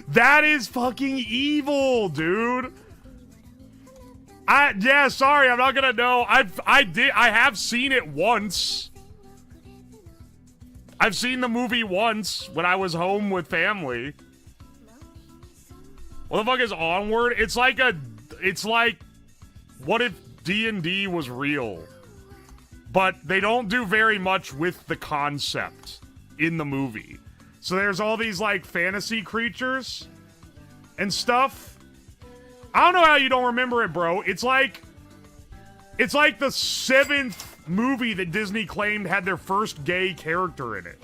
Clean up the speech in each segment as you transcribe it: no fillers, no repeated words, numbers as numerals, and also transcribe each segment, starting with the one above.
That is fucking evil, dude. Yeah, sorry, I'm not gonna know. I have seen it once. I've seen the movie once when I was home with family. What the fuck is Onward? It's like what if D&D was real? But they don't do very much with the concept in the movie. So there's all these like fantasy creatures and stuff. I don't know how you don't remember it, bro. It's like the 7th movie that Disney claimed had their first gay character in it.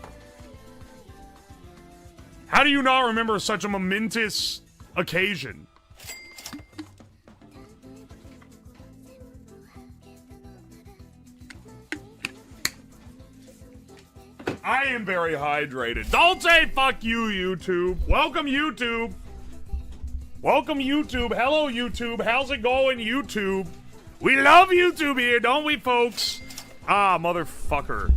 How do you not remember such a momentous occasion? I am very hydrated. Don't say fuck you, YouTube. Welcome, YouTube. Welcome, YouTube. Hello, YouTube. How's it going, YouTube? We love YouTube here, don't we, folks? Ah, motherfucker.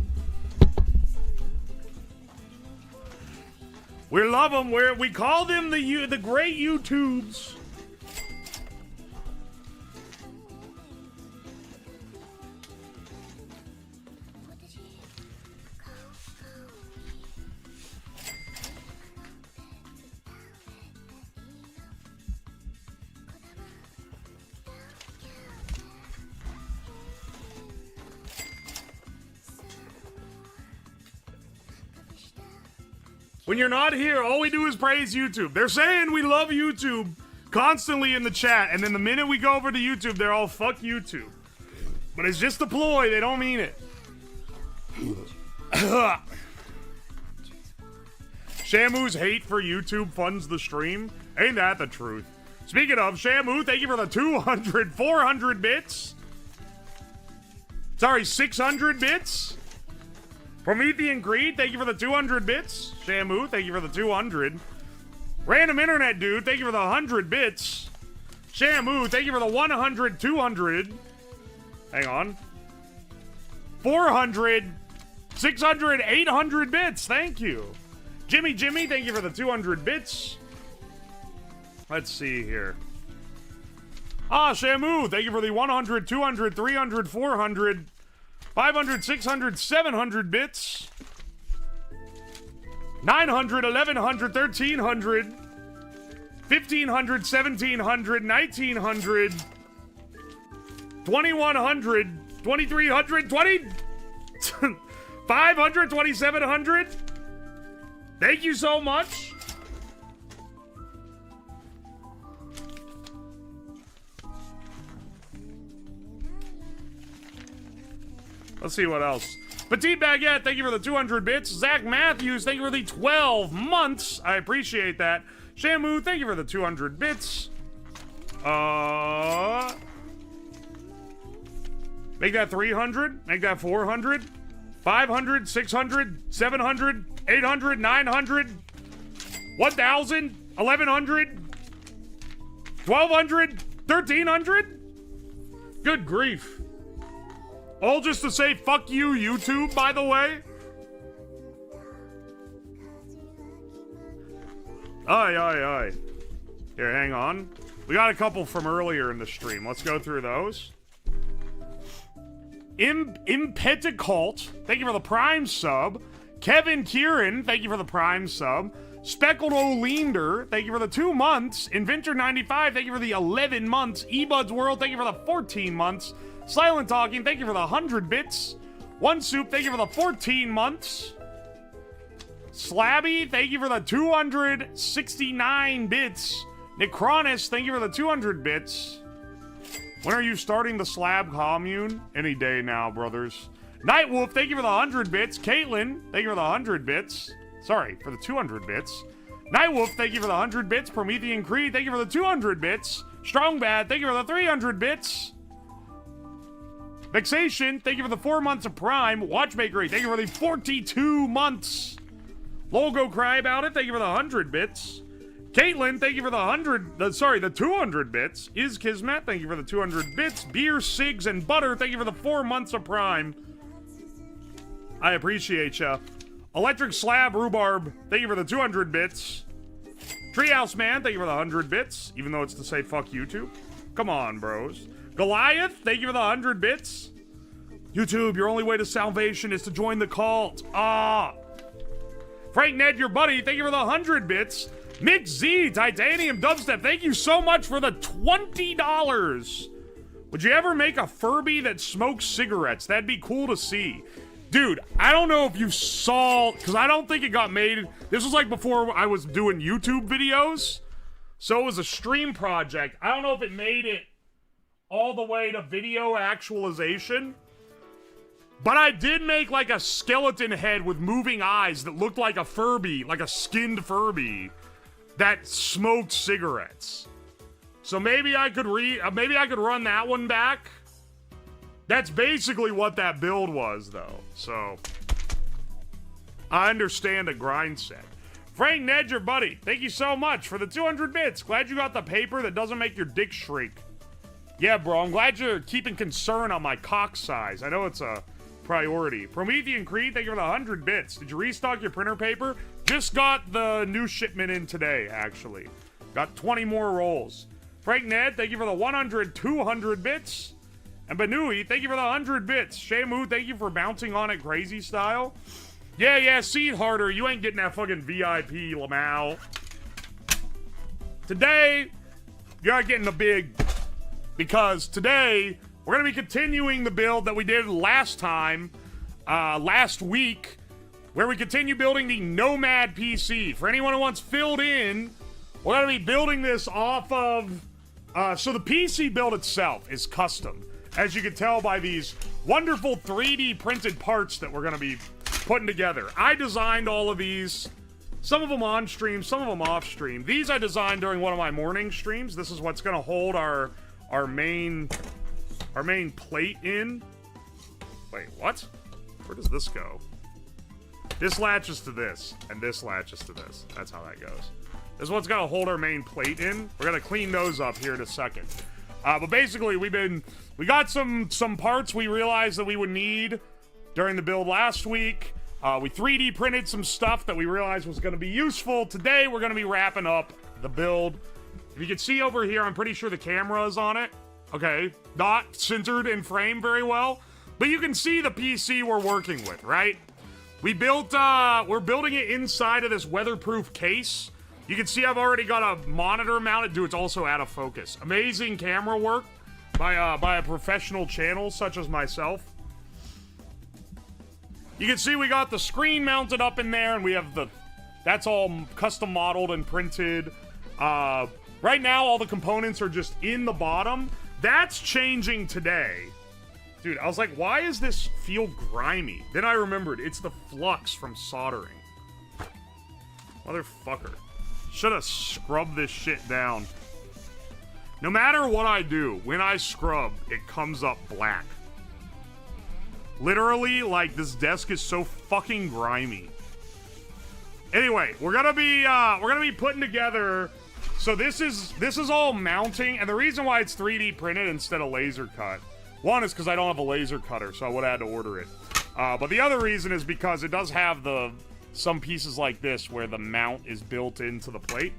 We love them. We call them the great YouTubes. When you're not here, all we do is praise YouTube. They're saying we love YouTube constantly in the chat, and then the minute we go over to YouTube, they're all fuck YouTube. But it's just a ploy, they don't mean it. Shamu's hate for YouTube funds the stream. Ain't that the truth? Speaking of, Shamu, thank you for the 400 bits. Sorry, 600 bits. Promethean Creed, thank you for the 200 bits. Shamu, thank you for the 200. Random Internet Dude, thank you for the 100 bits. Shamu, thank you for the 100, 200. Hang on. 400, 600, 800 bits, thank you. Jimmy, thank you for the 200 bits. Let's see here. Ah, Shamu, thank you for the 100, 200, 300, 400, 500, 600, 700 bits. 900, 1100, 1300, 1500, 1700, 1900, 2100, 2300, 500, 2700. Thank you so much. Let's see what else. Petite Baguette, thank you for the 200 bits. Zach Matthews, thank you for the 12 months. I appreciate that. Shamu, thank you for the 200 bits. Make that 300. Make that 400. 500, 600, 700, 800, 900, 1,000, 1,100, 1,200, 1,300. Good grief. All just to say fuck you, YouTube, by the way. Aye. Here, hang on. We got a couple from earlier in the stream. Let's go through those. Impeticult, thank you for the Prime sub. Kevin Kieran, thank you for the Prime sub. Speckled Oleander, thank you for the 2 months. Inventor95, thank you for the 11 months. Ebuds World, thank you for the 14 months. Silent Talking, thank you for the 100 bits. One Soup, thank you for the 14 months. Slabby, thank you for the 269 bits. Necronis, thank you for the 200 bits. When are you starting the slab commune? Any day now, brothers. Nightwolf, thank you for the 100 bits. Caitlin, thank you for the 100 bits. Sorry, for the 200 bits. Nightwolf, thank you for the 100 bits. Promethean Creed, thank you for the 200 bits. Strongbad, thank you for the 300 bits. Vexation, thank you for the 4 months of Prime. Watchmakery, thank you for the 42 months. Logo Cry About It, thank you for the 100 bits. Caitlin, thank you for the 200 bits. Is Kismet, thank you for the 200 bits. Beer, Cigs, and Butter, thank you for the 4 months of Prime. I appreciate ya. Electric Slab Rhubarb, thank you for the 200 bits. Treehouse Man, thank you for the 100 bits, even though it's to say fuck YouTube. Come on, bros. Goliath, thank you for the 100 bits. YouTube, your only way to salvation is to join the cult. Ah. Frank Ned, your buddy, thank you for the 100 bits. Mick Z, Titanium Dubstep, thank you so much for the $20. Would you ever make a Furby that smokes cigarettes? That'd be cool to see. Dude, I don't know if you saw, because I don't think it got made. This was like before I was doing YouTube videos. So it was a stream project. I don't know if it made it all the way to video actualization. But I did make like a skeleton head with moving eyes that looked like a Furby, like a skinned Furby that smoked cigarettes. So maybe I could run that one back. That's basically what that build was, though. So I understand a grind set. Frank Ned, your buddy, thank you so much for the 200 bits. Glad you got the paper that doesn't make your dick shrink. Yeah, bro, I'm glad you're keeping concern on my cock size. I know it's a priority. Promethean Creed, thank you for the 100 bits. Did you restock your printer paper? Just got the new shipment in today, actually. Got 20 more rolls. Frank Ned, thank you for the 200 bits. And Banui, thank you for the 100 bits. Shamu, thank you for bouncing on it crazy style. Yeah, Seed Harder, you ain't getting that fucking VIP, Lamau. Today, you're getting the big, because today, we're going to be continuing the build that we did last time, last week, where we continue building the N.O.M.A.D PC. For anyone who wants filled in, we're going to be building this off of, so the PC build itself is custom. As you can tell by these wonderful 3D printed parts that we're going to be putting together. I designed all of these, some of them on stream, some of them off stream. These I designed during one of my morning streams. This is what's going to hold our main plate in. Wait, what? Where does this go? This latches to this, and this latches to this. That's how that goes. This is what's going to hold our main plate in. We're going to clean those up here in a second. But basically, we got some parts we realized that we would need during the build last week. We 3D printed some stuff that we realized was going to be useful. Today, we're going to be wrapping up the build. If you can see over here, I'm pretty sure the camera is on it. Okay, not centered in frame very well, but you can see the PC we're working with, right? We're building it inside of this weatherproof case. You can see I've already got a monitor mounted. Dude, it's also out of focus. Amazing camera work by a professional channel such as myself. You can see we got the screen mounted up in there, and we have that's all custom modeled and printed. Right now, all the components are just in the bottom. That's changing today. Dude, I was like, why does this feel grimy? Then I remembered, it's the flux from soldering. Motherfucker. Should have scrubbed this shit down. No matter what I do, when I scrub, it comes up black. Literally, like, this desk is so fucking grimy. Anyway, we're gonna be putting together. So this is all mounting, and the reason why it's 3D printed instead of laser cut, one is because I don't have a laser cutter, so I would have had to order it. But the other reason is because it does have some pieces like this where the mount is built into the plate.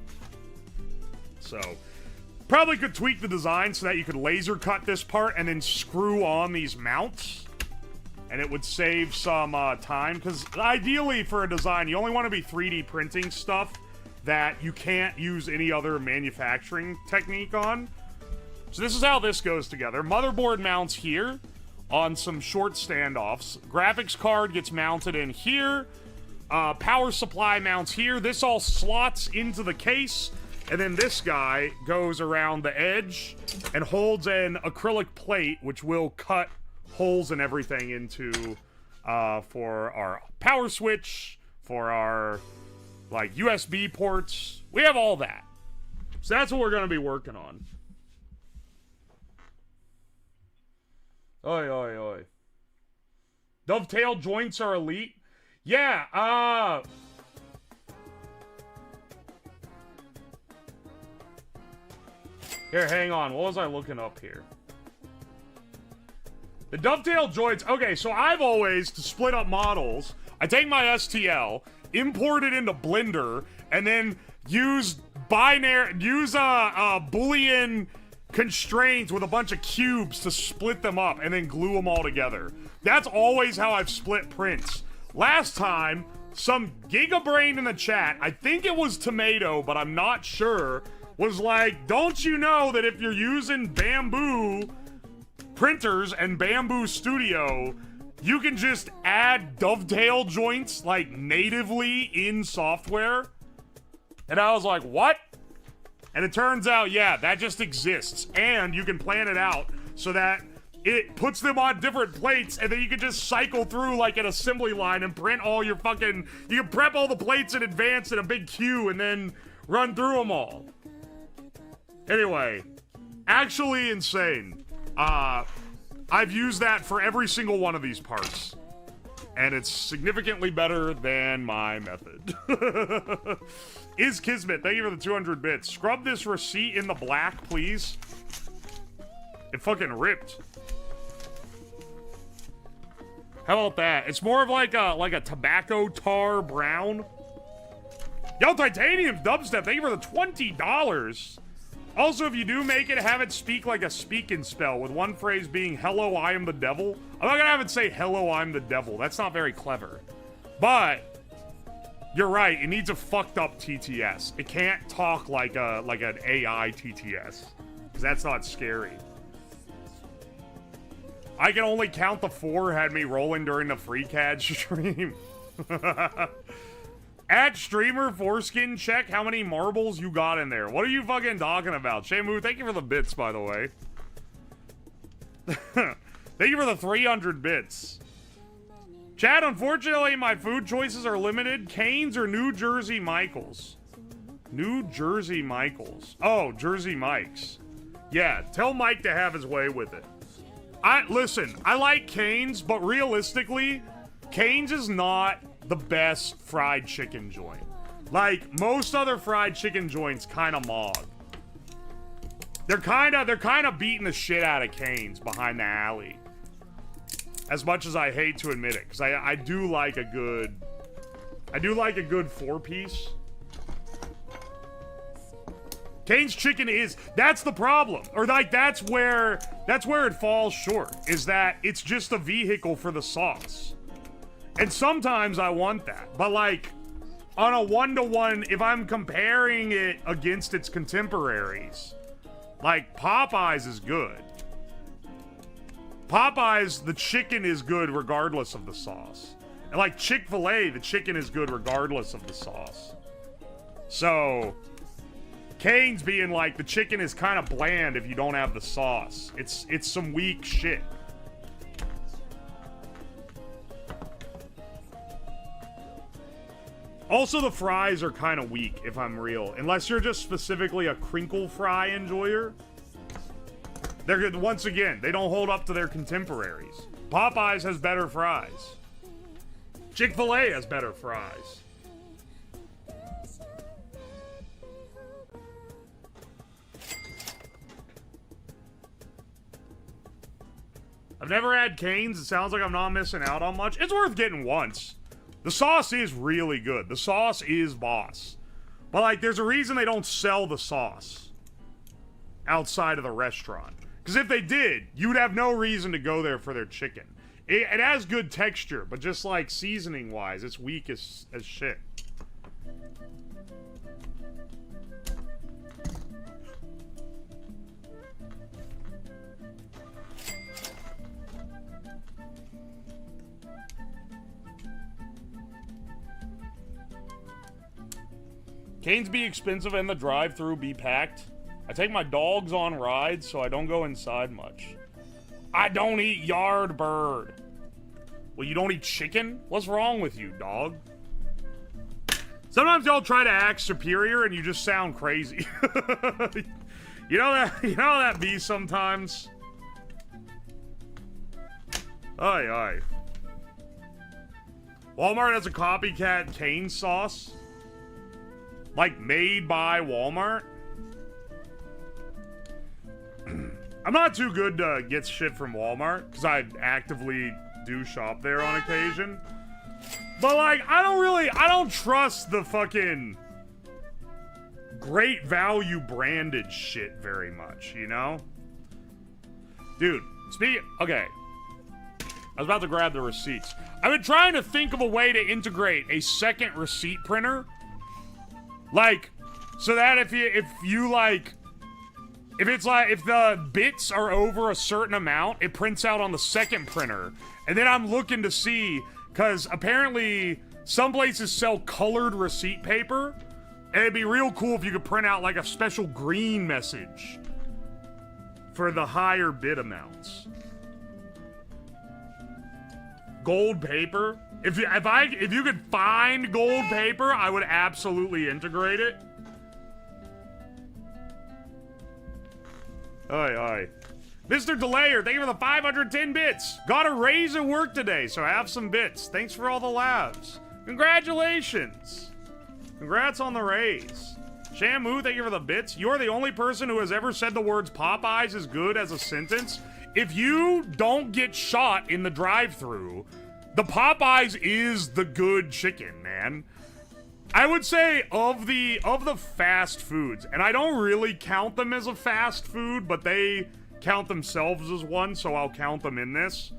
So probably could tweak the design so that you could laser cut this part and then screw on these mounts, and it would save some time, because ideally for a design you only want to be 3D printing stuff that you can't use any other manufacturing technique on. So this is how this goes together. Motherboard mounts here on some short standoffs. Graphics card gets mounted in here. Power supply mounts here. This all slots into the case, and then this guy goes around the edge and holds an acrylic plate, which will cut holes and everything into for our power switch, for our like USB ports. We have all that. So that's what we're going to be working on. Oi, oi, oi. Dovetail joints are elite. Yeah, here, hang on. What was I looking up here? The dovetail joints. Okay, so I've always, to split up models, I take my STL, import it into Blender, and then use use a Boolean constraints with a bunch of cubes to split them up and then glue them all together. That's always how I've split prints. Last time, some gigabrain in the chat, I think it was Tomato, but I'm not sure, was like, don't you know that if you're using Bamboo printers and Bamboo Studio, you can just add dovetail joints like natively in software? And I was like, what? And it turns out, yeah, that just exists. And you can plan it out so that it puts them on different plates, and then you can just cycle through like an assembly line and print all your fucking... You can prep all the plates in advance in a big queue and then run through them all. Anyway, actually insane. I've used that for every single one of these parts. And it's significantly better than my method. Is Kismet, thank you for the 200 bits. Scrub this receipt in the black, please. It fucking ripped. How about that? It's more of like a tobacco tar brown. Yo, Titanium Dubstep, thank you for the $20. Also, if you do make it, have it speak like a speak and spell, with one phrase being, hello, I am the devil. I'm not gonna have it say, hello, I'm the devil. That's not very clever. But, you're right, it needs a fucked up TTS. It can't talk like an AI TTS, because that's not scary. I can only count the 4 had me rolling during the FreeCAD stream. At streamer foreskin, check how many marbles you got in there. What are you fucking talking about? Shamu, thank you for the bits, by the way. Thank you for the 300 bits. Chad, unfortunately, my food choices are limited. Cane's or New Jersey Michaels? New Jersey Michaels. Oh, Jersey Mike's. Yeah, tell Mike to have his way with it. Listen, I like Cane's, but realistically, Cane's is not the best fried chicken joint. Like, most other fried chicken joints kind of mog. They're kind of beating the shit out of Cane's behind the alley. As much as I hate to admit it, because I do like a good 4-piece. Cane's chicken that's the problem. Or like that's where it falls short, is that it's just a vehicle for the sauce. And sometimes I want that. But like on a 1-to-1, if I'm comparing it against its contemporaries, like Popeyes is good. Popeyes, the chicken is good regardless of the sauce. And like Chick-fil-A, the chicken is good regardless of the sauce. So Cane's being like, the chicken is kind of bland if you don't have the sauce. It's some weak shit. Also, the fries are kind of weak, if I'm real. Unless you're just specifically a crinkle fry enjoyer. They're good. Once again, they don't hold up to their contemporaries. Popeyes has better fries. Chick-fil-A has better fries. I've never had Cane's. It sounds like I'm not missing out on much. It's worth getting once. The sauce is really good. The sauce is boss. But, like, there's a reason they don't sell the sauce outside of the restaurant. Because if they did, you'd have no reason to go there for their chicken. It has good texture, but just, like, seasoning-wise, it's weak as shit. Cane's be expensive and the drive-thru be packed. I take my dogs on rides so I don't go inside much. I don't eat yard bird. Well, you don't eat chicken? What's wrong with you, dog? Sometimes y'all try to act superior and you just sound crazy. You know how that be sometimes? Aye, aye. Walmart has a copycat Cane's sauce? Like, made by Walmart? I'm not too good to get shit from Walmart, because I actively do shop there on occasion. But, like, I don't trust the fucking great value branded shit very much, you know? Dude, okay. I was about to grab the receipts. I've been trying to think of a way to integrate a second receipt printer. Like, so that if the bits are over a certain amount, it prints out on the second printer. And then I'm looking to see, because apparently some places sell colored receipt paper, and it'd be real cool if you could print out like a special green message for the higher bit amounts. Gold paper? If you could find gold paper, I would absolutely integrate it. Oi. Mr. Delayer, thank you for the 510 bits. Got a raise at work today, so have some bits. Thanks for all the laughs. Congratulations. Congrats on the raise. Shamu, thank you for the bits. You're the only person who has ever said the words Popeyes is good as a sentence. If you don't get shot in the drive-thru, the Popeyes is the good chicken, man. I would say of the fast foods, and I don't really count them as a fast food, but they count themselves as one, so I'll count them in this.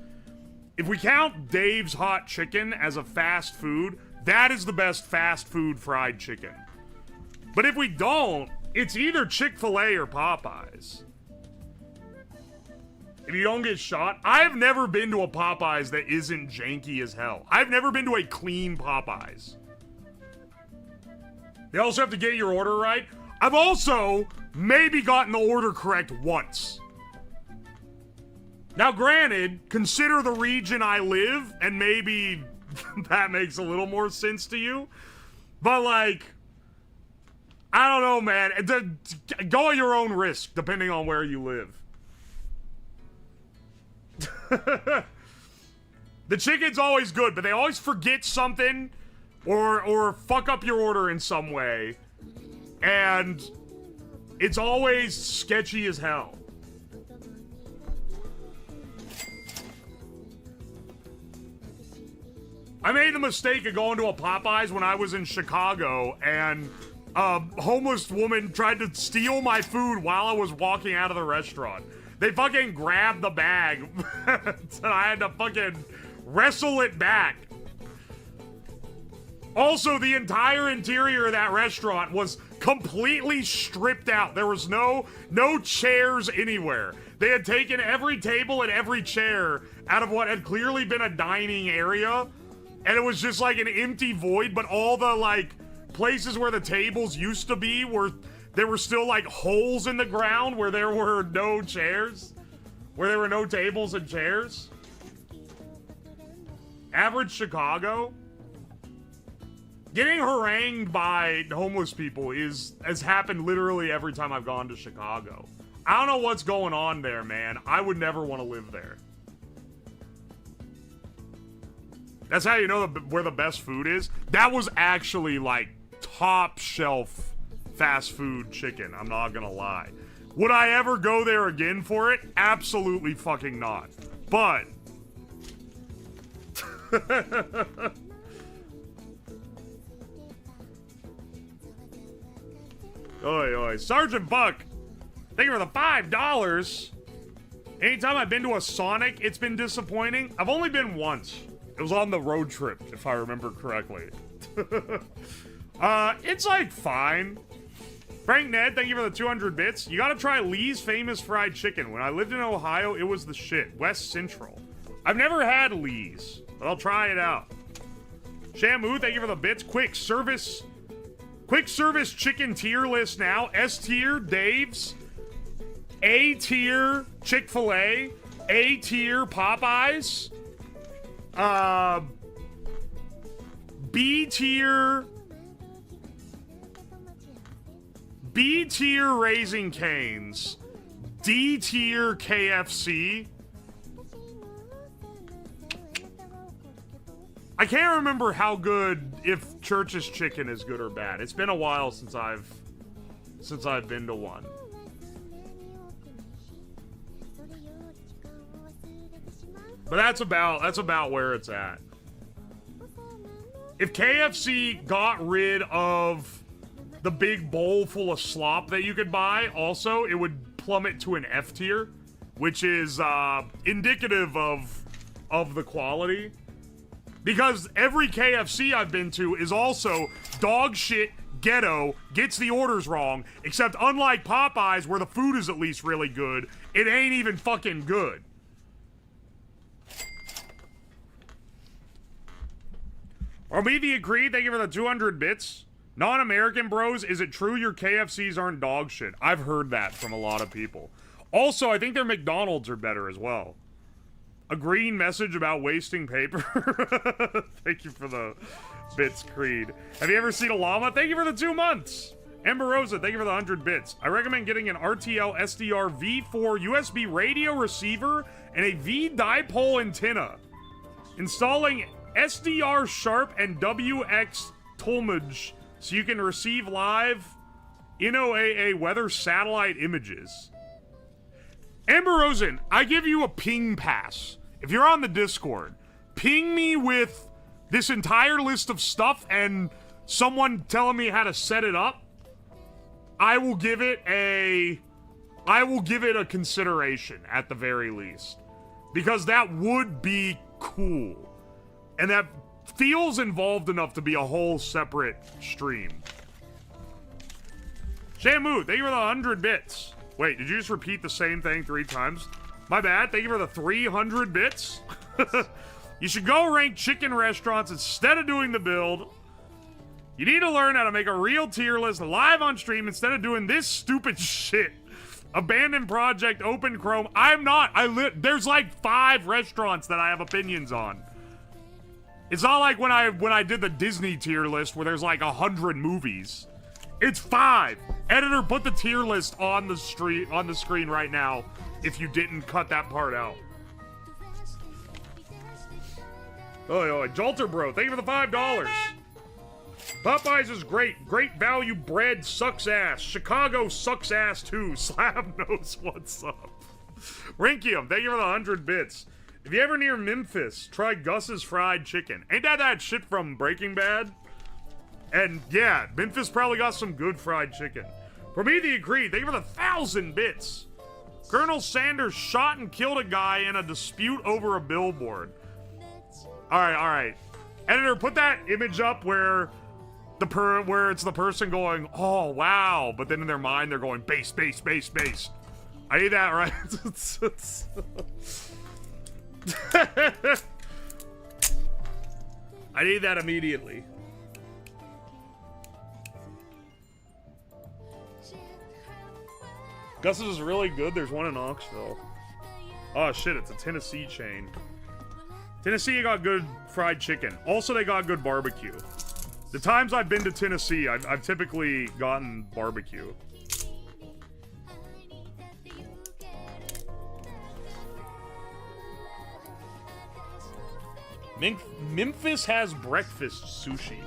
If we count Dave's Hot Chicken as a fast food, that is the best fast food fried chicken. But if we don't, it's either Chick-fil-A or Popeyes. If you don't get shot, I've never been to a Popeyes that isn't janky as hell. I've never been to a clean Popeyes. You also have to get your order right. I've also maybe gotten the order correct once. Now, granted, consider the region I live, and maybe that makes a little more sense to you. But, like, I don't know, man. Go at your own risk, depending on where you live. The chicken's always good, but they always forget something or fuck up your order in some way. And it's always sketchy as hell. I made the mistake of going to a Popeyes when I was in Chicago, and a homeless woman tried to steal my food while I was walking out of the restaurant. They fucking grabbed the bag, and I had to fucking wrestle it back. Also, the entire interior of that restaurant was completely stripped out. There was no chairs anywhere. They had taken every table and every chair out of what had clearly been a dining area, and it was just like an empty void, but all the, like, places where the tables used to be there were still, like, holes in the ground where there were no chairs. Where there were no tables and chairs. Average Chicago. Getting harangued by homeless people has happened literally every time I've gone to Chicago. I don't know what's going on there, man. I would never want to live there. That's how you know where the best food is. That was actually, like, top shelf fast food chicken. I'm not gonna lie. Would I ever go there again for it? Absolutely fucking not. But Oi. Sergeant Buck, thank you for the $5. Anytime I've been to a Sonic, it's been disappointing. I've only been once. It was on the road trip, if I remember correctly. It's like fine. Frank Ned, thank you for the 200 bits. You gotta try Lee's Famous Fried Chicken. When I lived in Ohio, it was the shit. West Central. I've never had Lee's, but I'll try it out. Shamu, thank you for the bits. Quick service chicken tier list now. S tier, Dave's. A tier, Chick-fil-A. A tier, Popeyes. B tier Raising Cane's. D tier KFC. I can't remember how good, if Church's Chicken is good or bad. It's been a while since I've been to one. But that's about where it's at. If KFC got rid of the big bowl full of slop that you could buy, also, it would plummet to an F tier, which is indicative of the quality. Because every KFC I've been to is also dog shit, ghetto, gets the orders wrong, except unlike Popeyes, where the food is at least really good, it ain't even fucking good. Armevia agreed, thank you for the 200 bits. Non-American bros, is it true your KFCs aren't dog shit? I've heard that from a lot of people. Also, I think their McDonald's are better as well. A green message about wasting paper. Thank you for the bits, Creed. Have you ever seen a llama? Thank you for the 2 months. Ember Rosa, thank you for the 100 bits. I recommend getting an RTL SDR V4 USB radio receiver and a V dipole antenna. Installing SDR Sharp and WX Tolmage so you can receive live N.O.A.A. weather satellite images. Amber Rosen, I give you a ping pass. If you're on the Discord, ping me with this entire list of stuff and someone telling me how to set it up. I will give it a consideration at the very least. Because that would be cool. And that feels involved enough to be a whole separate stream. Shamu, thank you for the 100 bits. Wait, did you just repeat the same thing 3 times? My bad, thank you for the 300 bits. You should go rank chicken restaurants instead of doing the build. You need to learn how to make a real tier list live on stream instead of doing this stupid shit. Abandoned project, open Chrome. I'm not. There's like 5 restaurants that I have opinions on. It's not like when I did the Disney tier list where there's like 100 movies. It's 5. Editor, put the tier list on the screen right now if you didn't cut that part out. Oh, Jolter Bro, thank you for the $5. Popeyes is great. Great value bread sucks ass. Chicago sucks ass too. Slab knows what's up. Rinkium, thank you for the 100 bits. If you ever near Memphis, try Gus's fried chicken. Ain't that shit from Breaking Bad? And yeah, Memphis probably got some good fried chicken. Prometheus agreed, thank you for the 1,000 bits. Colonel Sanders shot and killed a guy in a dispute over a billboard. Alright. Editor, put that image up where it's the person going, oh wow, but then in their mind they're going base. I need that, right? I need that immediately. Gus's is really good. There's one in Knoxville. Oh shit, it's a Tennessee chain. Tennessee got good fried chicken. Also, they got good barbecue. The times I've been to Tennessee, I've typically gotten barbecue. Memphis has breakfast sushi.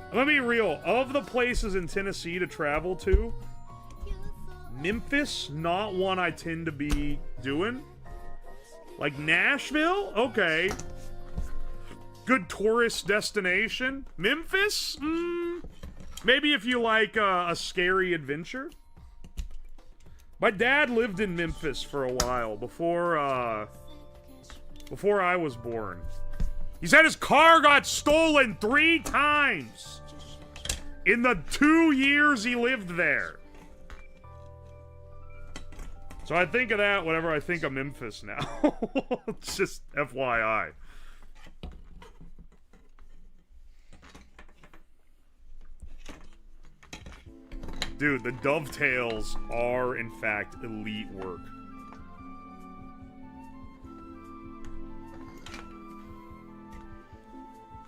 I'm gonna be real. Of the places in Tennessee to travel to, Memphis, not one I tend to be doing. Like Nashville? Okay. Good tourist destination. Memphis? Maybe if you like a scary adventure. My dad lived in Memphis for a while before I was born. He said his car got stolen 3 times in the 2 years he lived there. So I think of that whenever I think of Memphis now. It's just FYI. Dude, the dovetails are, in fact, elite work.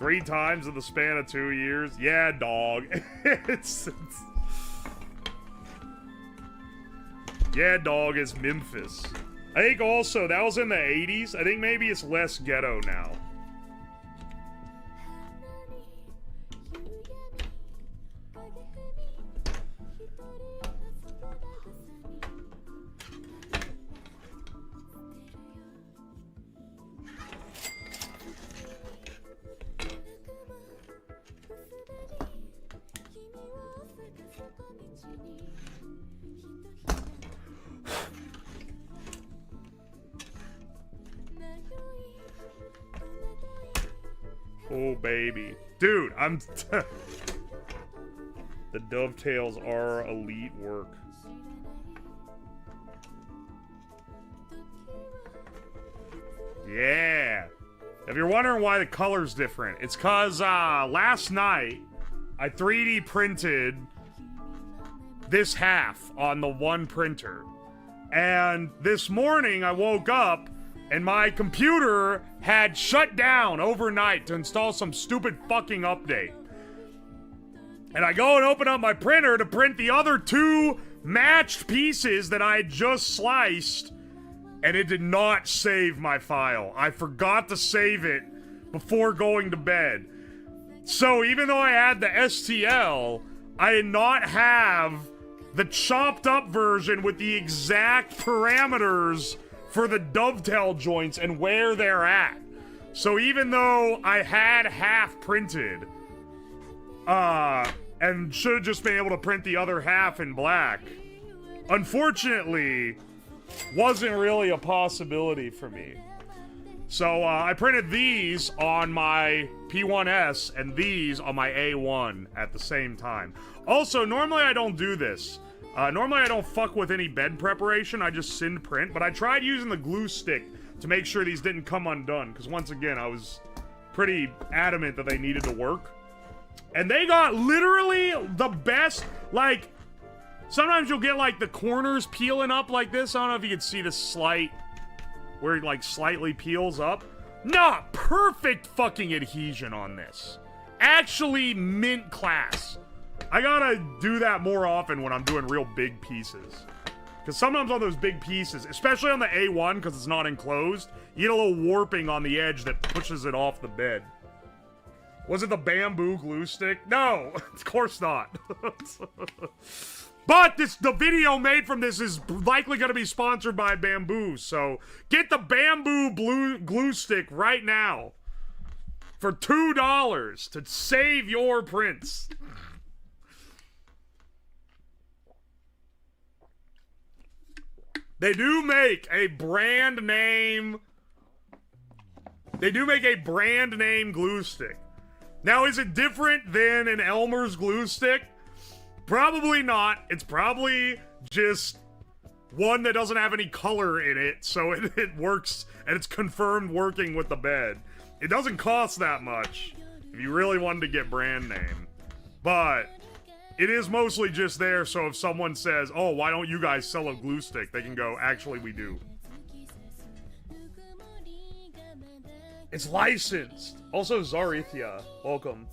Three times in the span of 2 years? Yeah, dog. Yeah, dog, it's Memphis. I think also, that was in the 80s. I think maybe it's less ghetto now. baby. Dude, I'm... The dovetails are elite work. Yeah. If you're wondering why the color's different, it's because last night I 3D printed this half on the one printer. And this morning I woke up and my computer had shut down overnight to install some stupid fucking update. And I go and open up my printer to print the other two matched pieces that I had just sliced, and it did not save my file. I forgot to save it before going to bed. So even though I had the STL, I did not have the chopped up version with the exact parameters for the dovetail joints and where they're at. So even though I had half printed, and should have just been able to print the other half in black, unfortunately, wasn't really a possibility for me. So, I printed these on my P1S and these on my A1 at the same time. Also, normally I don't do this. Normally I don't fuck with any bed preparation, I just send print, but I tried using the glue stick to make sure these didn't come undone, because once again, I was pretty adamant that they needed to work. And they got literally the best, like, sometimes you'll get, like, the corners peeling up like this. I don't know if you can see the slight, where it, like, slightly peels up. Not perfect fucking adhesion on this. Actually mint class. I gotta do that more often when I'm doing real big pieces. Because sometimes on those big pieces, especially on the A1, because it's not enclosed, you get a little warping on the edge that pushes it off the bed. Was it the bamboo glue stick? No, of course not. But the video made from this is likely going to be sponsored by Bamboo, so get the bamboo glue stick right now for $2 to save your prints. They do make a brand name. They do make a brand name glue stick. Now, is it different than an Elmer's glue stick? Probably not. It's probably just one that doesn't have any color in it, so it works, and it's confirmed working with the bed. It doesn't cost that much if you really wanted to get brand name. But it is mostly just there, so if someone says, oh, why don't you guys sell a glue stick? They can go, actually, we do. It's licensed. Also, Zarithia, welcome.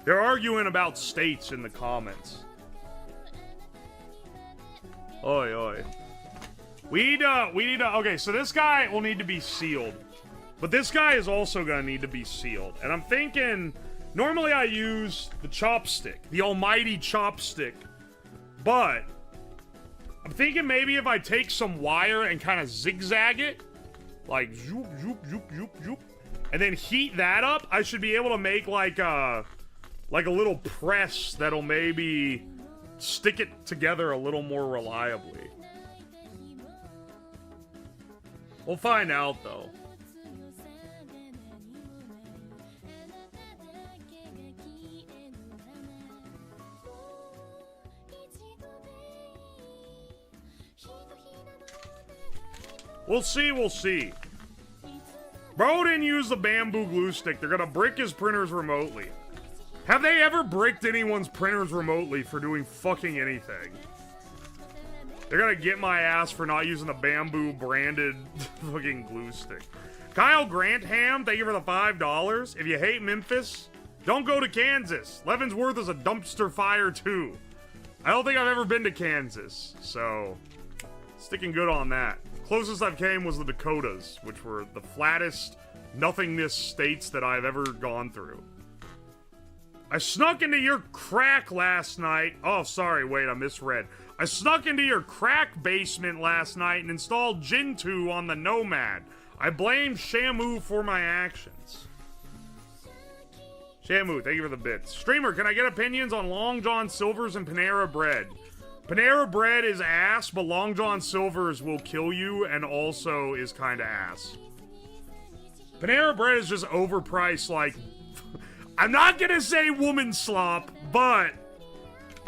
They're arguing about states in the comments. Oi, oi. We need to, okay, so this guy will need to be sealed. But this guy is also gonna need to be sealed. And I'm thinking, normally I use the chopstick, the almighty chopstick. But I'm thinking maybe if I take some wire and kind of zigzag it, like zoop, zoop, zoop, zoop, zoop, and then heat that up, I should be able to make like a little press that'll maybe stick it together a little more reliably. We'll find out though. We'll see, we'll see. Bro didn't use the bamboo glue stick. They're gonna brick his printers remotely. Have they ever bricked anyone's printers remotely for doing fucking anything? They're gonna get my ass for not using the bamboo branded fucking glue stick. Kyle Grantham, thank you for the $5. If you hate Memphis, don't go to Kansas. Leavenworth is a dumpster fire too. I don't think I've ever been to Kansas, so sticking good on that. Closest I've came was the Dakotas, which were the flattest, nothingness states that I've ever gone through. I snuck into your crack last night. Oh, sorry, wait, I misread. I snuck into your crack basement last night and installed Gentoo on the N.O.M.A.D. I blame Shamu for my actions. Shamu, thank you for the bits. Streamer, can I get opinions on Long John Silver's and Panera Bread? Panera Bread is ass, but Long John Silver's will kill you and also is kind of ass. Panera Bread is just overpriced, like... I'm not gonna say woman slop, but...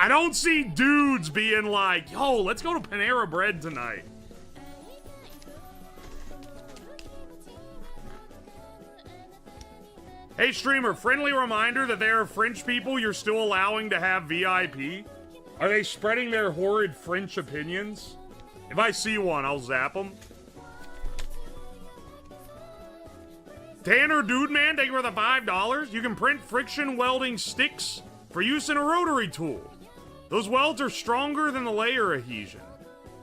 I don't see dudes being like, yo, let's go to Panera Bread tonight. Hey, streamer, friendly reminder that there are French people you're still allowing to have VIP. Are they spreading their horrid French opinions? If I see one, I'll zap them. Tanner Dude Man, thank you for the $5. You can print friction welding sticks for use in a rotary tool. Those welds are stronger than the layer adhesion.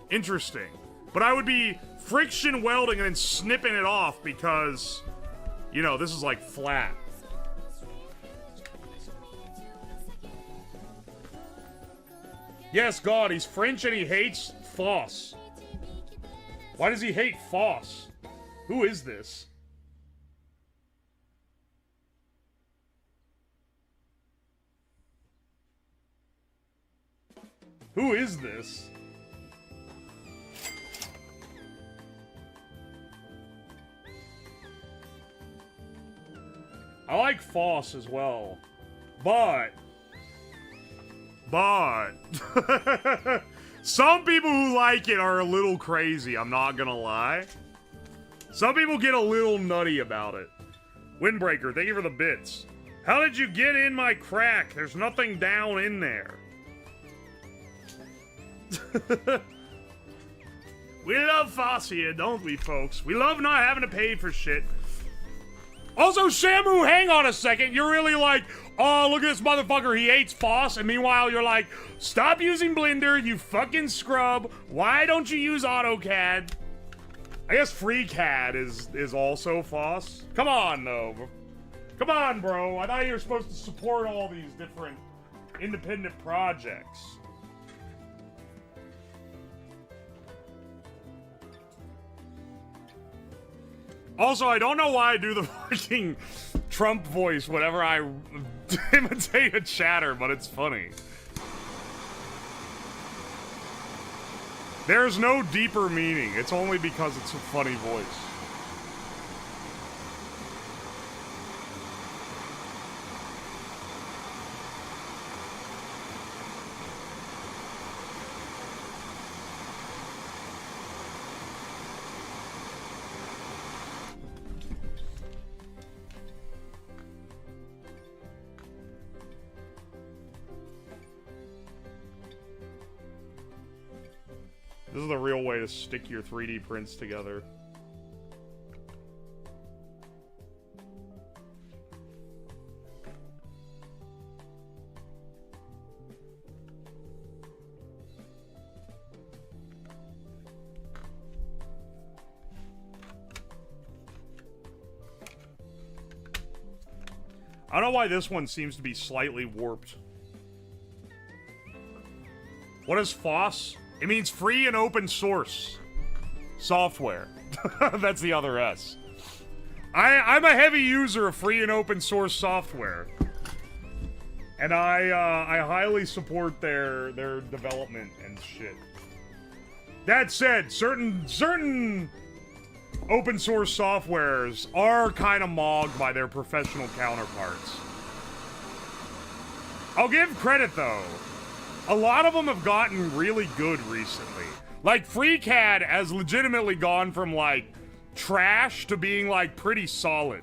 Interesting. But I would be friction welding and then snipping it off because, you know, this is like flat. Yes, God, he's French and he hates Foss. Why does he hate Foss? Who is this? Who is this? I like Foss as well. But some people who like it are a little crazy, I'm not gonna lie. Some people get a little nutty about it. Windbreaker, thank you for the bits. How did you get in my crack? There's nothing down in there. We love Foss here, don't we, folks? We love not having to pay for shit. Also, Shamu, hang on a second. You're really like, oh, look at this motherfucker, he hates Foss. And meanwhile, you're like, stop using Blender, you fucking scrub. Why don't you use AutoCAD? I guess FreeCAD is also Foss. Come on, though. Come on, bro. I thought you were supposed to support all these different independent projects. Also, I don't know why I do the fucking Trump voice whenever I imitate a chatter, but it's funny. There's no deeper meaning. It's only because it's a funny voice. This is the real way to stick your 3D prints together. I don't know why this one seems to be slightly warped. What is Foss? It means free and open source software. That's the other S. I'm a heavy user of free and open source software. And I highly support their development and shit. That said, certain open source softwares are kind of mogged by their professional counterparts. I'll give credit though. A lot of them have gotten really good recently. Like, FreeCAD has legitimately gone from, like, trash to being, like, pretty solid.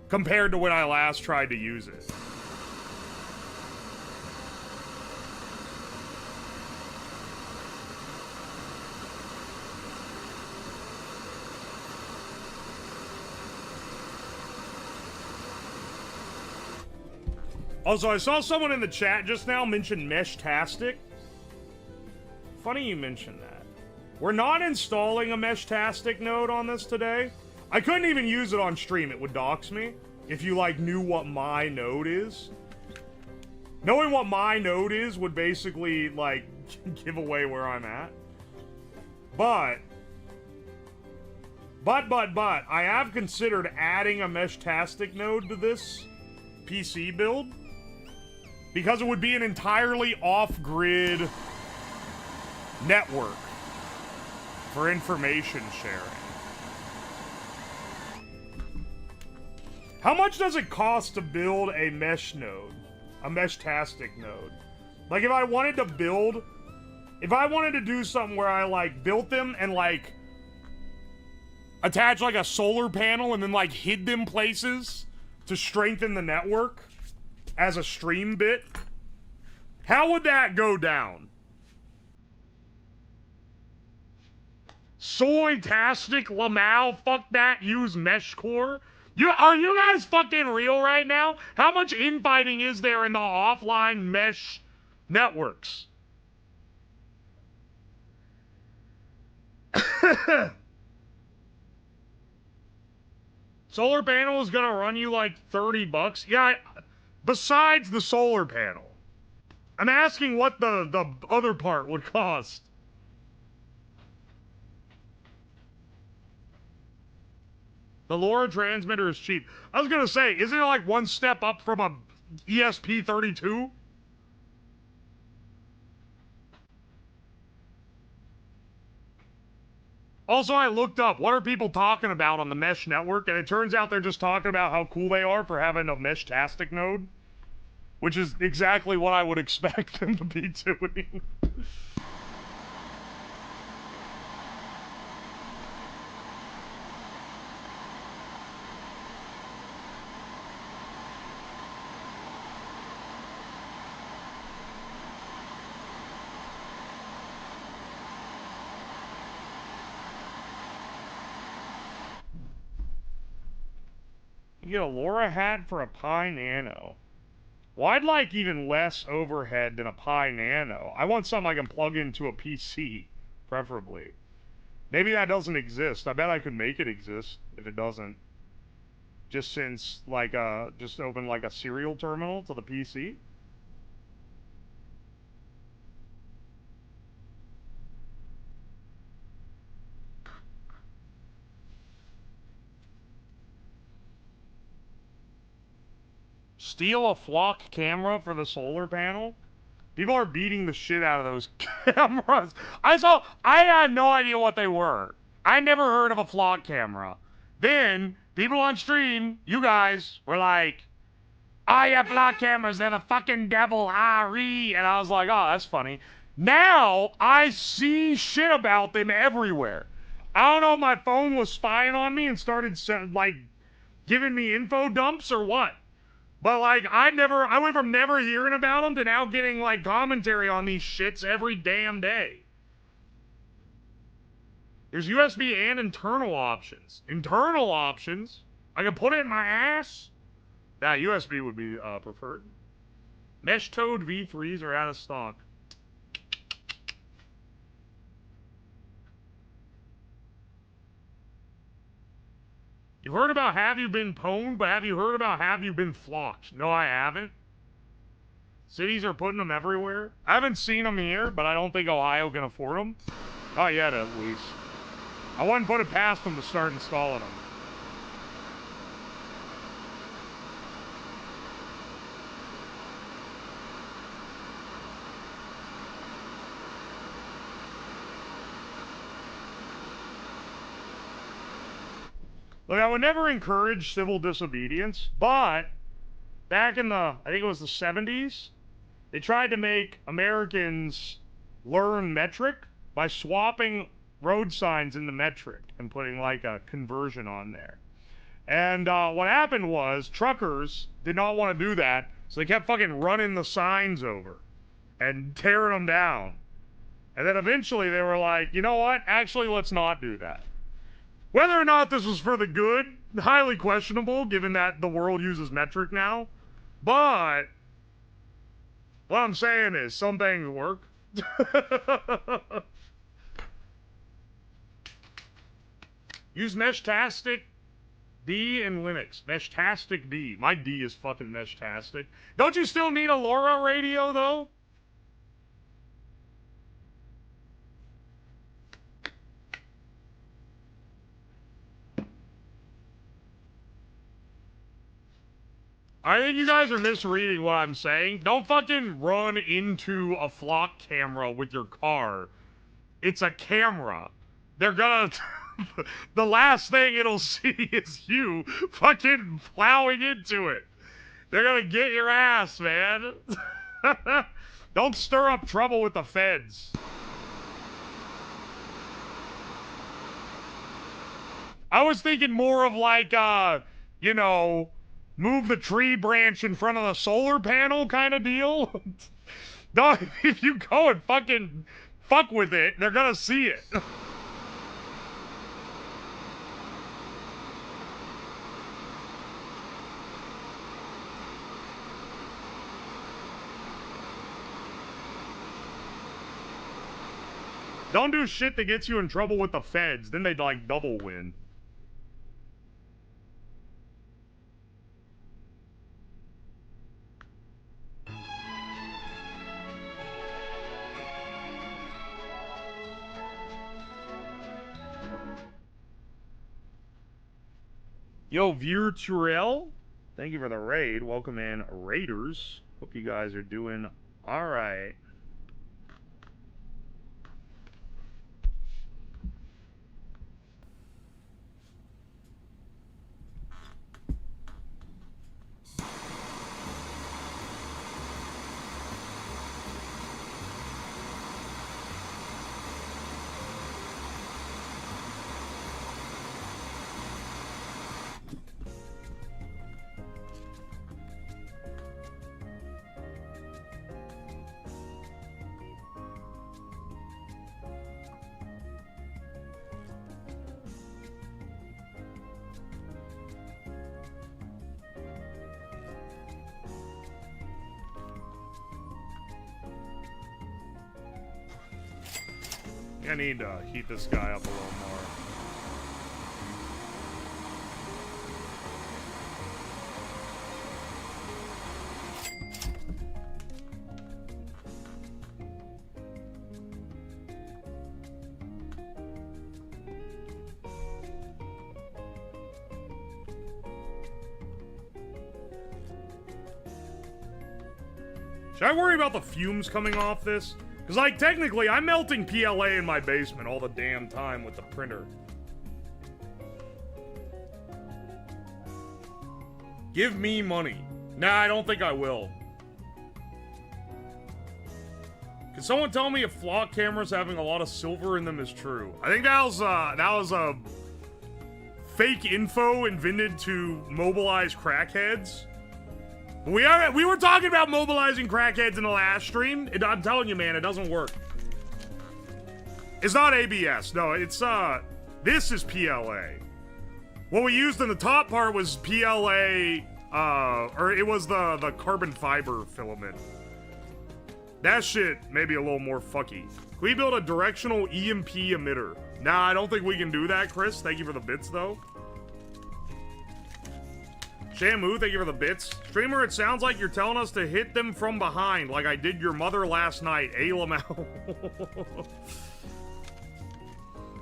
Compared to when I last tried to use it. Also, I saw someone in the chat just now mention Meshtastic. Funny you mentioned that. We're not installing a Meshtastic node on this today. I couldn't even use it on stream. It would dox me if you, like, knew what my node is. Knowing what my node is would basically, like, give away where I'm at. But, I have considered adding a Meshtastic node to this PC build. Because it would be an entirely off-grid network for information sharing. How much does it cost to build a mesh node? A mesh-tastic node? Like, if I wanted to build... If I wanted to do something where I, like, built them and, like, attach, like, a solar panel and then, like, hid them places to strengthen the network as a stream bit, how would that go down? Soy-tastic, Lamau, fuck that, use mesh core? Are you guys fucking real right now? How much infighting is there in the offline mesh networks? Solar panel is gonna run you like 30 bucks? Yeah, besides the solar panel. I'm asking what the other part would cost. The LoRa transmitter is cheap. I was gonna say, isn't it like one step up from a ESP32? Also, I looked up, what are people talking about on the mesh network? And it turns out they're just talking about how cool they are for having a mesh-tastic node. Which is exactly what I would expect them to be doing. You get a LoRa hat for a Pi Nano. Well, I'd like even less overhead than a Pi Nano. I want something I can plug into a PC, preferably. Maybe that doesn't exist. I bet I could make it exist if it doesn't. Just since, like, just open, like, a serial terminal to the PC. Steal a flock camera for the solar panel? People are beating the shit out of those cameras. I had no idea what they were. I never heard of a flock camera. Then, people on stream, you guys, were like, oh yeah, flock cameras, they're the fucking devil, ah-ree. And I was like, oh, that's funny. Now, I see shit about them everywhere. I don't know if my phone was spying on me and started, like, giving me info dumps or what. But, like, I went from never hearing about them to now getting, like, commentary on these shits every damn day. There's USB and internal options. Internal options? I can put it in my ass? Nah, USB would be, preferred. Mesh Toad V3s are out of stock. You heard about Have You Been Pwned, but have you heard about Have You Been Flocked? No, I haven't. Cities are putting them everywhere. I haven't seen them here, but I don't think Ohio can afford them. Not yet, at least. I wouldn't put it past them to start installing them. Look, I would never encourage civil disobedience, but back in the, I think it was the 70s, they tried to make Americans learn metric by swapping road signs into metric and putting like a conversion on there. And what happened was truckers did not want to do that, so they kept fucking running the signs over and tearing them down. And then eventually they were like, you know what? Actually, let's not do that. Whether or not this was for the good, highly questionable, given that the world uses metric now. But what I'm saying is, some things work. Use Meshtastic D in Linux. Meshtastic D. My D is fucking Meshtastic. Don't you still need a LoRa radio, though? I think you guys are misreading what I'm saying. Don't fucking run into a flock camera with your car It's a camera. They're gonna... the last thing it'll see is you fucking plowing into it. They're gonna get your ass, man. Don't stir up trouble with the feds. I was thinking more of like, you know, move the tree branch in front of the solar panel kind of deal. Dog, if you go and fucking fuck with it, they're gonna see it. Don't do shit that gets you in trouble with the feds. Then they'd like double win. Yo, Viewer Turrell, thank you for the raid. Welcome in, Raiders. Hope you guys are doing all right. I need to heat this guy up a little more. Should I worry about the fumes coming off this? Because, like, technically, I'm melting PLA in my basement all the damn time with the printer. Give me money. Nah, I don't think I will. Can someone tell me if flock cameras having a lot of silver in them is true? I think that was a fake info invented to mobilize crackheads. We were talking about mobilizing crackheads in the last stream. I'm telling you, man, it doesn't work. It's not ABS. No, it's, this is PLA. What we used in the top part was PLA, or it was the carbon fiber filament. That shit may be a little more fucky. Can we build a directional EMP emitter? Nah, I don't think we can do that, Chris. Thank you for the bits, though. Shamu, thank you for the bits. Streamer, it sounds like you're telling us to hit them from behind, like I did your mother last night. Lamau.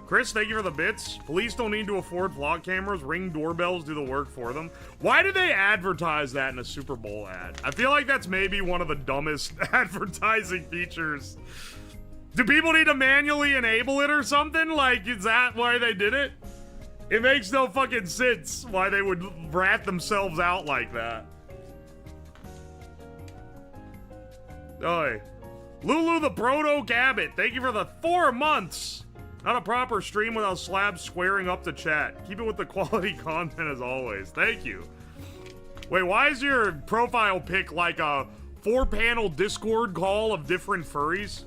Chris, thank you for the bits. Police don't need to afford vlog cameras. Ring doorbells do the work for them. Why did they advertise that in a Super Bowl ad? I feel like that's maybe one of the dumbest advertising features. Do people need to manually enable it or something? Like, is that why they did it? It makes no fucking sense why they would rat themselves out like that. Oi. Lulu the Proto Cabot, thank you for the 4 months. Not a proper stream without slabs squaring up to chat. Keep it with the quality content as always. Thank you. Wait, why is your profile pic like a 4-panel Discord call of different furries?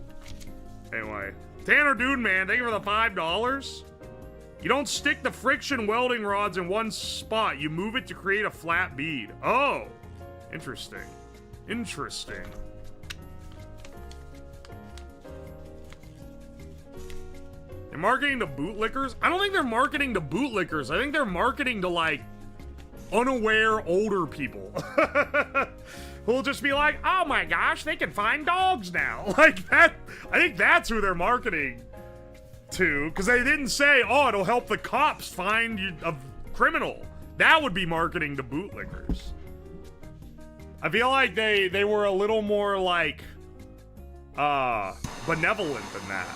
Anyway. Tanner Dude Man, thank you for the $5. You don't stick the friction welding rods in one spot. You move it to create a flat bead. Oh, interesting. Interesting. They're marketing to bootlickers? I don't think they're marketing to bootlickers. I think they're marketing to, like, unaware older people. Who'll just be like, oh my gosh, they can find dogs now. Like, that. I think that's who they're marketing to, because they didn't say, oh, it'll help the cops find a criminal. That would be marketing to bootlickers. I feel like they were a little more like benevolent than that.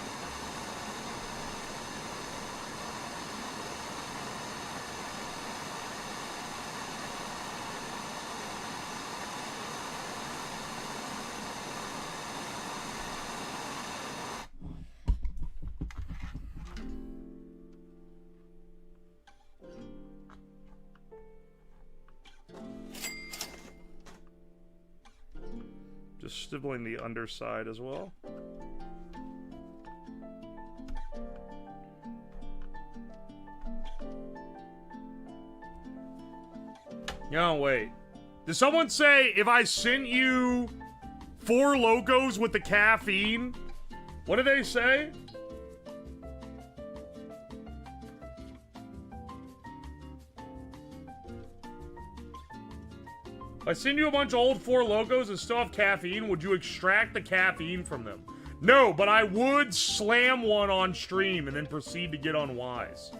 Just stippling the underside as well. No, wait. Did someone say if I sent you 4 Locos with the caffeine? What did they say? If I send you a bunch of old 4 Locos that still have caffeine, would you extract the caffeine from them? No, but I would slam one on stream and then proceed to get unwise.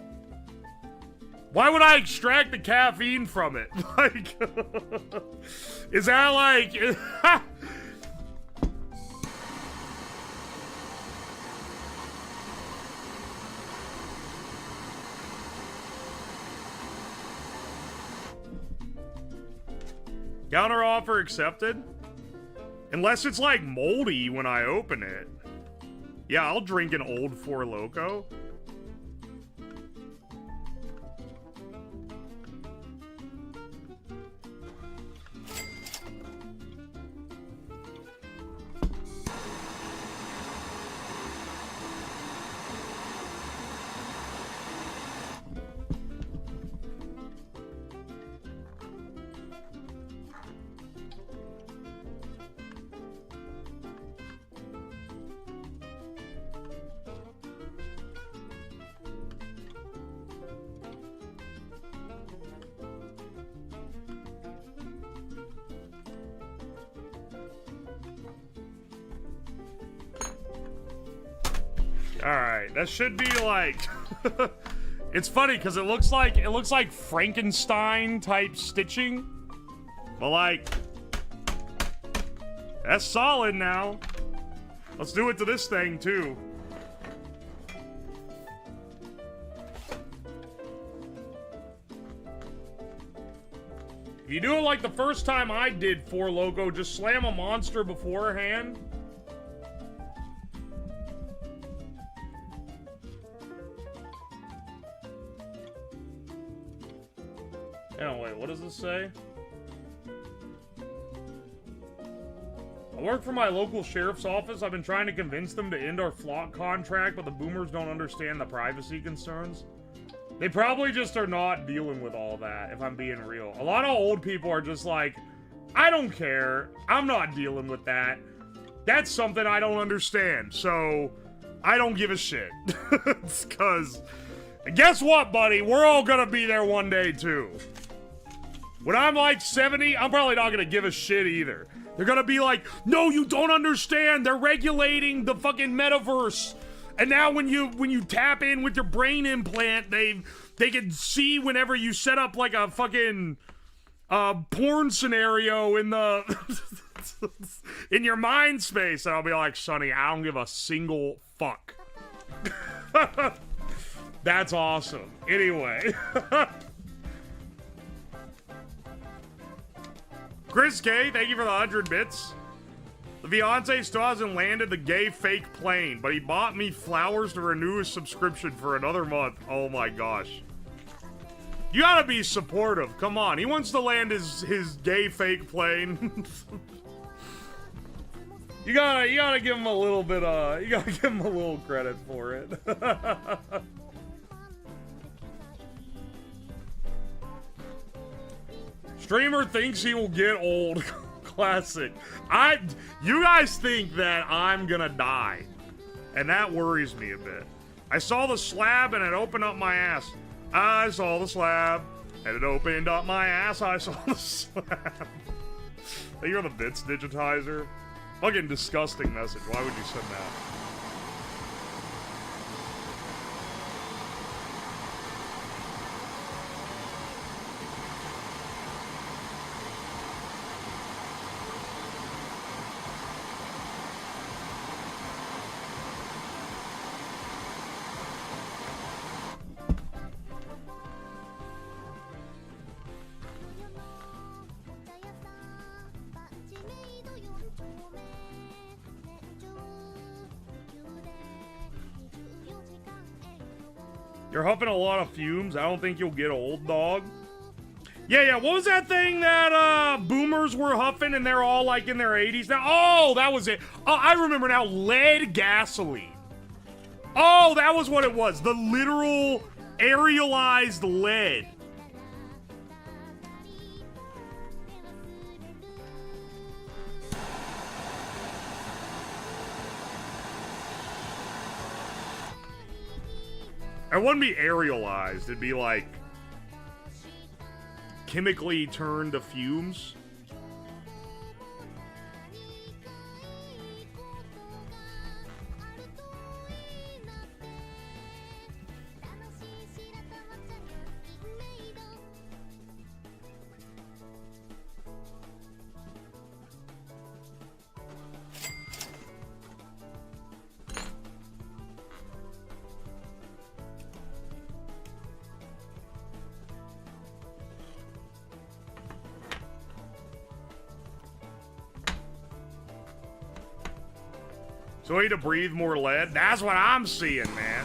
Why would I extract the caffeine from it? Like, is that like... Counter offer accepted? Unless it's like moldy when I open it. Yeah, I'll drink an old 4 Loko. Alright, that should be like... It's funny because it looks like Frankenstein type stitching. But like... That's solid now. Let's do it to this thing too. If you do it like the first time I did 4 Loco, just slam a monster beforehand. Oh, wait, what does this say? I work for my local sheriff's office. I've been trying to convince them to end our flock contract, but the boomers don't understand the privacy concerns. They probably just are not dealing with all that, if I'm being real. A lot of old people are just like, I don't care. I'm not dealing with that. That's something I don't understand, so I don't give a shit. It's 'cause, guess what, buddy? We're all gonna be there one day, too. When I'm like 70, I'm probably not gonna give a shit either. They're gonna be like, no, you don't understand. They're regulating the fucking metaverse. And now when you tap in with your brain implant, they can see whenever you set up like a fucking porn scenario in the in your mind space. And I'll be like, Sonny, I don't give a single fuck. That's awesome. Anyway. Chris K, thank you for the 100 bits. The fiance still hasn't landed the gay fake plane, but he bought me flowers to renew his subscription for another month. Oh my gosh. You gotta be supportive. Come on. He wants to land his gay fake plane. You gotta give him a little bit, you gotta give him a little credit for it. Streamer thinks he will get old. Classic. You guys think that I'm gonna die, and that worries me a bit. I saw the slab and it opened up my ass. I saw the slab and it opened up my ass. I saw the slab. You're the bits digitizer. Fucking disgusting message. Why would you send that? You're huffing a lot of fumes. I don't think you'll get old, dog. Yeah, what was that thing that boomers boomers were huffing and they're all like in their 80s now? Oh, that was it. Oh, I remember now. Lead gasoline. Oh, that was what it was. The literal aerialized lead. It wouldn't be aerialized. It'd be like chemically turned to fumes. So we need to breathe more lead? That's what I'm seeing, man.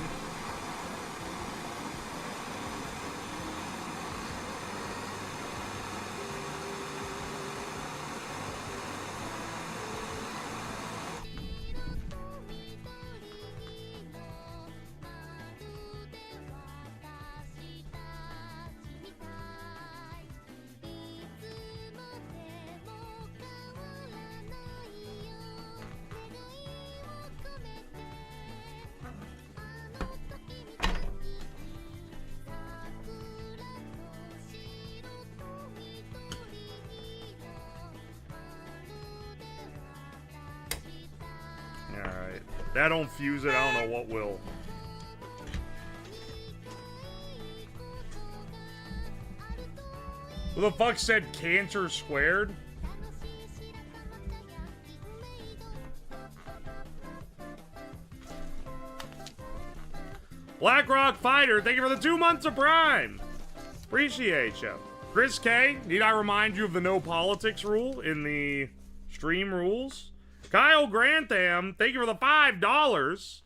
Alright. That don't fuse it, I don't know what will. Who the fuck said cancer squared? BlackRock Fighter, thank you for the 2 months of Prime. Appreciate you. Chris K, need I remind you of the no politics rule in the stream rules? Kyle Grantham, thank you for the $5.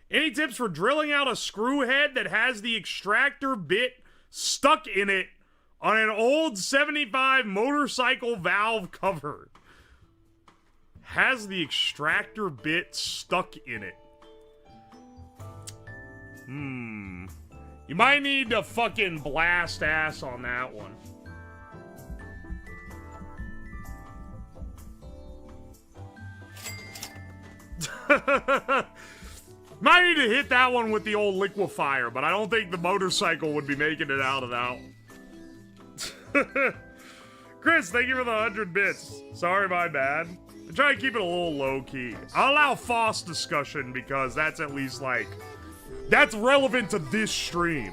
Any tips for drilling out a screw head that has the extractor bit stuck in it on an old 75 motorcycle valve cover? Has the extractor bit stuck in it. You might need to fucking blast ass on that one. Might need to hit that one with the old liquefier, but I don't think the motorcycle would be making it out of that one. Chris, thank you for the 100 bits. Sorry, my bad. I try to keep it a little low-key. I'll allow Foss discussion because that's at least, like, that's relevant to this stream.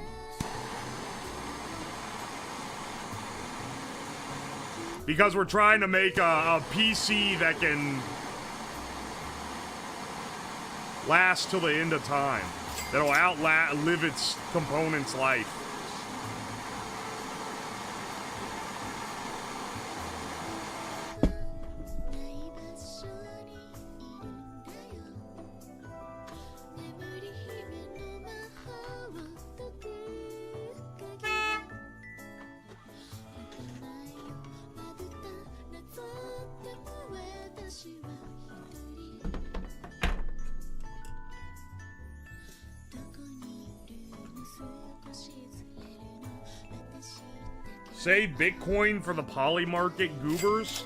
Because we're trying to make a PC that can last till the end of time. That'll outlive its component's life. Save Bitcoin for the poly market goobers.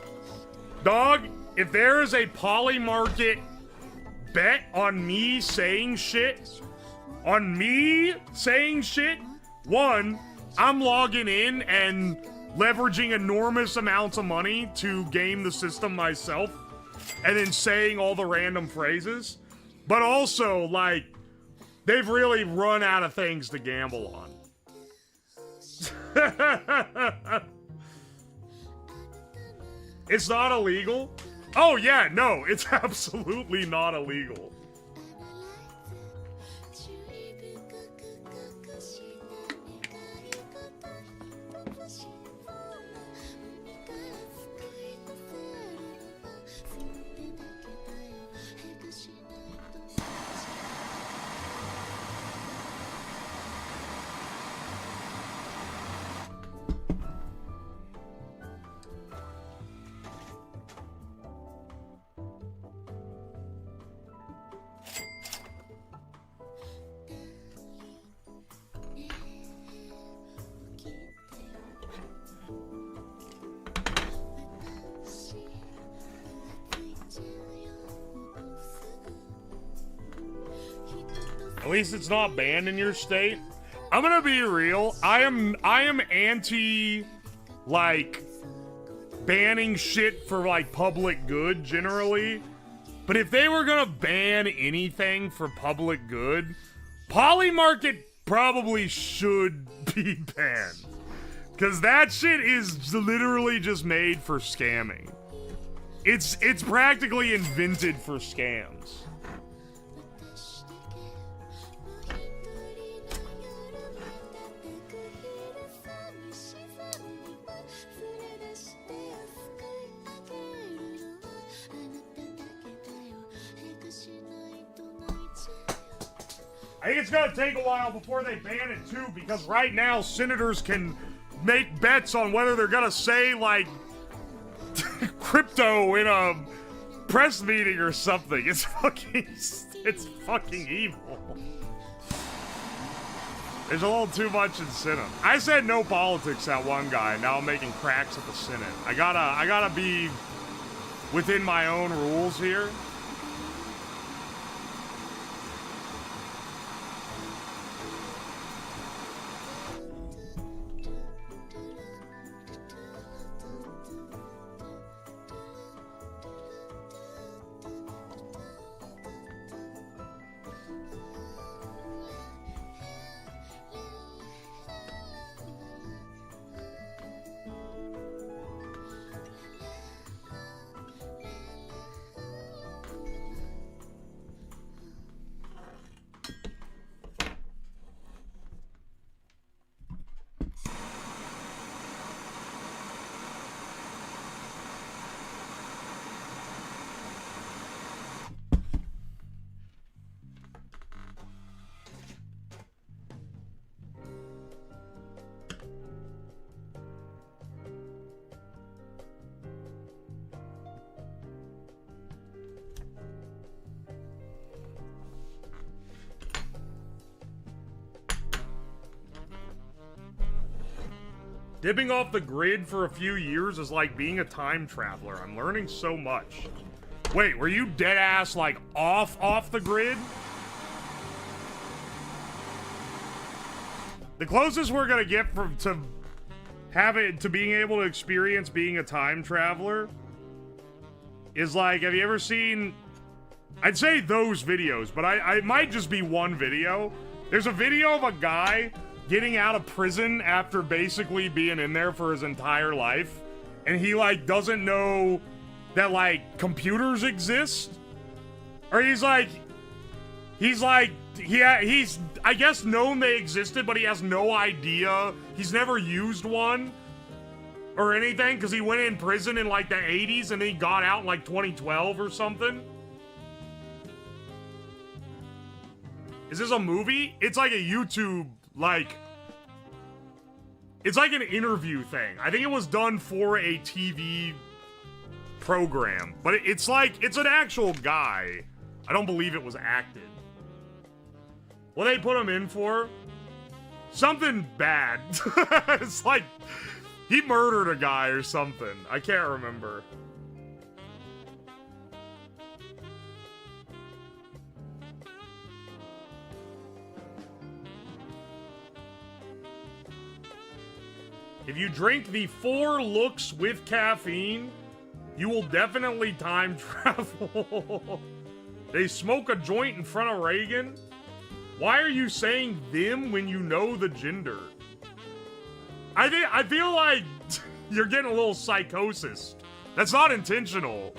Dog, if there is a poly market bet on me saying shit, one, I'm logging in and leveraging enormous amounts of money to game the system myself and then saying all the random phrases. But also, like, they've really run out of things to gamble on. It's not illegal? Oh yeah, no, it's absolutely not illegal. At least it's not banned in your state. I'm gonna be real. I am anti, like, banning shit for, like, public good, generally. But if they were gonna ban anything for public good, Polymarket probably should be banned. Because that shit is literally just made for scamming. It's practically invented for scams. I think it's gonna take a while before they ban it too, because right now senators can make bets on whether they're gonna say, like, crypto in a press meeting or something. It's fucking evil. There's a little too much incentive. I said no politics at one guy, now I'm making cracks at the Senate. I gotta be within my own rules here. Dipping off the grid for a few years is like being a time traveler. I'm learning so much. Wait, were you dead ass like off the grid? The closest we're gonna get to being able to experience being a time traveler is like, have you ever seen, I'd say those videos, but I might just be one video. There's a video of a guy getting out of prison after basically being in there for his entire life, and he like doesn't know that like computers exist, or he's I guess known they existed, but he has no idea. He's never used one or anything because he went in prison in like the 80s and then he got out in like 2012 or something. Is this a movie? It's like a YouTube, like, it's like an interview thing. I think it was done for a TV program, but it's like, it's an actual guy. I don't believe it was acted. What they put him in for? Something bad. It's like, he murdered a guy or something. I can't remember. If you drink the 4 looks with caffeine, you will definitely time travel. They smoke a joint in front of Reagan? Why are you saying them when you know the gender? I feel like you're getting a little psychosis. That's not intentional.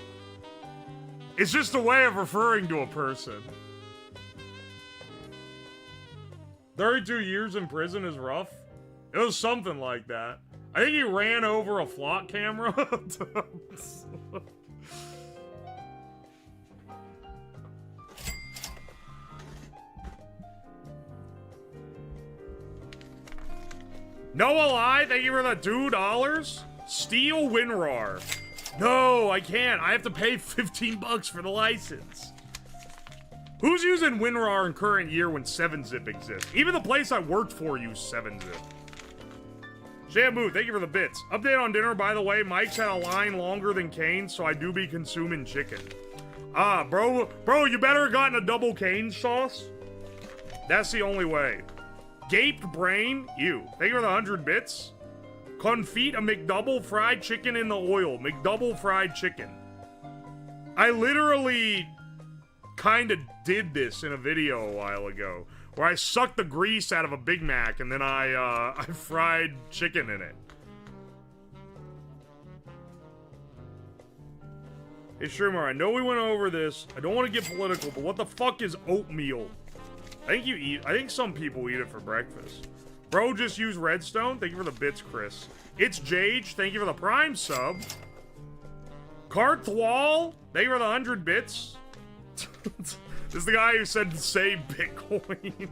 It's just a way of referring to a person. 32 years in prison is rough. It was something like that. I think he ran over a flock camera. Noah Lie, thank you for the $2. Steel WinRAR. No, I can't. I have to pay 15 bucks for the license. Who's using WinRAR in current year when 7-Zip exists? Even the place I worked for used 7-Zip. Shamu, thank you for the bits. Update on dinner, by the way. Mike's had a line longer than Kane's, so I do be consuming chicken. Ah, bro, you better have gotten a double Cane's sauce. That's the only way. Gaped brain? Ew. Thank you for the 100 bits. Confit a McDouble fried chicken in the oil. McDouble fried chicken. I literally kind of did this in a video a while ago, where I sucked the grease out of a Big Mac and then I fried chicken in it. Hey, Shermar, I know we went over this. I don't want to get political, but what the fuck is oatmeal? I think some people eat it for breakfast. Bro, just use redstone. Thank you for the bits, Chris. It's Jage. Thank you for the prime sub. Cartwall. Thank you for the 100 bits. This is the guy who said save Bitcoin.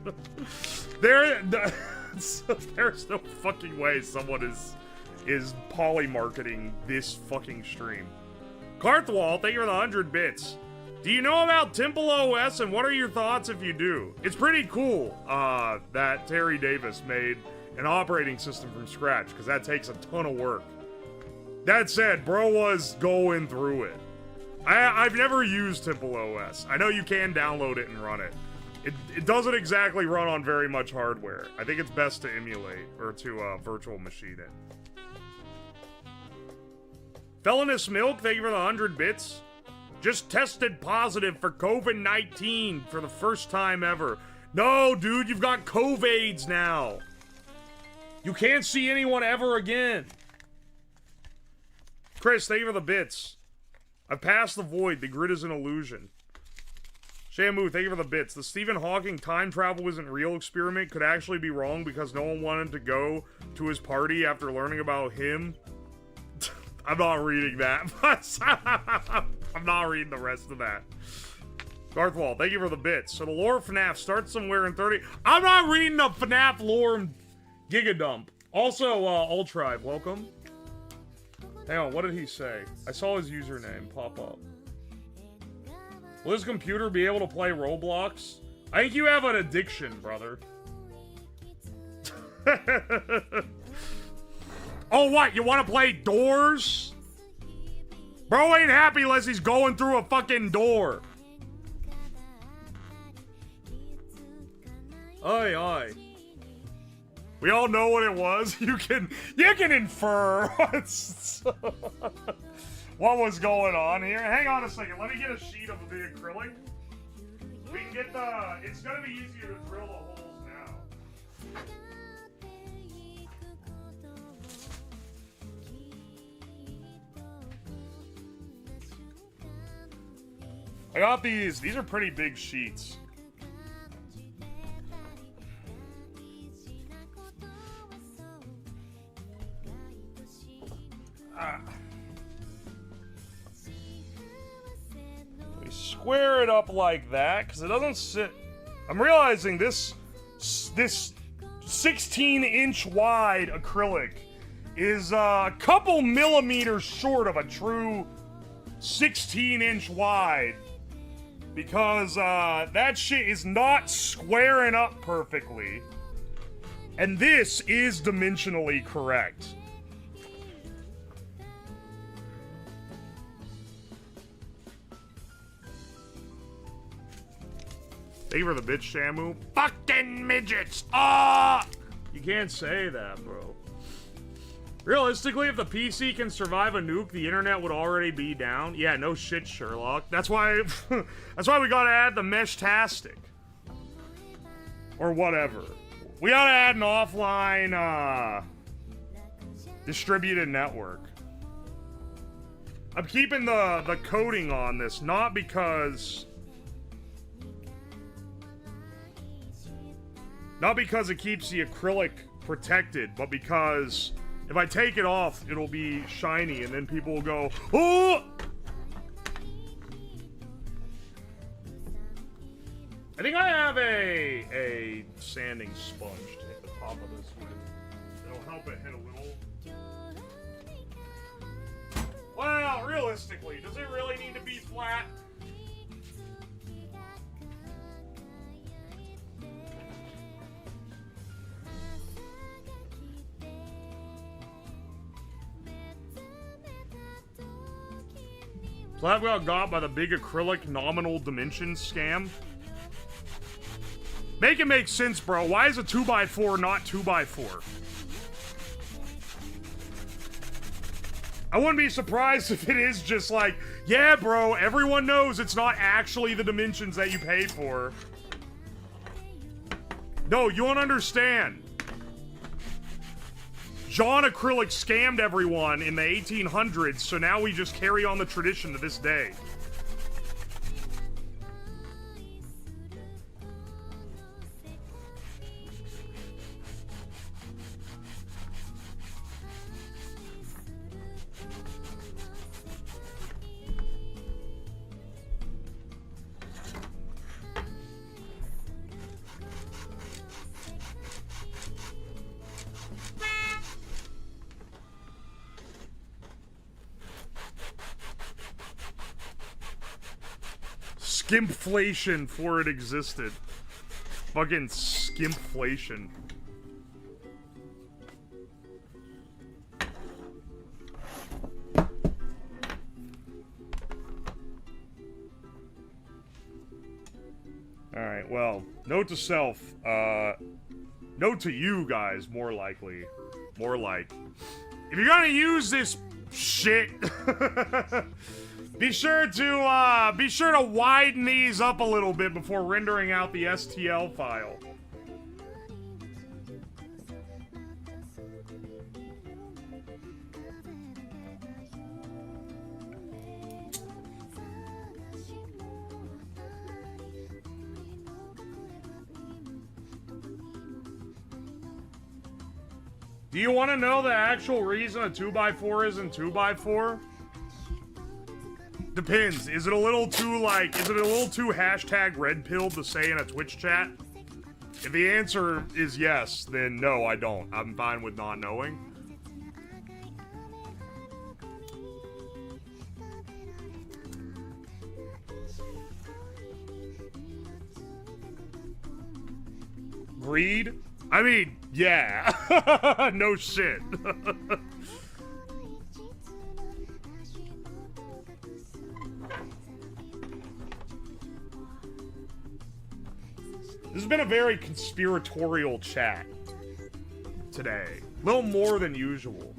There's no fucking way someone is poly-marketing this fucking stream. Cartwall, thank you for the 100 bits. Do you know about Temple OS, and what are your thoughts if you do? It's pretty cool that Terry Davis made an operating system from scratch, because that takes a ton of work. That said, bro was going through it. I've never used Temple OS. I know you can download it and run it. It doesn't exactly run on very much hardware. I think it's best to emulate, or to virtual machine it. Felonious Milk, thank you for the 100 bits. Just tested positive for COVID-19 for the first time ever. No, dude, you've got COVIDs now. You can't see anyone ever again. Chris, thank you for the bits. I've passed the void. The grid is an illusion. Shamu, thank you for the bits. The Stephen Hawking time travel isn't real experiment could actually be wrong because no one wanted to go to his party after learning about him. I'm not reading that. I'm not reading the rest of that. Garthwall, thank you for the bits. So the lore of FNAF starts somewhere in 30... I'm not reading the FNAF lore gigadump. Also, Ultrive, welcome. Hang on, what did he say? I saw his username pop up. Will his computer be able to play Roblox? I think you have an addiction, brother. Oh, what? You want to play Doors? Bro ain't happy unless he's going through a fucking door. Aye, aye. We all know what it was. You can infer what was going on here. Hang on a second. Let me get a sheet of the acrylic. We can get the... It's gonna be easier to drill the holes now. I got these. These are pretty big sheets. We square it up like that because it doesn't sit. I'm realizing this 16-inch wide acrylic is a couple millimeters short of a true 16-inch wide. Because that shit is not squaring up perfectly. And this is dimensionally correct. Thank you for the bitch, Shamu. Fucking midgets! Ah! You can't say that, bro. Realistically, if the PC can survive a nuke, the internet would already be down. Yeah, no shit, Sherlock. That's why that's why we gotta add the mesh-tastic. Or whatever. We gotta add an offline, distributed network. I'm keeping the coating on this, not because it keeps the acrylic protected, but because if I take it off, it'll be shiny, and then people will go, oh! I think I have a sanding sponge to hit the top of this with. It'll help it hit a little. Well, realistically, does it really need to be flat? So that got by the big acrylic nominal dimensions scam. Make it make sense, bro. Why is a 2x4 not 2x4? I wouldn't be surprised if it is just like, yeah, bro, everyone knows it's not actually the dimensions that you paid for. No, you don't understand. John Acrylic scammed everyone in the 1800s, so now we just carry on the tradition to this day. Skimpflation before it existed. Fucking skimpflation. Alright, well, note to self, note to you guys, more likely. More like, if you're gonna use this shit, be sure to widen these up a little bit before rendering out the STL file. Do you want to know the actual reason a 2x4 isn't 2x4? Depends. Is it a little too, like, is it a little too hashtag red pill to say in a Twitch chat? If the answer is yes, then no, I don't. I'm fine with not knowing. Greed? I mean, yeah. No shit. This has been a very conspiratorial chat today. A little more than usual.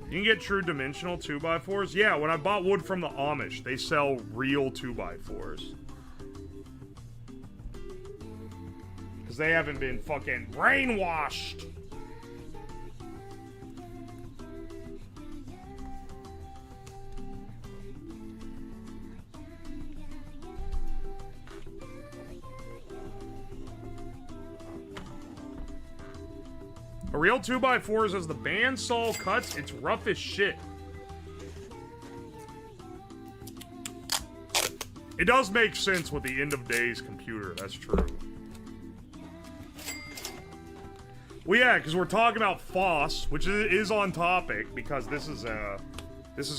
You can get true dimensional 2x4s? Yeah, when I bought wood from the Amish, they sell real 2x4s. Because they haven't been fucking brainwashed. A real 2x4 is as the bandsaw cuts, it's rough as shit. It does make sense with the end of days computer, that's true. Well, yeah, because we're talking about FOSS, which is on topic, because this is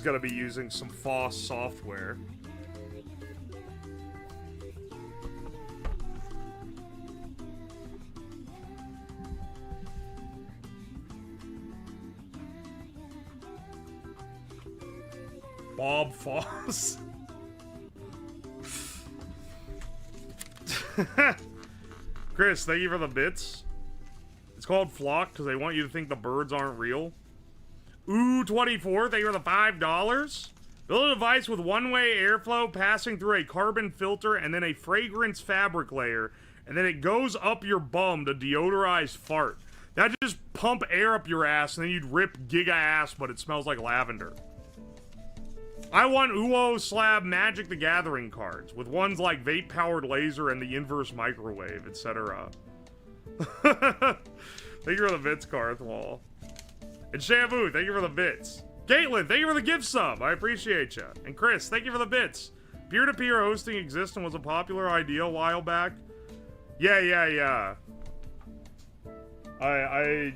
going to be using some FOSS software. Bob Foss. Chris, thank you for the bits. It's called Flock because they want you to think the birds aren't real. Ooh, 24, thank you for the $5. Build a device with one-way airflow passing through a carbon filter and then a fragrance fabric layer, and then it goes up your bum to deodorize fart. That just pump air up your ass, and then you'd rip giga ass, but it smells like lavender. I want UO slab Magic the Gathering cards, with ones like vape-powered laser and the inverse microwave, etc. Thank you for the bits, Carthwall. And Shampoo, thank you for the bits. Caitlin, thank you for the gift sub. I appreciate you. And Chris, thank you for the bits. Peer-to-peer hosting exists and was a popular idea a while back. Yeah. I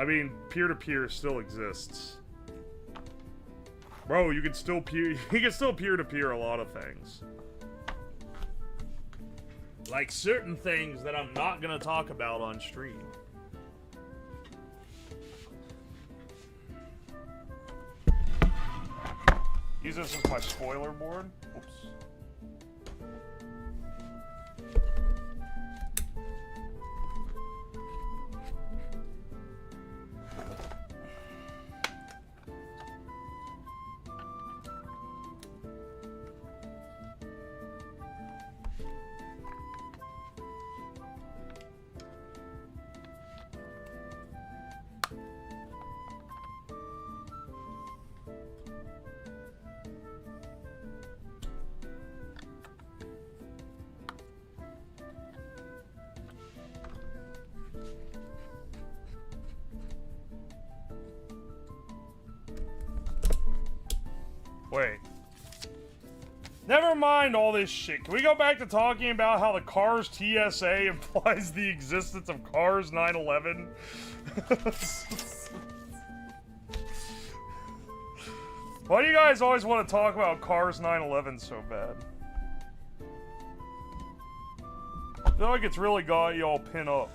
mean, peer-to-peer still exists. Bro, you can still peer-to-peer a lot of things. Like certain things that I'm not gonna talk about on stream. You use this as my spoiler board. Oops. Wait. Never mind all this shit. Can we go back to talking about how the Cars TSA implies the existence of Cars 9/11? Why do you guys always want to talk about Cars 9/11 so bad? I feel like it's really got y'all pin up.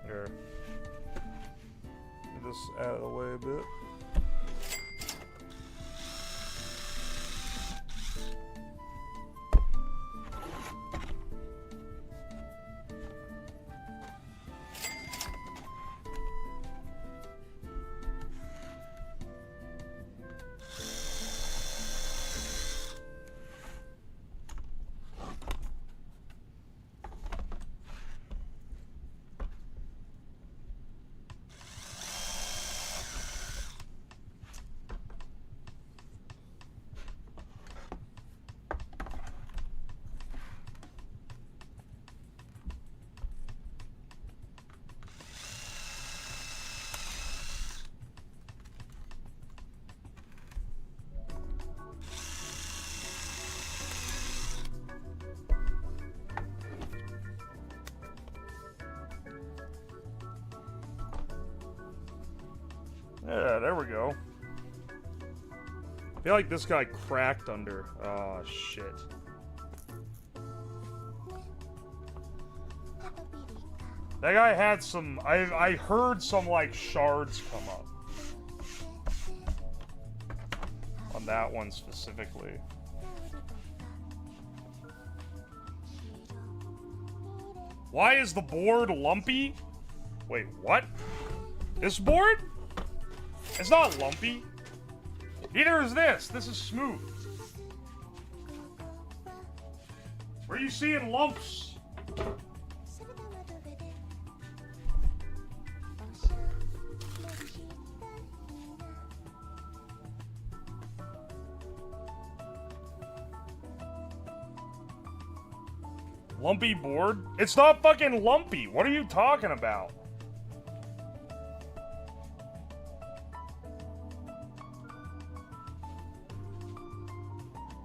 Here. Get this out of the way a bit. Yeah, there we go. I feel like this guy cracked under. Oh, shit. That guy had some... I heard some, like, shards come up. On that one specifically. Why is the board lumpy? Wait, what? This board? It's not lumpy. Neither is this. This is smooth. Where are you seeing lumps? Lumpy board? It's not fucking lumpy. What are you talking about?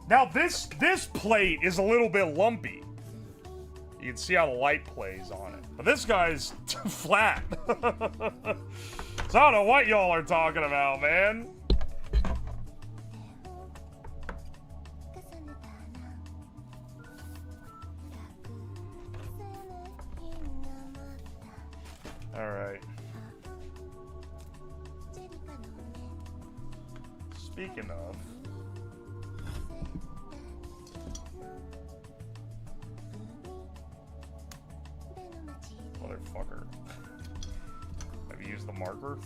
Now this plate is a little bit lumpy. You can see how the light plays on it. But this guy's flat. So I don't know what y'all are talking about, man. Alright. Speaking of... Motherfucker. Have you used the marker?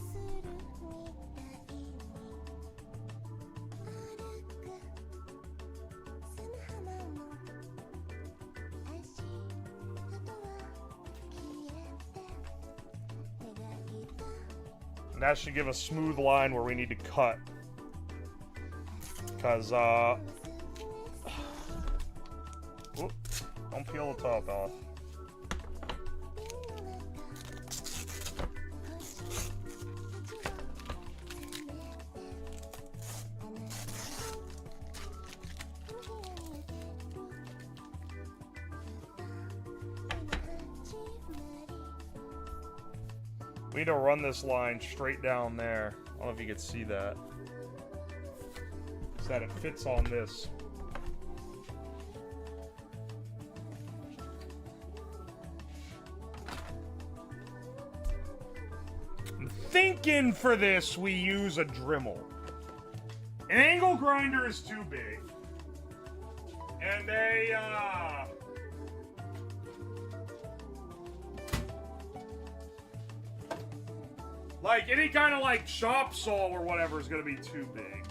And that should give a smooth line where we need to cut. Because, Whoop. Don't peel the top off. We need to run this line straight down there. I don't know if you can see that. So that it fits on this. thinking for this we use a Dremel. An angle grinder is too big. And like, any kind of, like, shop saw or whatever is gonna be too big.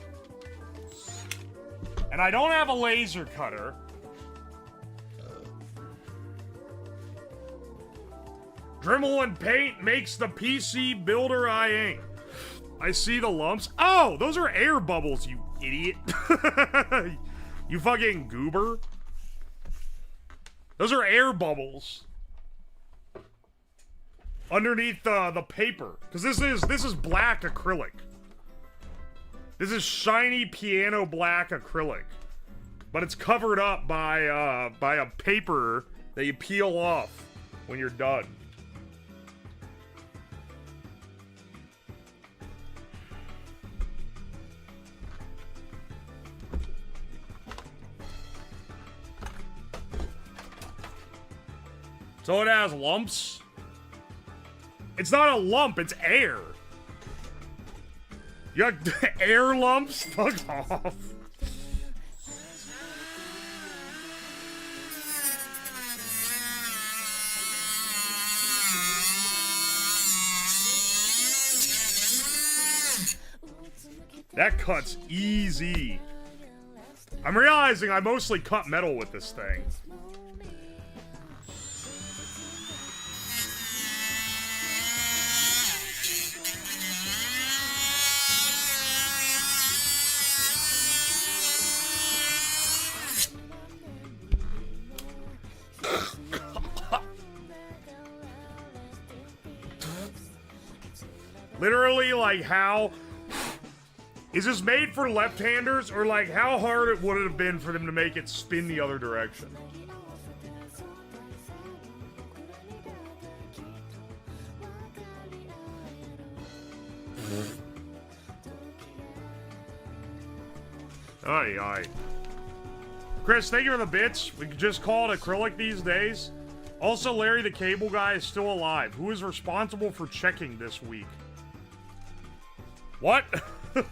And I don't have a laser cutter. Dremel and paint makes the PC builder I ain't. I see the lumps. Oh, those are air bubbles, you idiot. You fucking goober. Those are air bubbles. Underneath the paper. Because this is black acrylic. This is shiny piano black acrylic. But it's covered up by a paper that you peel off when you're done. So it has lumps? It's not a lump, it's air. You got air lumps? Fuck off. That cuts easy. I'm realizing I mostly cut metal with this thing. Literally, like, how... Is this made for left-handers, or, like, how hard it would it have been for them to make it spin the other direction? Aye. Chris, thank you for the bits. We could just call it acrylic these days. Also, Larry the Cable Guy is still alive. Who is responsible for checking this week? What? Thank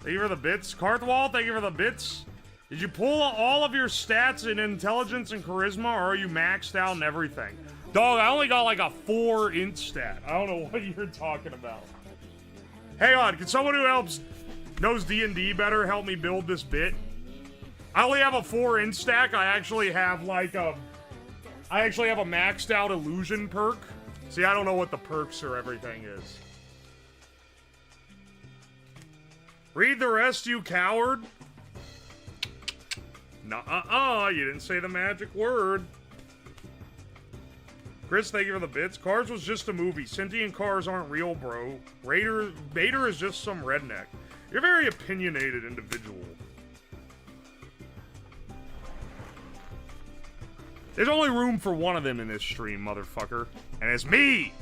you for the bits. Carthwall, thank you for the bits. Did you pull all of your stats in intelligence and charisma, or are you maxed out in everything? Dog, I only got like a 4 int stat. I don't know what you're talking about. Hang on, can someone who knows D&D better help me build this bit? I only have a 4 int stack. I actually have like a maxed out illusion perk. See, I don't know what the perks or everything is. Read the rest, you coward. Nuh-uh-uh, you didn't say the magic word. Chris, thank you for the bits. Cars was just a movie. Sentient cars aren't real, bro. Vader is just some redneck. You're a very opinionated individual. There's only room for one of them in this stream, motherfucker. And it's me!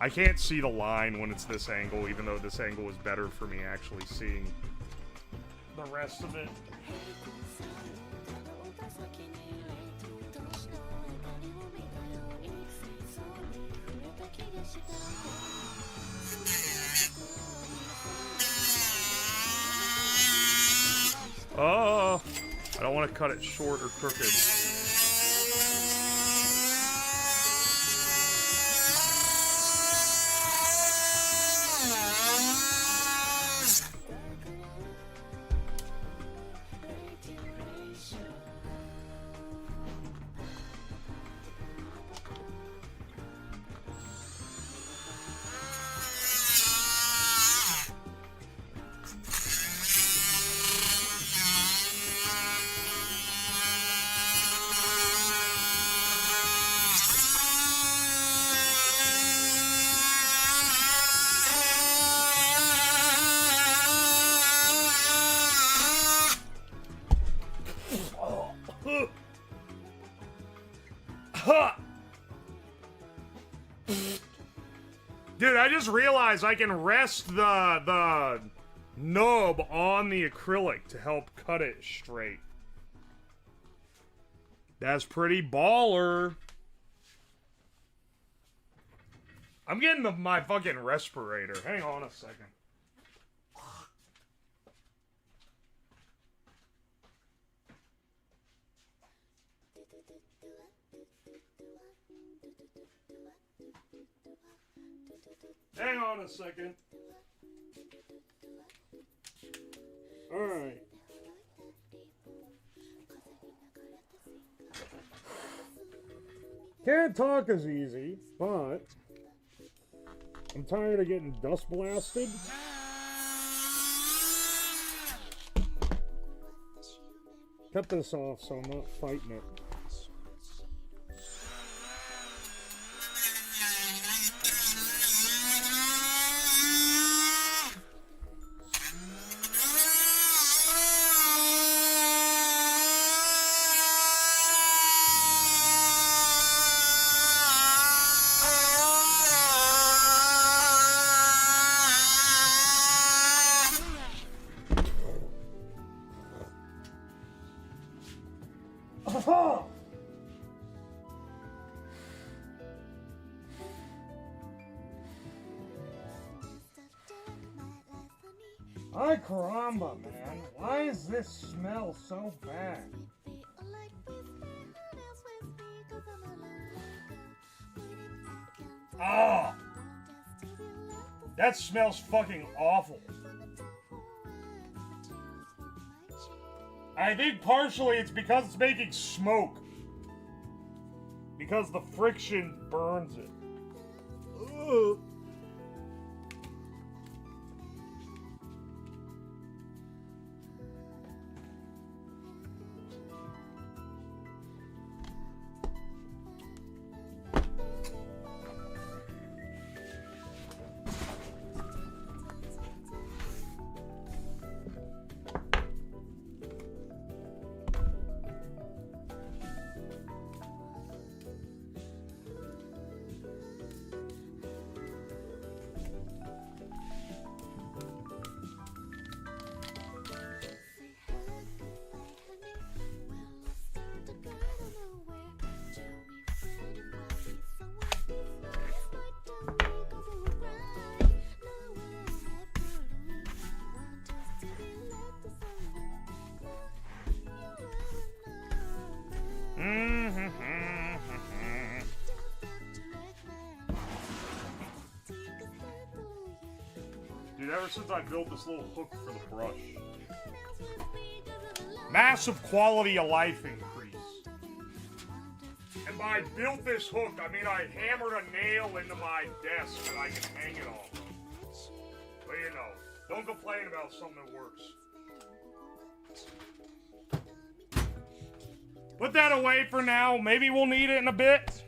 I can't see the line when it's this angle, even though this angle is better for me actually seeing the rest of it. Oh, I don't want to cut it short or crooked. Dude, I just realized I can rest the nub on the acrylic to help cut it straight. That's pretty baller. I'm getting my fucking respirator. Hang on a second. Hang on a second. Alright. Can't talk as easy, but I'm tired of getting dust blasted. Cut this off so I'm not fighting it. Ay caramba, man. Why is this smell so bad? Oh! That smells fucking awful. I think partially it's because it's making smoke. Because the friction burns it. Ugh. Dude, ever since I built this little hook for the brush, massive quality of life increase. And by I built this hook, I mean I hammered a nail into my desk that I can hang it on. But you know, don't complain about something that works. Put that away for now. Maybe we'll need it in a bit.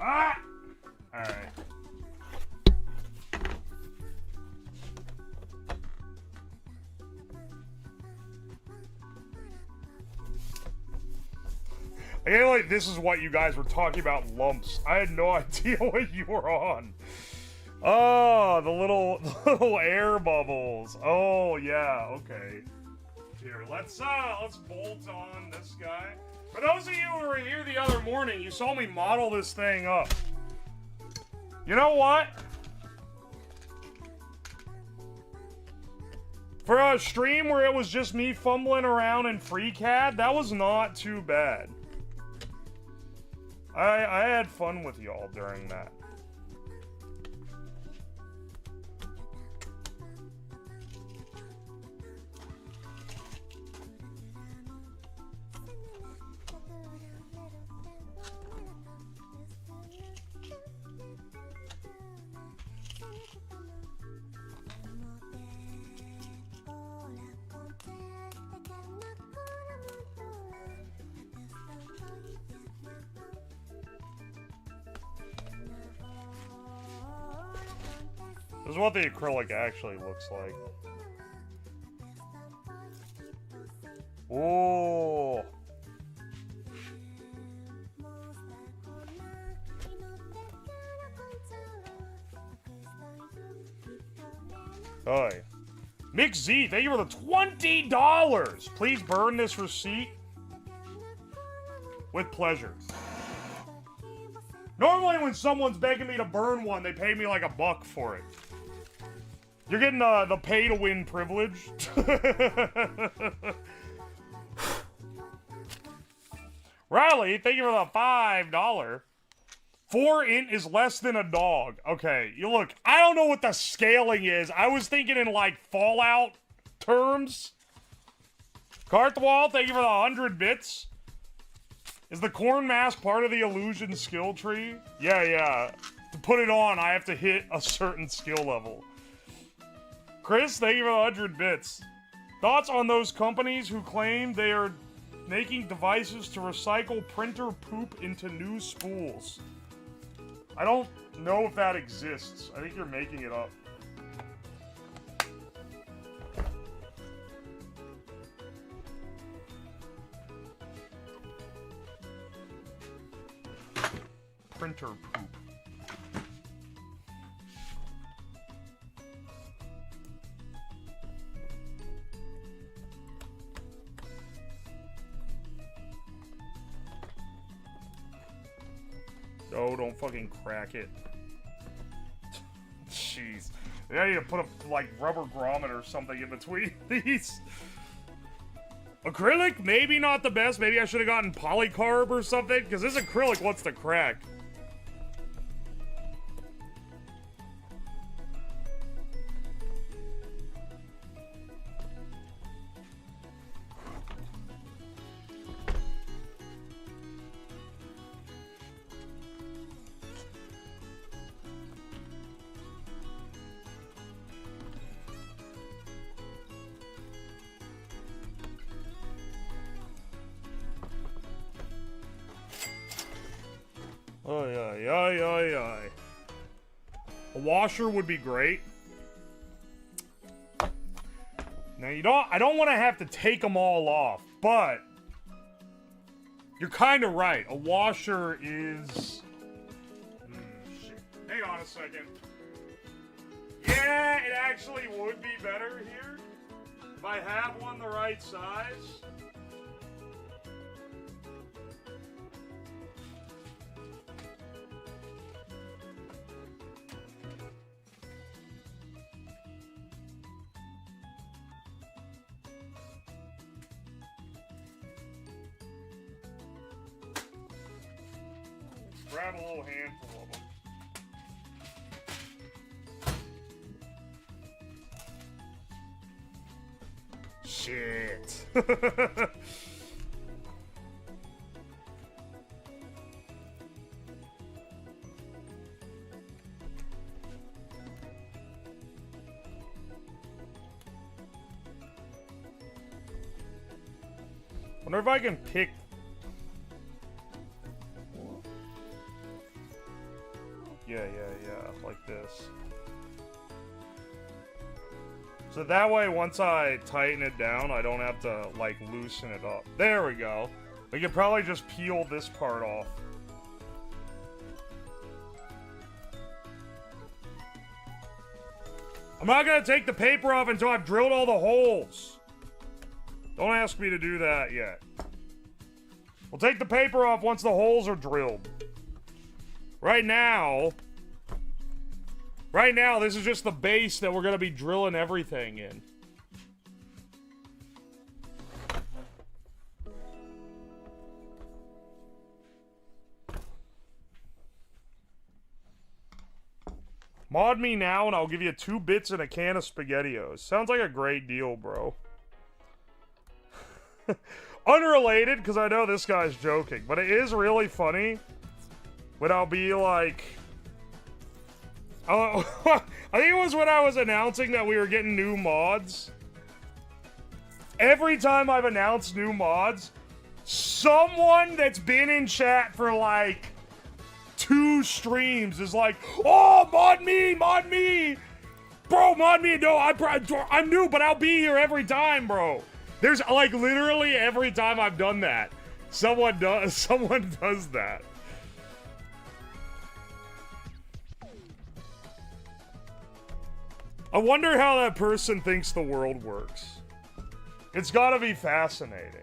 Ah! Alright. I feel like this is what you guys were talking about, lumps. I had no idea what you were on. Oh, the little air bubbles. Oh, yeah, okay. Here, let's bolt on this guy. For those of you who were here the other morning, you saw me model this thing up. You know what? For a stream where it was just me fumbling around in FreeCAD, that was not too bad. I had fun with y'all during that. This is what the acrylic actually looks like. Oh. Oh, yeah. Mick Z, thank you for the $20. Please burn this receipt with pleasure. Normally when someone's begging me to burn one, they pay me like $1 for it. You're getting the pay-to-win privilege. Riley, thank you for the $5. 4 int is less than a dog. Okay, you look, I don't know what the scaling is. I was thinking in, like, Fallout terms. Carthwall, thank you for the 100 bits. Is the corn mask part of the illusion skill tree? Yeah. To put it on, I have to hit a certain skill level. Chris, thank you for the 100 bits. Thoughts on those companies who claim they are making devices to recycle printer poop into new spools? I don't know if that exists. I think you're making it up. Printer poop. Oh, don't fucking crack it. Jeez. I need to put a, like, rubber grommet or something in between these. Acrylic? Maybe not the best. Maybe I should have gotten polycarb or something, because this acrylic wants to crack. A washer would be great. Now I don't want to have to take them all off, but you're kind of right. A washer is... shit. Hang on a second. Yeah, it actually would be better here if I have one the right size. Grab a little handful of them. Shit. Wonder if I can pick. Yeah, like this. So that way, once I tighten it down, I don't have to, like, loosen it up. There we go. We could probably just peel this part off. I'm not gonna take the paper off until I've drilled all the holes. Don't ask me to do that yet. We'll take the paper off once the holes are drilled. Right now, this is just the base that we're going to be drilling everything in. Mod me now and I'll give you 2 bits and a can of SpaghettiOs. Sounds like a great deal, bro. Unrelated, because I know this guy's joking, but it is really funny when I'll be like... I think it was when I was announcing that we were getting new mods. Every time I've announced new mods, someone that's been in chat for like 2 streams is like, oh, mod me, mod me. Bro, mod me. No, I'm new, but I'll be here every time, bro. There's like literally every time I've done that, someone does that. I wonder how that person thinks the world works. It's gotta be fascinating.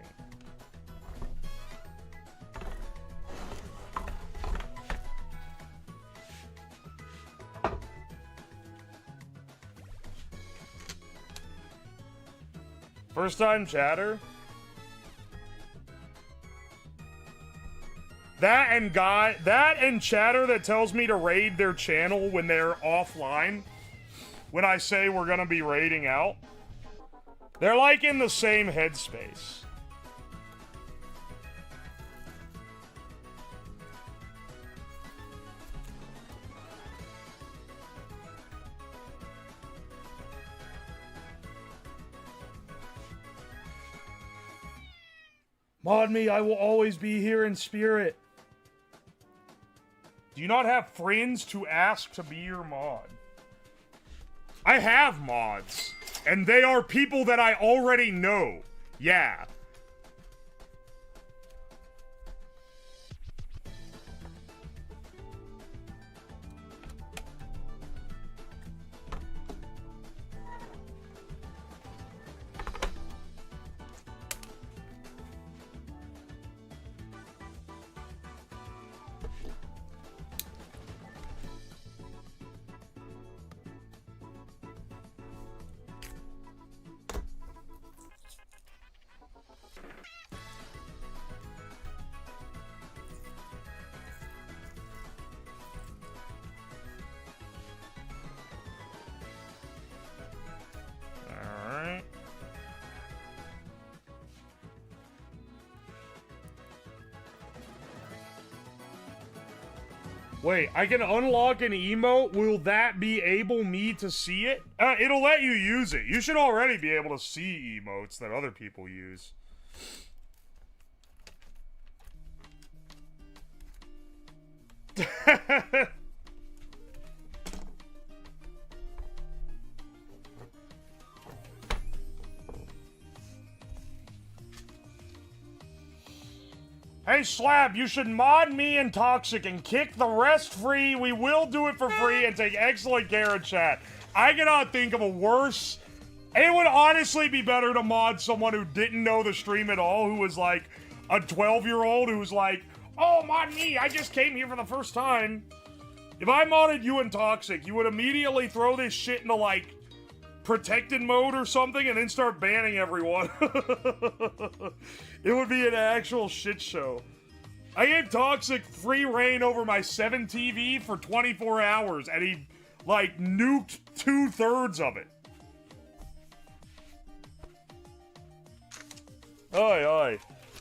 First time chatter? That and chatter that tells me to raid their channel when they're offline. When I say we're gonna be raiding out. They're like in the same headspace. Mod me, I will always be here in spirit. Do you not have friends to ask to be your mod? I have mods, and they are people that I already know. Yeah. Wait, I can unlock an emote. Will that be able me to see it? It'll let you use it. You should already be able to see emotes that other people use. Hey, Slab, you should mod me and Toxic and kick the rest free. We will do it for free and take excellent care of chat. I cannot think of a worse... It would honestly be better to mod someone who didn't know the stream at all, who was like a 12-year-old who was like, oh, mod me, I just came here for the first time. If I modded you and Toxic, you would immediately throw this shit into, like, protected mode or something and then start banning everyone. It would be an actual shit show. I gave Toxic free reign over my 7 TV for 24 hours and he, like, nuked 2/3 of it. Oi, oi.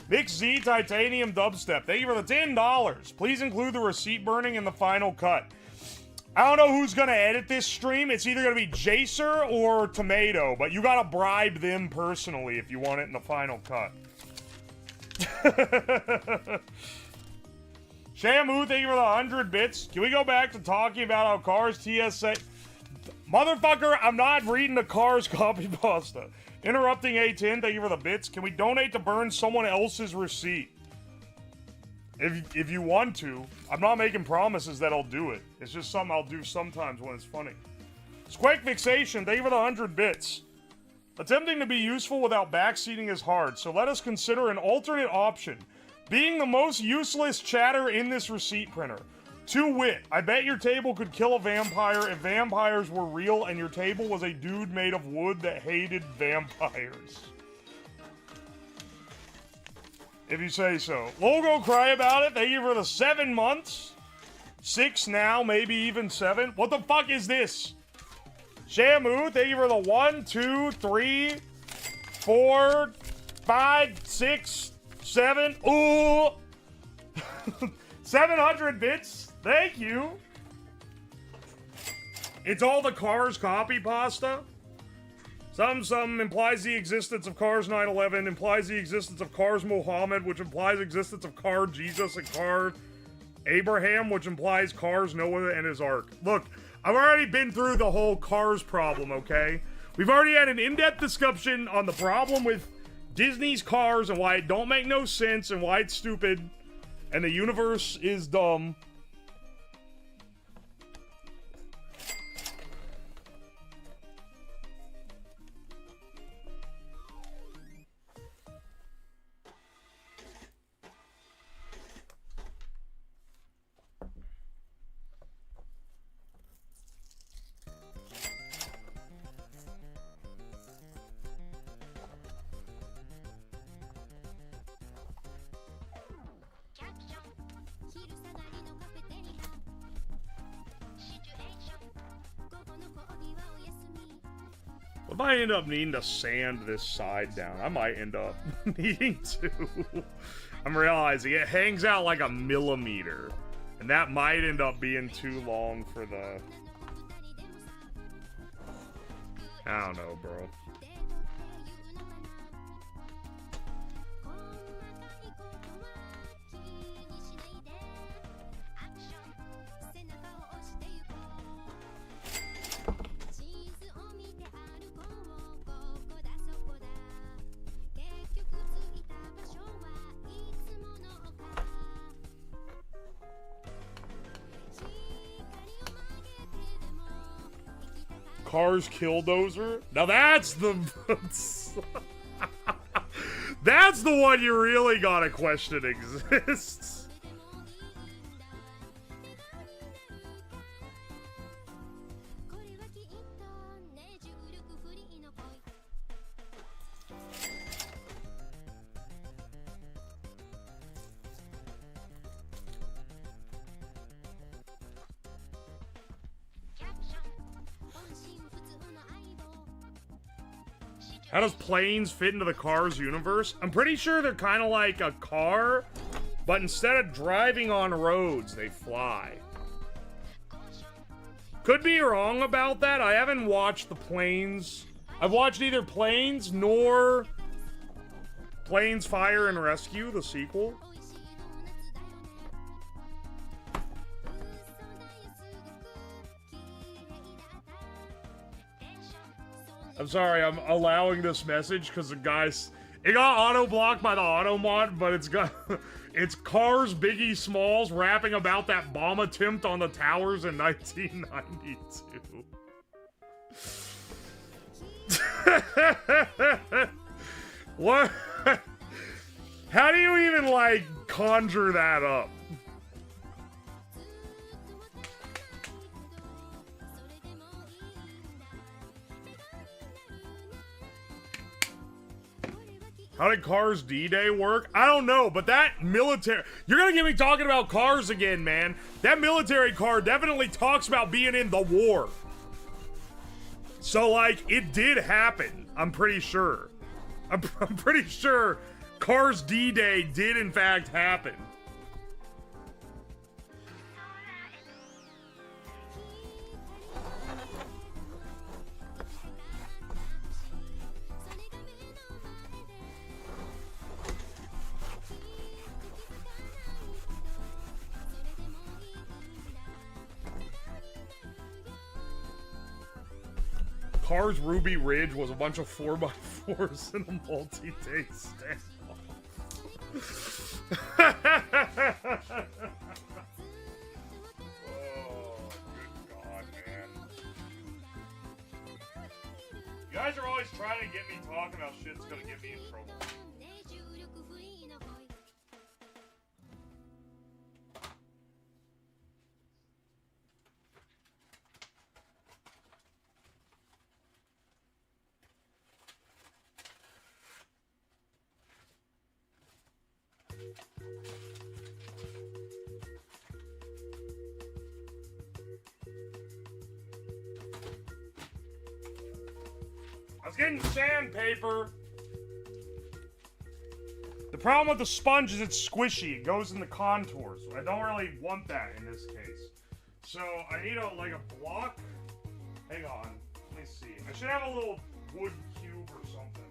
Mix Z Titanium Dubstep. Thank you for the $10. Please include the receipt burning in the final cut. I don't know who's gonna edit this stream. It's either gonna be Jacer or Tomato, but you gotta bribe them personally if you want it in the final cut. Shamu, thank you for the 100 bits. Can we go back to talking about how Cars TSA... Motherfucker, I'm not reading the Cars copy pasta. Interrupting A10, thank you for the bits. Can we donate to burn someone else's receipt? If you want to. I'm not making promises that I'll do it. It's just something I'll do sometimes when it's funny. Squake Fixation, thank you for the 100 bits. Attempting to be useful without backseating is hard, so let us consider an alternate option. Being the most useless chatter in this receipt printer. To wit, I bet your table could kill a vampire if vampires were real and your table was a dude made of wood that hated vampires. If you say so. Logo Cry About It, thank you for the 7 months. 6 now, maybe even 7. What the fuck is this? Shamu, thank you for the 1, 2, 3, 4, 5, 6, 7. Ooh! 700 bits. Thank you. It's all the Cars copy pasta. Some implies the existence of Cars 911, implies the existence of Cars Muhammad, which implies existence of Car Jesus and Car Abraham, which implies Cars, Noah, and his ark. Look, I've already been through the whole Cars problem, okay? We've already had an in-depth discussion on the problem with Disney's Cars and why it don't make no sense and why it's stupid and the universe is dumb. What if I end up needing to sand this side down? I might end up needing to. I'm realizing it hangs out like a millimeter. And that might end up being too long for the... I don't know, bro. Cars Killdozer? Now that's the... that's the one you really gotta question exists. How does planes fit into the Cars universe? I'm pretty sure they're kind of like a car, but instead of driving on roads, they fly. Could be wrong about that. I haven't watched the Planes. I've watched neither Planes nor Planes Fire and Rescue, the sequel. I'm sorry, I'm allowing this message because the guys, it got auto-blocked by the auto-mod, but it's got, it's Cars Biggie Smalls rapping about that bomb attempt on the towers in 1992. What? How do you even, like, conjure that up? How did Cars D-Day work? I don't know, but that military... You're gonna get me talking about Cars again, man. That military car definitely talks about being in the war. So, like, it did happen. I'm pretty sure. I'm pretty sure Cars D-Day did, in fact, happen. Cars Ruby Ridge was a bunch of 4x4s in a multi-day standoff. Oh, good God, man. You guys are always trying to get me talking about shit that's gonna get me in trouble. I was getting sandpaper. The problem with the sponge is it's squishy. It goes in the contours. I don't really want that in this case. So I need like a block. Hang on. Let me see. I should have a little wood cube or something.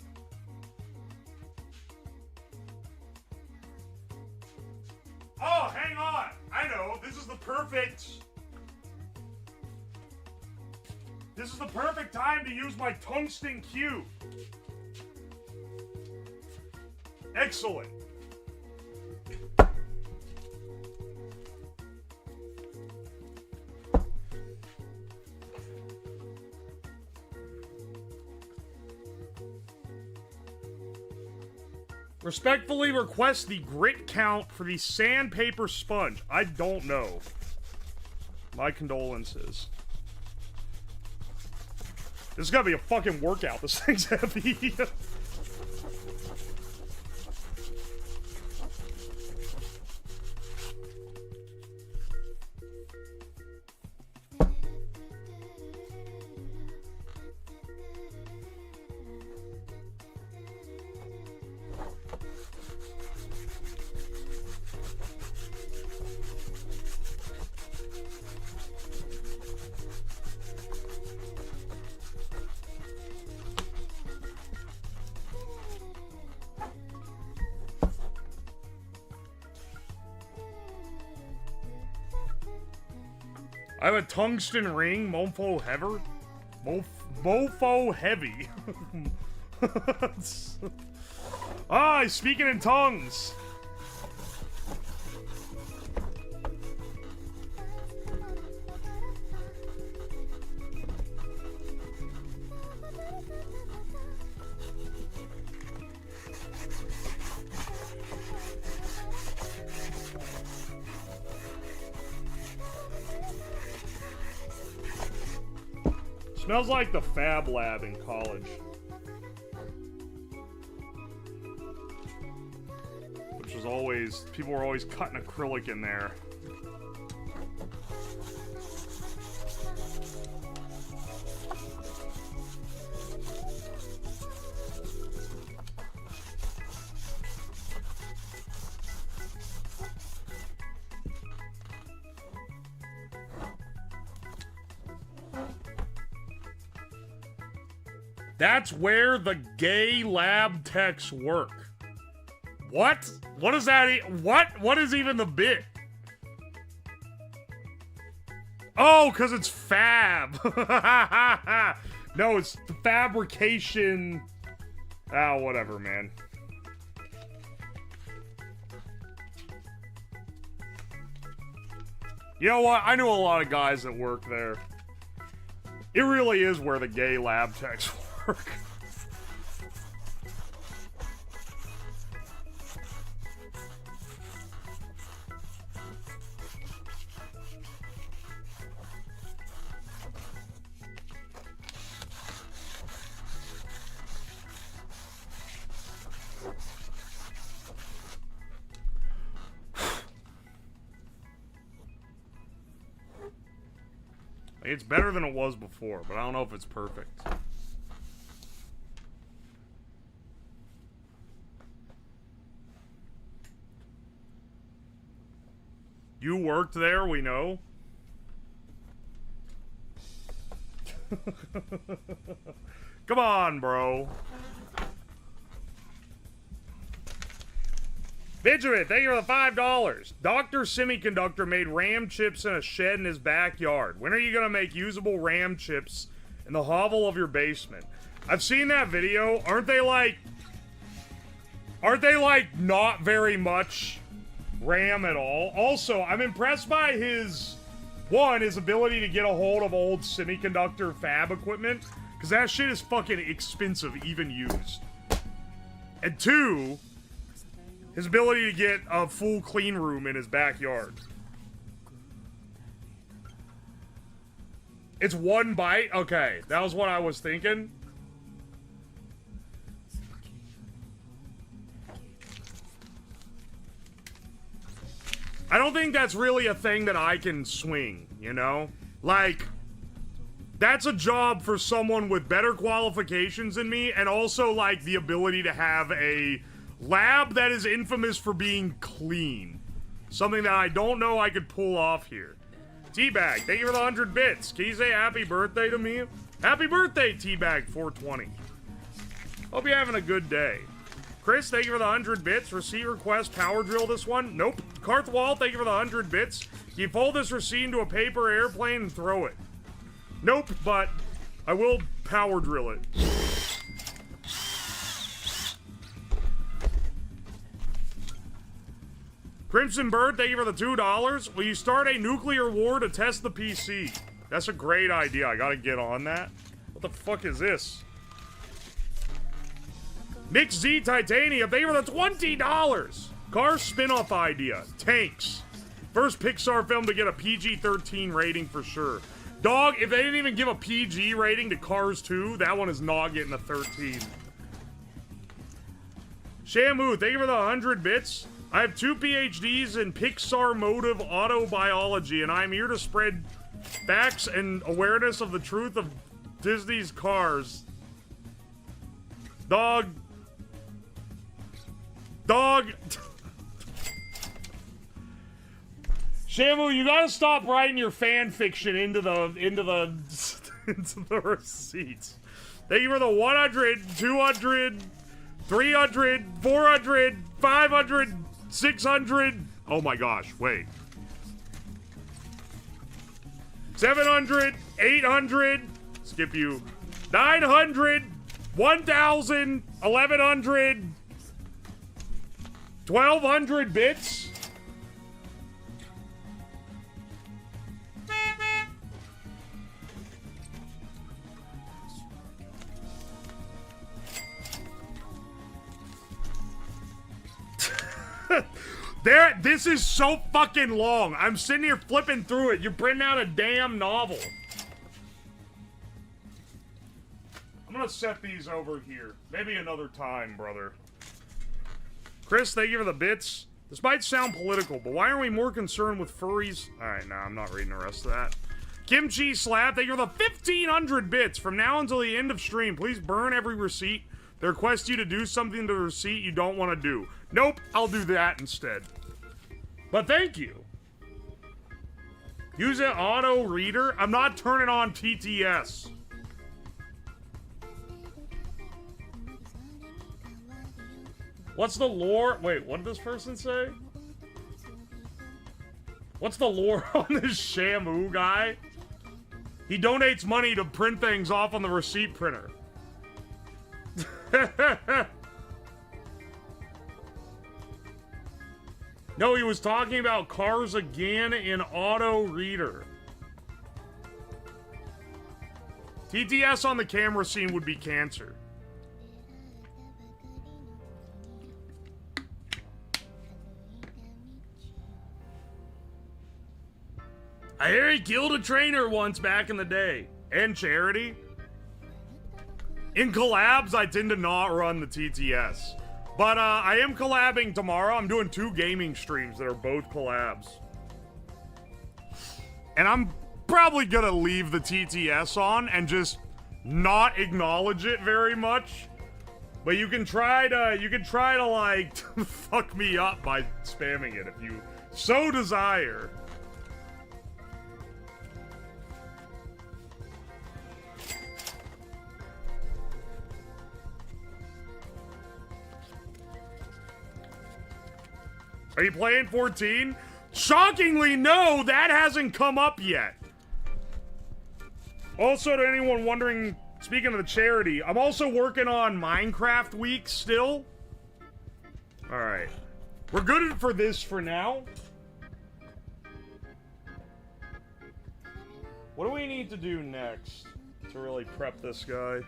Oh, hang on. I know. know, this is the perfect... This is the perfect time to use my tungsten cube. Excellent. Respectfully request the grit count for the sandpaper sponge. I don't know. My condolences. This is gonna be a fucking workout. This thing's heavy. I have a tungsten ring, mofo heavy. Mofo heavy. Ah, he's speaking in tongues. Smells like the Fab Lab in college. Which was always, people were always cutting acrylic in there. That's where the gay lab techs work. What? What is that? What is even the bit? Oh, because it's fab. No, it's the fabrication. Ah, whatever, man. You know what? I know a lot of guys that work there. It really is where the gay lab techs work. It's better than it was before, but I don't know if it's perfect. You worked there, we know. Come on, bro. Benjamin, thank you for the $5. Dr. Semiconductor made RAM chips in a shed in his backyard. When are you gonna make usable RAM chips in the hovel of your basement? I've seen that video. Aren't they like not very much RAM at all? Also, I'm impressed by his ability to get a hold of old semiconductor fab equipment, because that shit is fucking expensive, even used. And two, his ability to get a full clean room in his backyard. It's 1 byte? Okay, that was what I was thinking. I don't think that's really a thing that I can swing, you know? Like, that's a job for someone with better qualifications than me, and also, like, the ability to have a lab that is infamous for being clean. Something that I don't know I could pull off here. Teabag, thank you for the 100 bits. Can you say happy birthday to me? Happy birthday, Teabag420. Hope you're having a good day. Chris, thank you for the 100 bits. Receipt request, power drill this one. Nope. Karthwal, thank you for the 100 bits. You fold this receipt into a paper airplane and throw it. Nope, but I will power drill it. Crimson Bird, thank you for the $2. Will you start a nuclear war to test the PC? That's a great idea. I gotta get on that. What the fuck is this? Nick Z Titanium, thank you for the $20. Cars spin-off idea. Tanks. First Pixar film to get a PG-13 rating for sure. Dog, if they didn't even give a PG rating to Cars 2, that one is not getting a 13. Shamu, thank you for the 100 bits. I have 2 PhDs in Pixar motive autobiology, and I'm here to spread facts and awareness of the truth of Disney's Cars. Dog. Shamu, you gotta stop writing your fan fiction into the receipts. Thank you for the 100, 200, 300, 400, 500, 600. Oh my gosh, wait. 700, 800, skip you. 900, 1,000, 1,100, 1,200 bits. This is so fucking long. I'm sitting here flipping through it. You're printing out a damn novel. I'm gonna set these over here. Maybe another time, brother. Chris, thank you for the bits. This might sound political, but why aren't we more concerned with furries? Alright, nah, I'm not reading the rest of that. Kimchi Slap, thank you for the 1,500 bits. From now until the end of stream, please burn every receipt. They request you to do something to the receipt you don't want to do. Nope, I'll do that instead. But thank you. Use an auto reader. I'm not turning on TTS. What's the lore? Wait, what did this person say? What's the lore on this Shamu guy? He donates money to print things off on the receipt printer. No, he was talking about Cars again in auto reader. TTS on the camera scene would be cancer. I hear he killed a trainer once back in the day. And Charity. In collabs, I tend to not run the TTS. But I am collabing tomorrow. I'm doing 2 gaming streams that are both collabs. And I'm probably gonna leave the TTS on and just not acknowledge it very much. But you can try to like fuck me up by spamming it if you so desire. Are you playing 14? Shockingly, no, that hasn't come up yet. Also, to anyone wondering, speaking of the charity, I'm also working on Minecraft Week still. Alright. We're good for this for now. What do we need to do next to really prep this guy?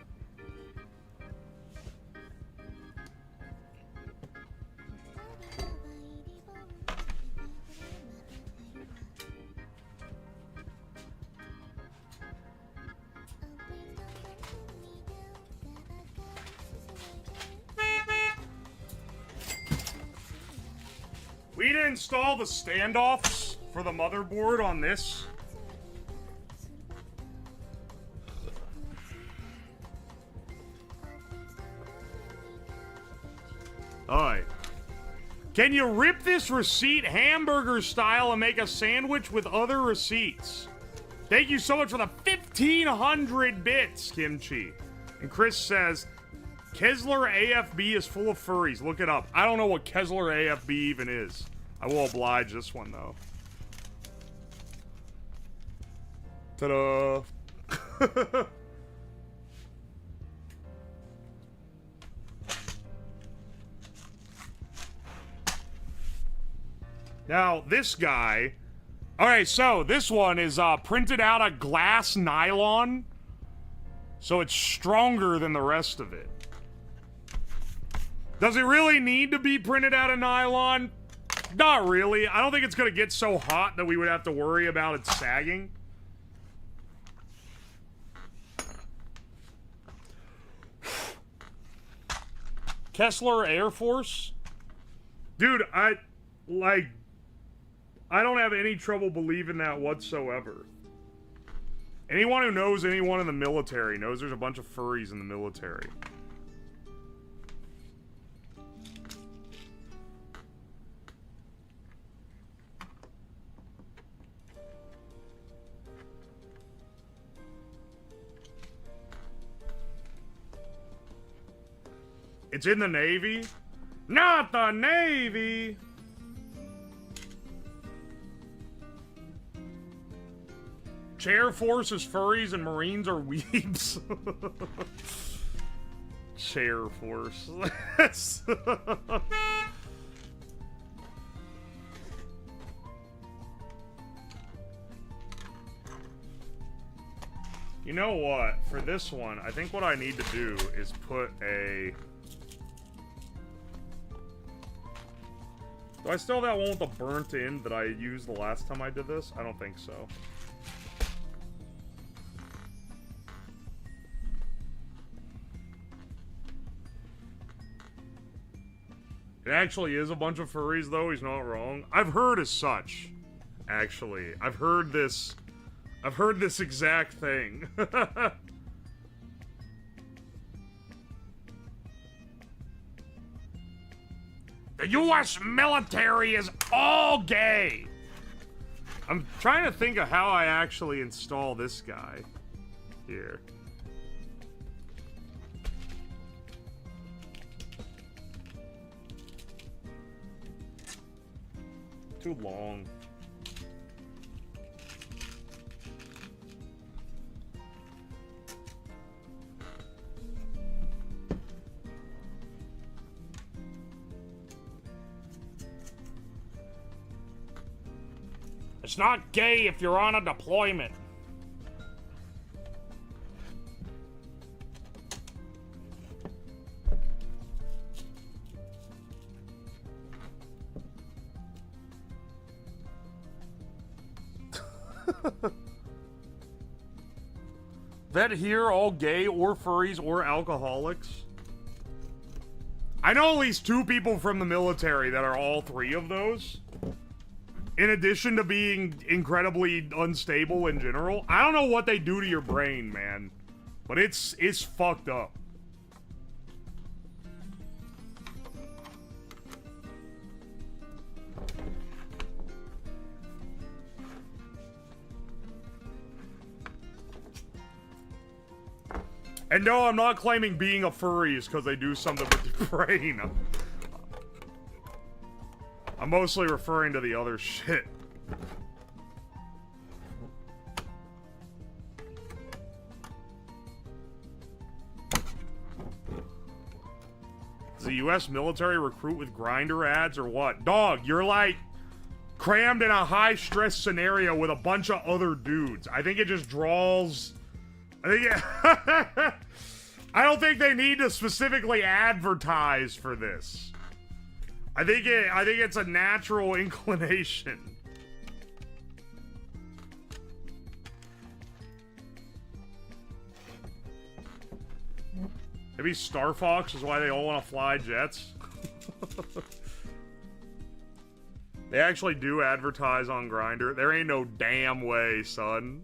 We need to install the standoffs for the motherboard on this. Alright. Can you rip this receipt hamburger style and make a sandwich with other receipts? Thank you so much for the 1,500 bits, Kimchi. And Chris says, Kessler AFB is full of furries. Look it up. I don't know what Kessler AFB even is. I will oblige this one, though. Ta-da! Now, this guy... Alright, so this one is printed out of glass nylon. So it's stronger than the rest of it. Does it really need to be printed out of nylon? Not really. I don't think it's going to get so hot that we would have to worry about it sagging. Kessler Air Force? Dude, I don't have any trouble believing that whatsoever. Anyone who knows anyone in the military knows there's a bunch of furries in the military. It's in the Navy? Not the Navy! Chair Force is furries and Marines are weebs. Chair Force. You know what? For this one, I think what I need to do is put a... Do I still have that one with the burnt in that I used the last time I did this? I don't think so. It actually is a bunch of furries, though. He's not wrong. I've heard as such, actually. I've heard this exact thing. The U.S. military is all gay. I'm trying to think of how I actually install this guy here. Too long. It's not gay if you're on a deployment. That here all gay or furries or alcoholics? I know at least 2 people from the military that are all 3 of those. In addition to being incredibly unstable in general. I don't know what they do to your brain, man. But it's fucked up. And no, I'm not claiming being a furry is because they do something with your brain. I'm mostly referring to the other shit. Does the U.S. military recruit with Grindr ads or what? Dog, you're like crammed in a high-stress scenario with a bunch of other dudes. I think it just draws... I think I don't think they need to specifically advertise for this. I think it's a natural inclination. Maybe Star Fox is why they all want to fly jets. They actually do advertise on Grindr. There ain't no damn way, son.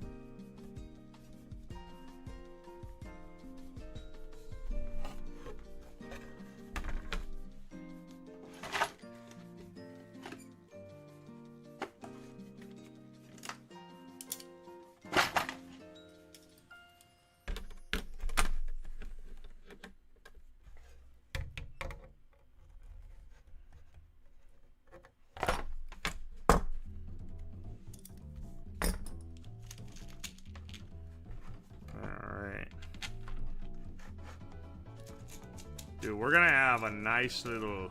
Dude, we're gonna have a nice little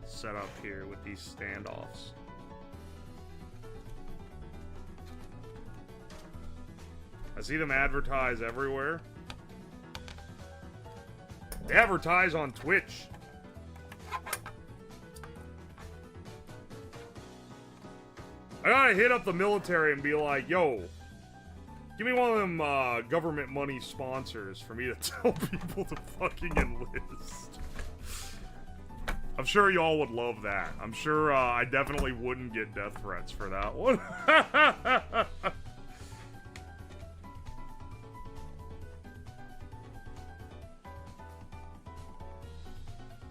setup here with these standoffs. I see them advertise everywhere. They advertise on Twitch. I gotta hit up the military and be like, yo, give me one of them government money sponsors for me to tell people to fucking enlist. I'm sure y'all would love that. I'm sure I definitely wouldn't get death threats for that one.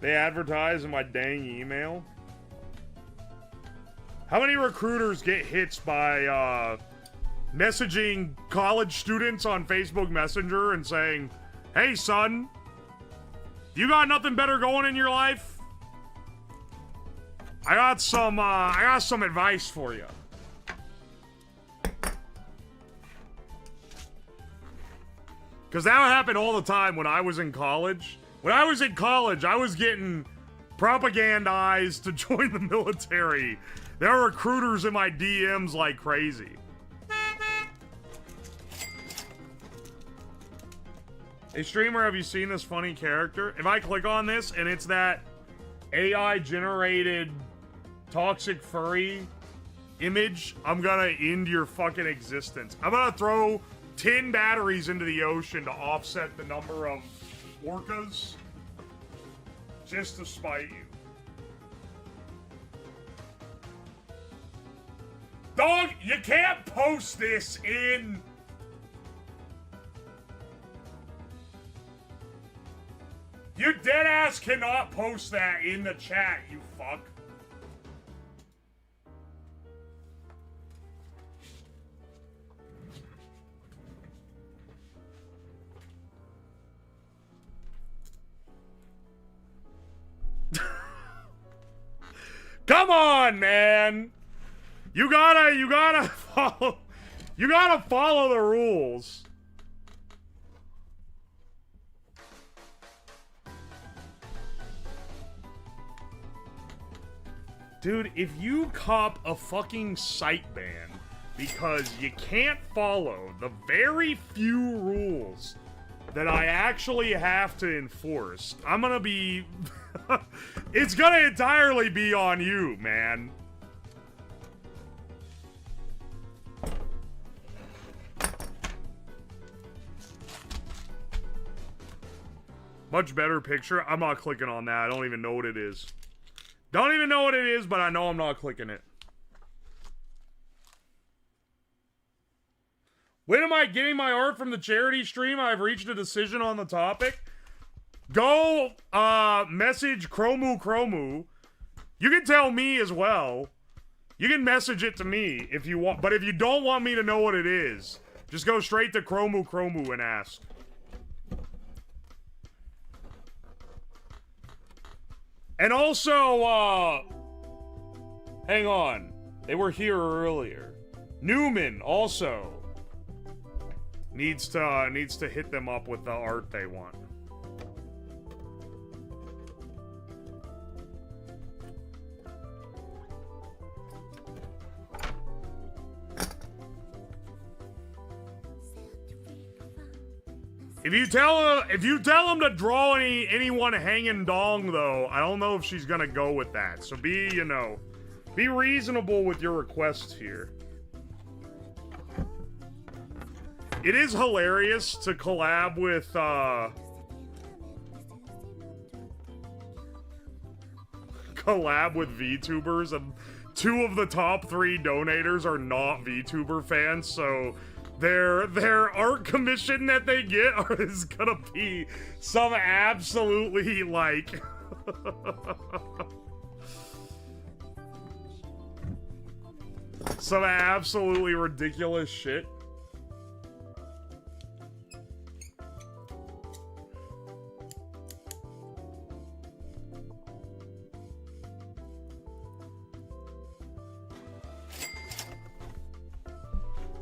They advertise in my dang email. How many recruiters get hits by messaging college students on Facebook Messenger and saying, hey son, you got nothing better going in your life? I got some advice for you. Because that would happen all the time when I was in college. When I was in college, I was getting propagandized to join the military. There are recruiters in my DMs like crazy. Hey, streamer, have you seen this funny character? If I click on this and it's that AI-generated toxic furry image, I'm gonna end your fucking existence. I'm gonna throw 10 batteries into the ocean to offset the number of orcas just to spite you. Dog, you can't post this in... You deadass cannot post that in the chat, you fuck. Come on, man. You gotta follow the rules. Dude, if you cop a fucking site ban because you can't follow the very few rules that I actually have to enforce, I'm gonna be... It's gonna entirely be on you, man. Much better picture. I'm not clicking on that. I don't even know what it is. Don't even know what it is, but I know I'm not clicking it. When am I getting my art from the charity stream? I've reached a decision on the topic. Go message Chromu. You can tell me as well. You can message it to me if you want. But if you don't want me to know what it is, just go straight to Chromu and ask. And also, hang on. They were here earlier. Newman also needs to hit them up with the art they want. If you tell him to draw anyone hanging dong, though, I don't know if she's gonna go with that. So be reasonable with your requests here. It is hilarious to collab with VTubers, and 2 of the top 3 donators are not VTuber fans, so their art commission that they get is gonna be some absolutely, like... some absolutely ridiculous shit.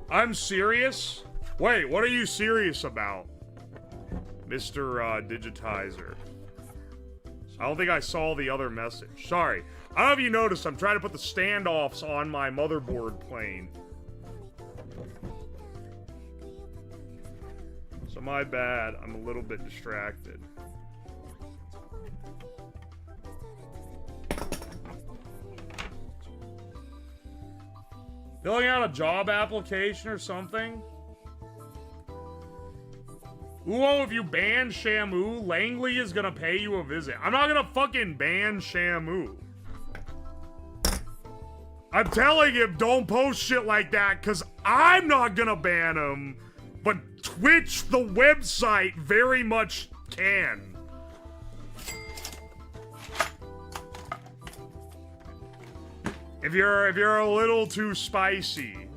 I'm serious? Wait, what are you serious about, Mr. Digitizer? I don't think I saw the other message. Sorry. I don't know if you noticed, I'm trying to put the standoffs on my motherboard plane. So my bad, I'm a little bit distracted. Filling out a job application or something? Ooh, if you ban Shamu, Langley is gonna pay you a visit. I'm not gonna fucking ban Shamu. I'm telling him don't post shit like that, because I'm not gonna ban him. But Twitch, the website, very much can. If you're a little too spicy.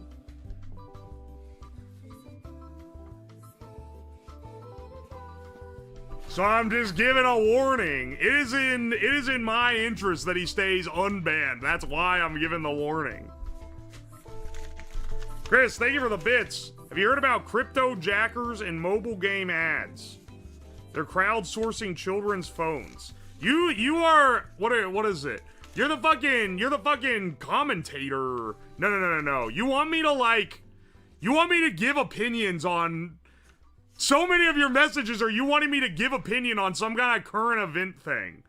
So I'm just giving a warning. It is in my interest that he stays unbanned. That's why I'm giving the warning. Chris, thank you for the bits. Have you heard about crypto jackers and mobile game ads? They're crowdsourcing children's phones. You are what is it? You're the fucking commentator. No. You want me to give opinions on so many of your messages are you wanting me to give opinion on some kind of current event thing.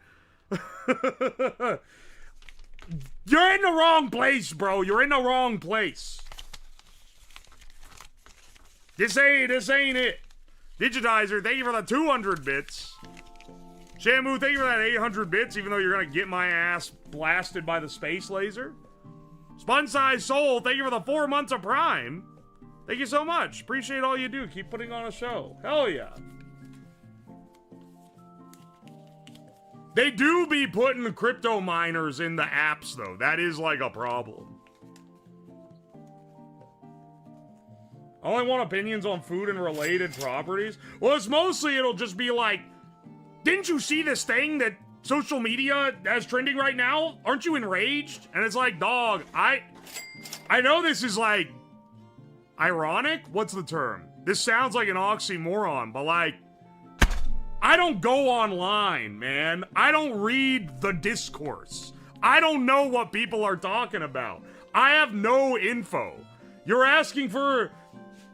You're in the wrong place, bro. You're in the wrong place. This ain't it. Digitizer, thank you for the 200 bits. Shamu, thank you for that 800 bits, even though you're gonna get my ass blasted by the space laser. Spun-Size Soul, thank you for the 4 months of Prime. Thank you so much. Appreciate all you do. Keep putting on a show. Hell yeah. They do be putting the crypto miners in the apps, though. That is like a problem. I only want opinions on food and related properties. Well, it's mostly it'll just be like, didn't you see this thing that social media has trending right now? Aren't you enraged? And it's like, dog, I know this is like ironic? What's the term? This sounds like an oxymoron, but like, I don't go online, man. I don't read the discourse. I don't know what people are talking about. I have no info. You're asking for...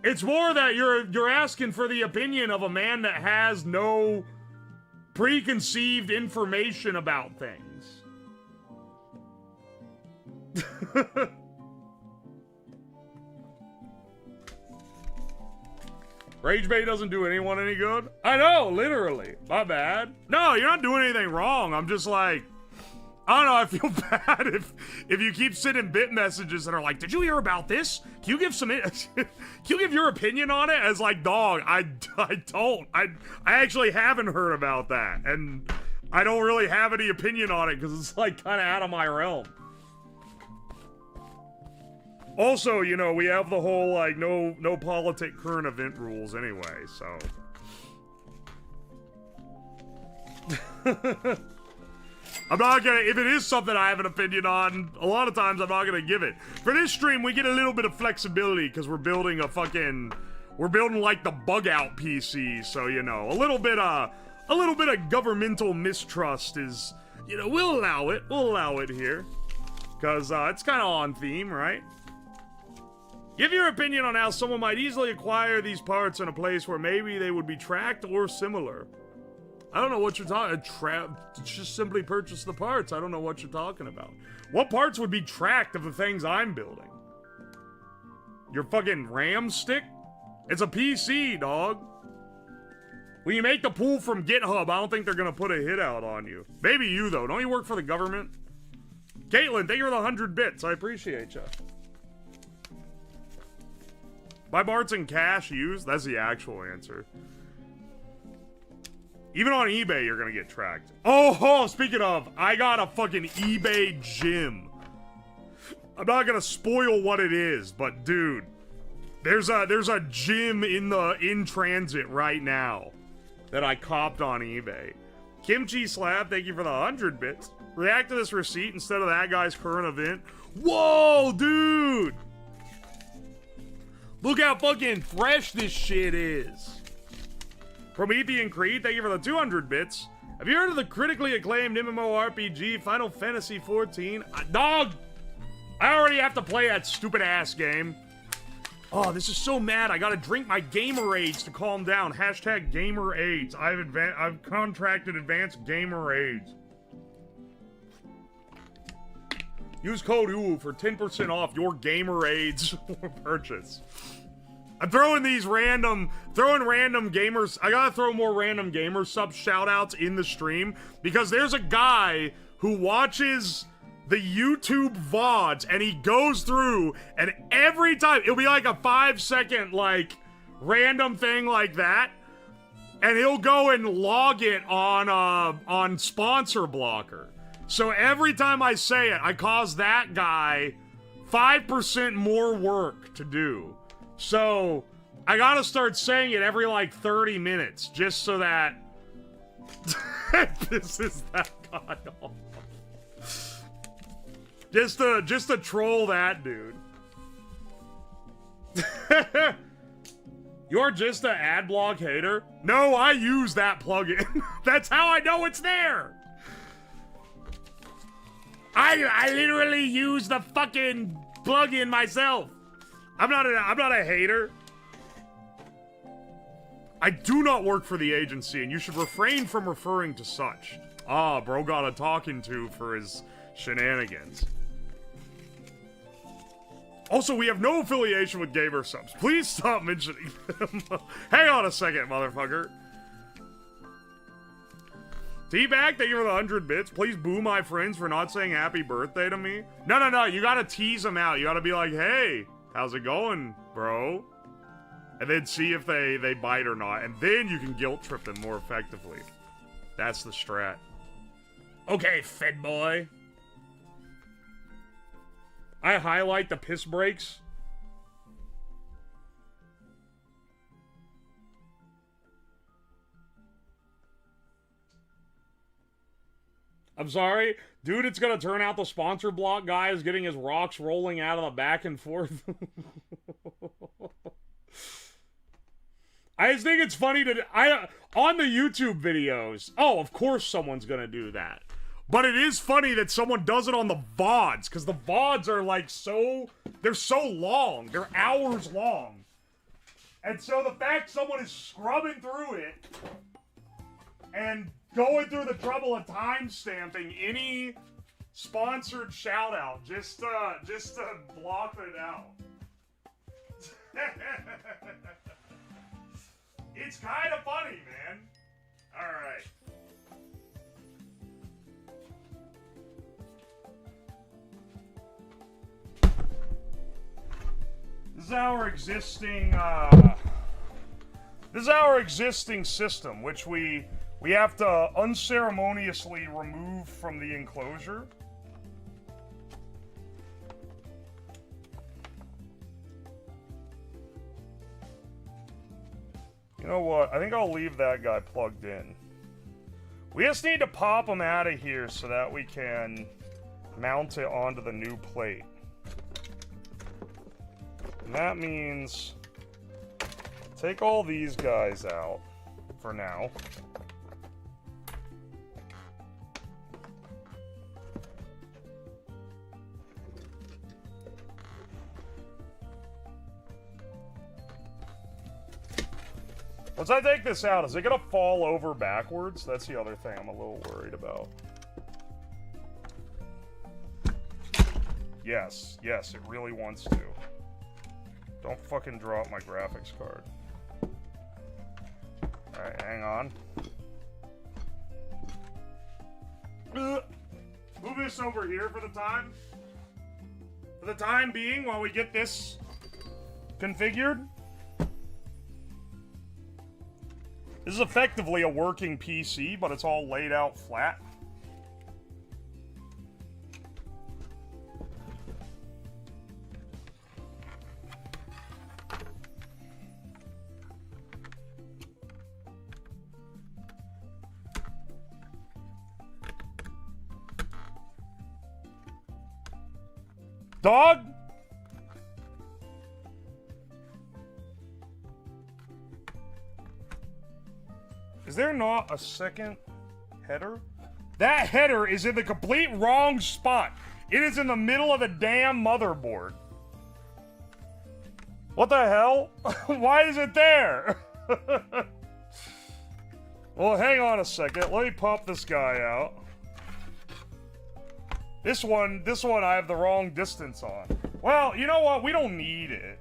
It's more that you're asking for the opinion of a man that has no preconceived information about things. Rage bait doesn't do anyone any good? I know, literally. My bad. No, you're not doing anything wrong. I'm just like, I don't know, I feel bad if you keep sending bit messages that are like, did you hear about this? Can you give some, can you give your opinion on it? As like, dog, I don't. I actually haven't heard about that. And I don't really have any opinion on it because it's like kind of out of my realm. Also, you know, we have the whole, like, no politic current event rules anyway, so. I'm not gonna, if it is something I have an opinion on, a lot of times I'm not gonna give it. For this stream, we get a little bit of flexibility because we're building we're building like the bug out PC, so, you know, a little bit of governmental mistrust is, you know, we'll allow it here. Because it's kind of on theme, right? Give your opinion on how someone might easily acquire these parts in a place where maybe they would be tracked or similar. I don't know what you're talking about. Just simply purchase the parts. I don't know what you're talking about. What parts would be tracked of the things I'm building? Your fucking RAM stick? It's a PC, dog. When you make the pull from GitHub, I don't think they're gonna put a hit out on you. Maybe you, though. Don't you work for the government? Caitlin, thank you for the 100 bits. I appreciate you. Buy parts in cash used? That's the actual answer. Even on eBay, you're gonna get tracked. Oh, speaking of, I got a fucking eBay gym. I'm not gonna spoil what it is, but dude, there's a gym in transit right now that I copped on eBay. Kimchi Slab, thank you for the 100 bits. React to this receipt instead of that guy's current event. Whoa, dude! Look how fucking fresh this shit is. Promethean Creed, thank you for the 200 bits. Have you heard of the critically acclaimed MMORPG Final Fantasy XIV? Dog! I already have to play that stupid ass game. Oh, this is so mad. I gotta drink my gamer AIDS to calm down. Hashtag gamer AIDS. I've contracted advanced gamer AIDS. Use code UU for 10% off your gamer AIDS purchase. I'm throwing random gamers. I gotta throw more random gamer sub shoutouts in the stream because there's a guy who watches the YouTube VODs and he goes through and every time it'll be like a 5-second like random thing like that, and he'll go and log it on sponsor blocker. So every time I say it, I cause that guy 5% more work to do. So, I gotta start saying it every, like, 30 minutes, just so that... this is that guy off. Just to troll that dude. You're just an adblock hater? No, I use that plugin. That's how I know it's there! I literally use the fucking plugin myself. I'm not a hater. I do not work for the agency, and you should refrain from referring to such. Ah, bro got a talking to for his shenanigans. Also, we have no affiliation with gamer subs. Please stop mentioning them. Hang on a second, motherfucker. Teabag, thank you for the 100 bits. Please boo my friends for not saying happy birthday to me. No, you gotta tease them out. You gotta be like, hey, how's it going, bro? And then see if they bite or not. And then you can guilt trip them more effectively. That's the strat. Okay, Fed boy. I highlight the piss breaks. I'm sorry. Dude, it's gonna turn out the sponsor block guy is getting his rocks rolling out of the back and forth. I just think it's funny that on the YouTube videos, oh, of course someone's gonna do that. But it is funny that someone does it on the VODs, because the VODs are like they're so long. They're hours long. And so the fact someone is scrubbing through it and going through the trouble of time-stamping any sponsored shout-out just to block it out. It's kind of funny, man. All right. This is our existing system, which we have to unceremoniously remove from the enclosure. You know what? I think I'll leave that guy plugged in. We just need to pop him out of here so that we can mount it onto the new plate. And that means take all these guys out for now. Once I take this out, is it gonna fall over backwards? That's the other thing I'm a little worried about. Yes, it really wants to. Don't fucking drop my graphics card. Alright, hang on. Move this over here for the time. For the time being, while we get this configured. This is effectively a working PC, but it's all laid out flat. Dog? Is there not a second header? That header is in the complete wrong spot. It is in the middle of the damn motherboard. What the hell? Why is it there? Well, hang on a second. Let me pop this guy out. This one I have the wrong distance on. Well, you know what? We don't need it.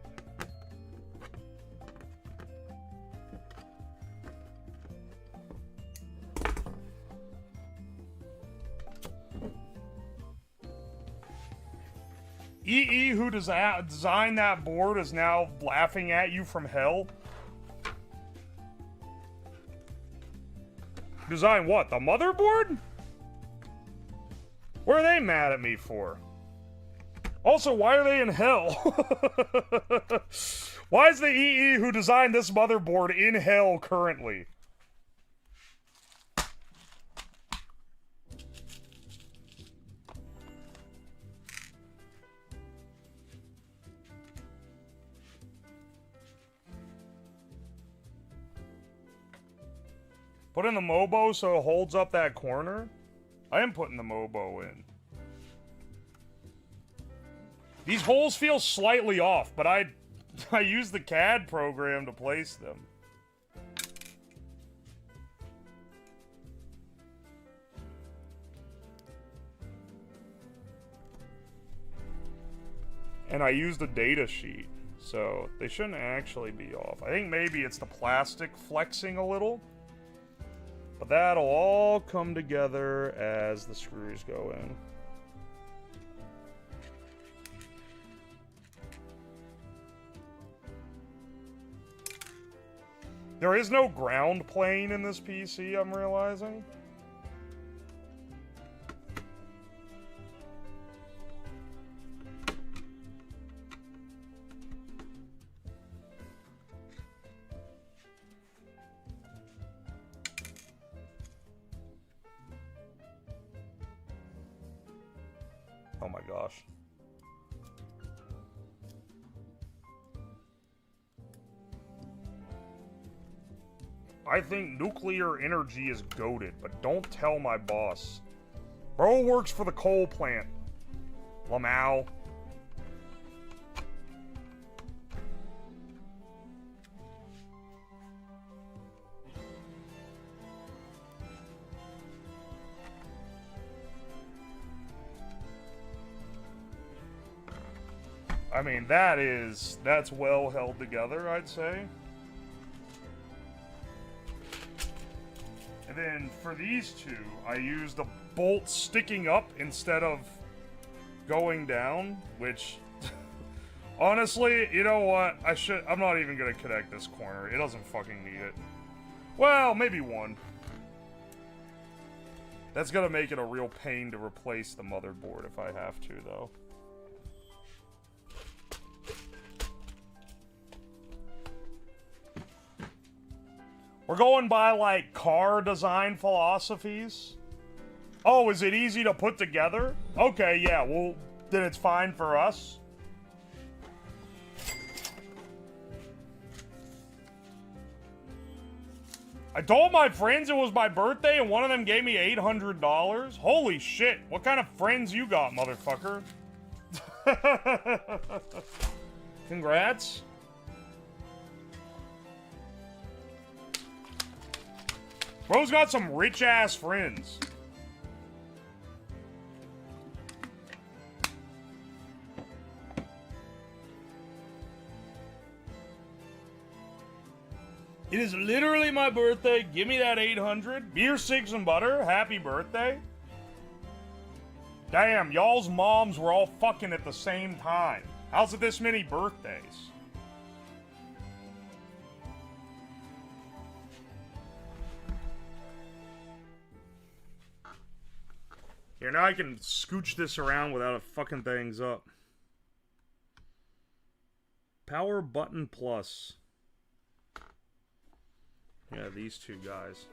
EE, who designed that board, is now laughing at you from hell. Design what? The motherboard? What are they mad at me for? Also, why are they in hell? Why is the EE who designed this motherboard in hell currently? Put in the MOBO so it holds up that corner? I am putting the MOBO in. These holes feel slightly off, but I use the CAD program to place them. And I used a data sheet, so they shouldn't actually be off. I think maybe it's the plastic flexing a little. But that'll all come together as the screws go in. There is no ground plane in this PC, I'm realizing. Oh my gosh. I think nuclear energy is goated, but don't tell my boss. Bro works for the coal plant. Lamau. I mean, that's well held together, I'd say. And then for these two, I used a bolt sticking up instead of going down, which honestly, you know what? I'm not even gonna connect this corner. It doesn't fucking need it. Well, maybe one. That's gonna make it a real pain to replace the motherboard if I have to, though. We're going by, like, car design philosophies. Oh, is it easy to put together? Okay, yeah, well, then it's fine for us. I told my friends it was my birthday and one of them gave me $800. Holy shit, what kind of friends you got, motherfucker? Congrats. Bro's got some rich-ass friends. It is literally my birthday. Give me that 800. Beer, cigs, and butter. Happy birthday. Damn, y'all's moms were all fucking at the same time. How's it this many birthdays? Here, now I can scooch this around without it fucking things up. Power button plus. Yeah, these two guys.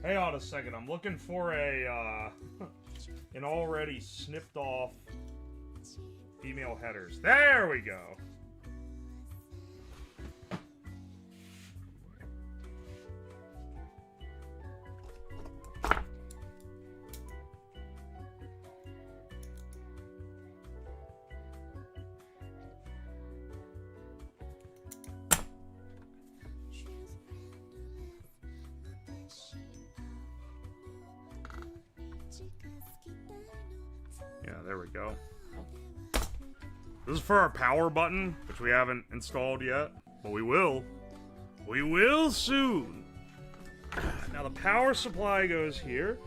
Hang on a second. I'm looking for a, an already snipped off female headers. There we go. Yeah, there we go. This is for our power button, which we haven't installed yet, but we will. We will soon. Now the power supply goes here.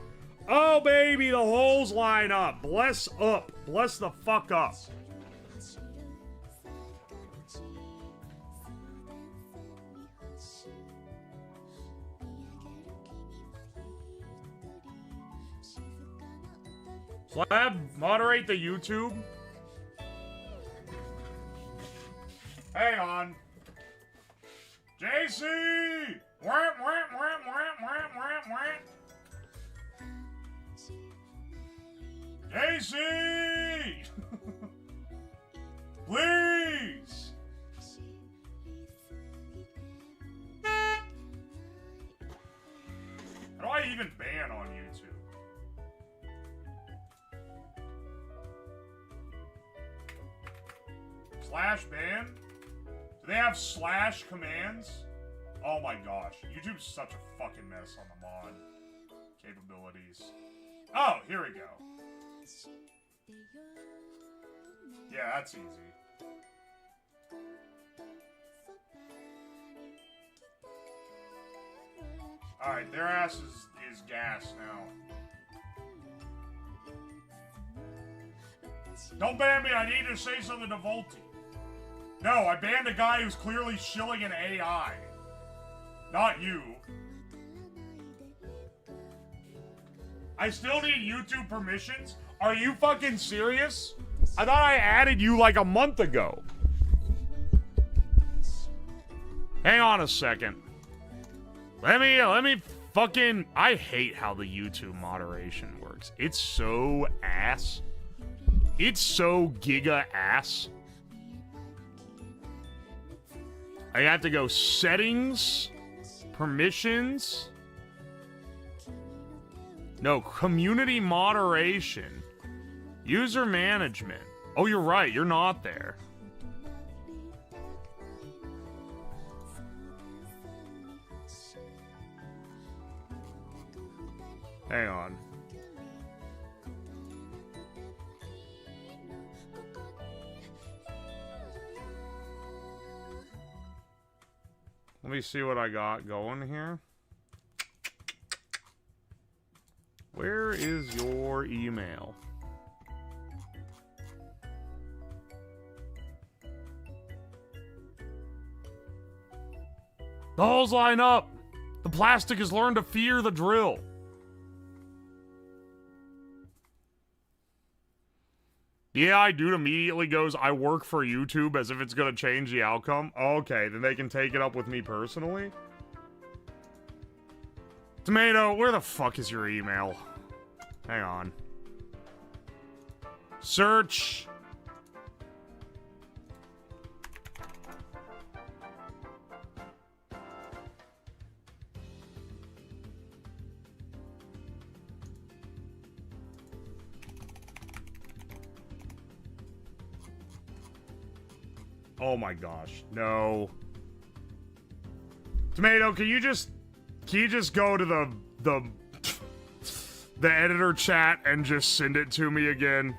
Oh, baby, the holes line up. Bless up. Bless the fuck up. Slab, moderate the YouTube. Hang on. JC! Wham, wham, wham, wham, wham, wham, wham. JC! Please! How do I even ban on YouTube? Slash ban? Do they have slash commands? Oh my gosh. YouTube's such a fucking mess on the mod capabilities. Oh, here we go. Yeah, that's easy. Alright, their ass is gas now. Don't ban me, I need to say something to Volty. No, I banned a guy who's clearly shilling an AI. Not you. I still need YouTube permissions? Are you fucking serious? I thought I added you like a month ago. Hang on a second. Let me fucking... I hate how the YouTube moderation works. It's so ass. It's so giga ass. I have to go settings, permissions. No, community moderation. User management. Oh, you're right, you're not there. Hang on. Let me see what I got going here. Where is your email? The holes line up. The plastic has learned to fear the drill. The AI dude immediately goes, I work for YouTube, as if it's gonna change the outcome. Okay, then they can take it up with me personally. Tomato, where the fuck is your email? Hang on. Search. Oh my gosh, no. Tomato, can you just go to the editor chat and just send it to me again?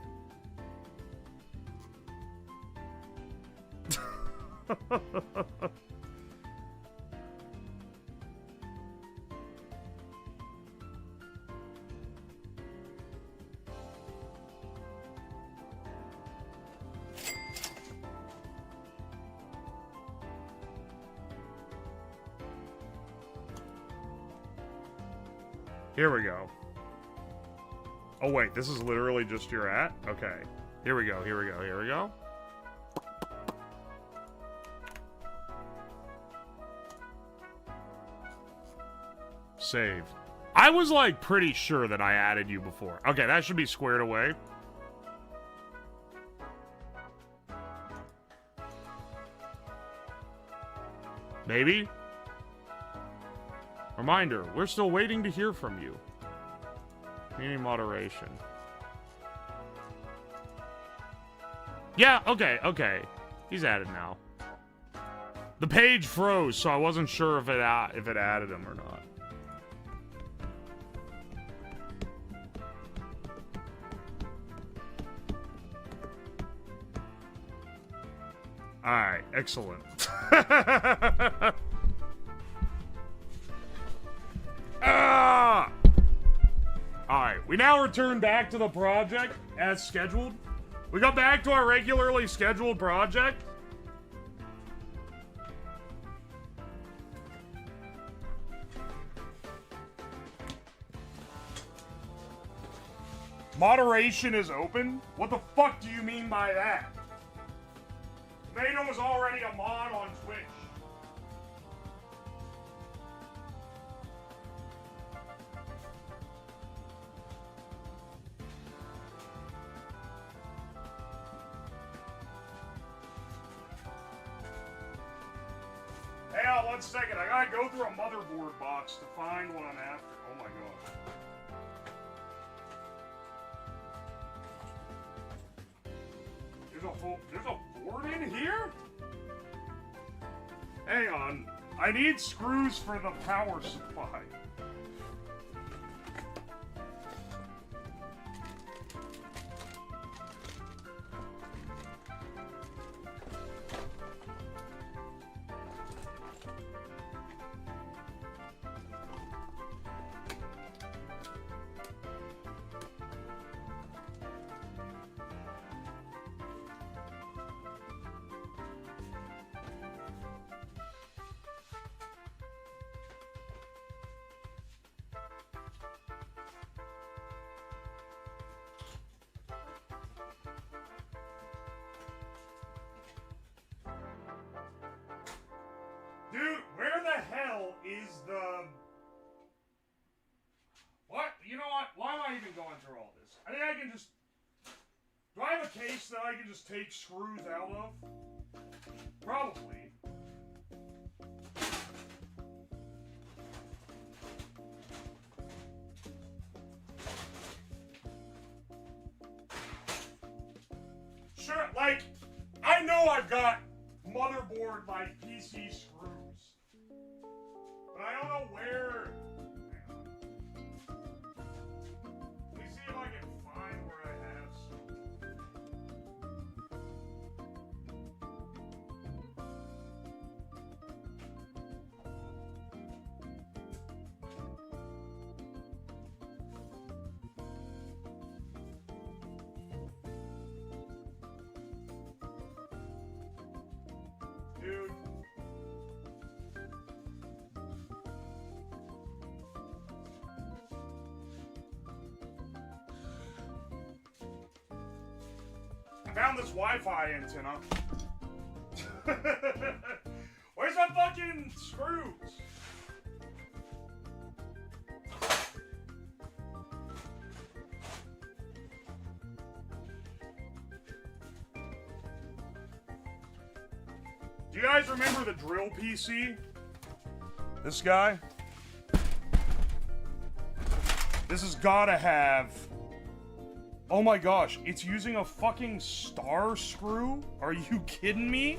Here we go. Oh wait, this is literally just your at? Okay. Here we go, here we go, here we go. Save. I was, like, pretty sure that I added you before. Okay, that should be squared away. Maybe? Reminder, we're still waiting to hear from you. Community moderation. Yeah, okay. He's added now. The page froze, so I wasn't sure if it added him or not. Alright, excellent. Alright, we now return back to the project as scheduled. We got back to our regularly scheduled project. Moderation is open? What the fuck do you mean by that? Tomato is already a mod on Twitch. Hey, 1 second. I gotta go through a motherboard box to find what I'm after. Oh my god. There's a board in here? Hang on. I need screws for the power supply. Dude, where the hell is the... What? You know what? Why am I even going through all this? I think I can just... Do I have a case that I can just take screws out of? Probably. Sure, like, I know I've got motherboard, like, PC screws. But I don't know where... Hang on. Let me see if I can find where I have some. Dude. I found this Wi-Fi antenna. Where's my fucking screws? Do you guys remember the drill PC? This guy? This has gotta have... Oh my gosh, it's using a fucking star screw? Are you kidding me?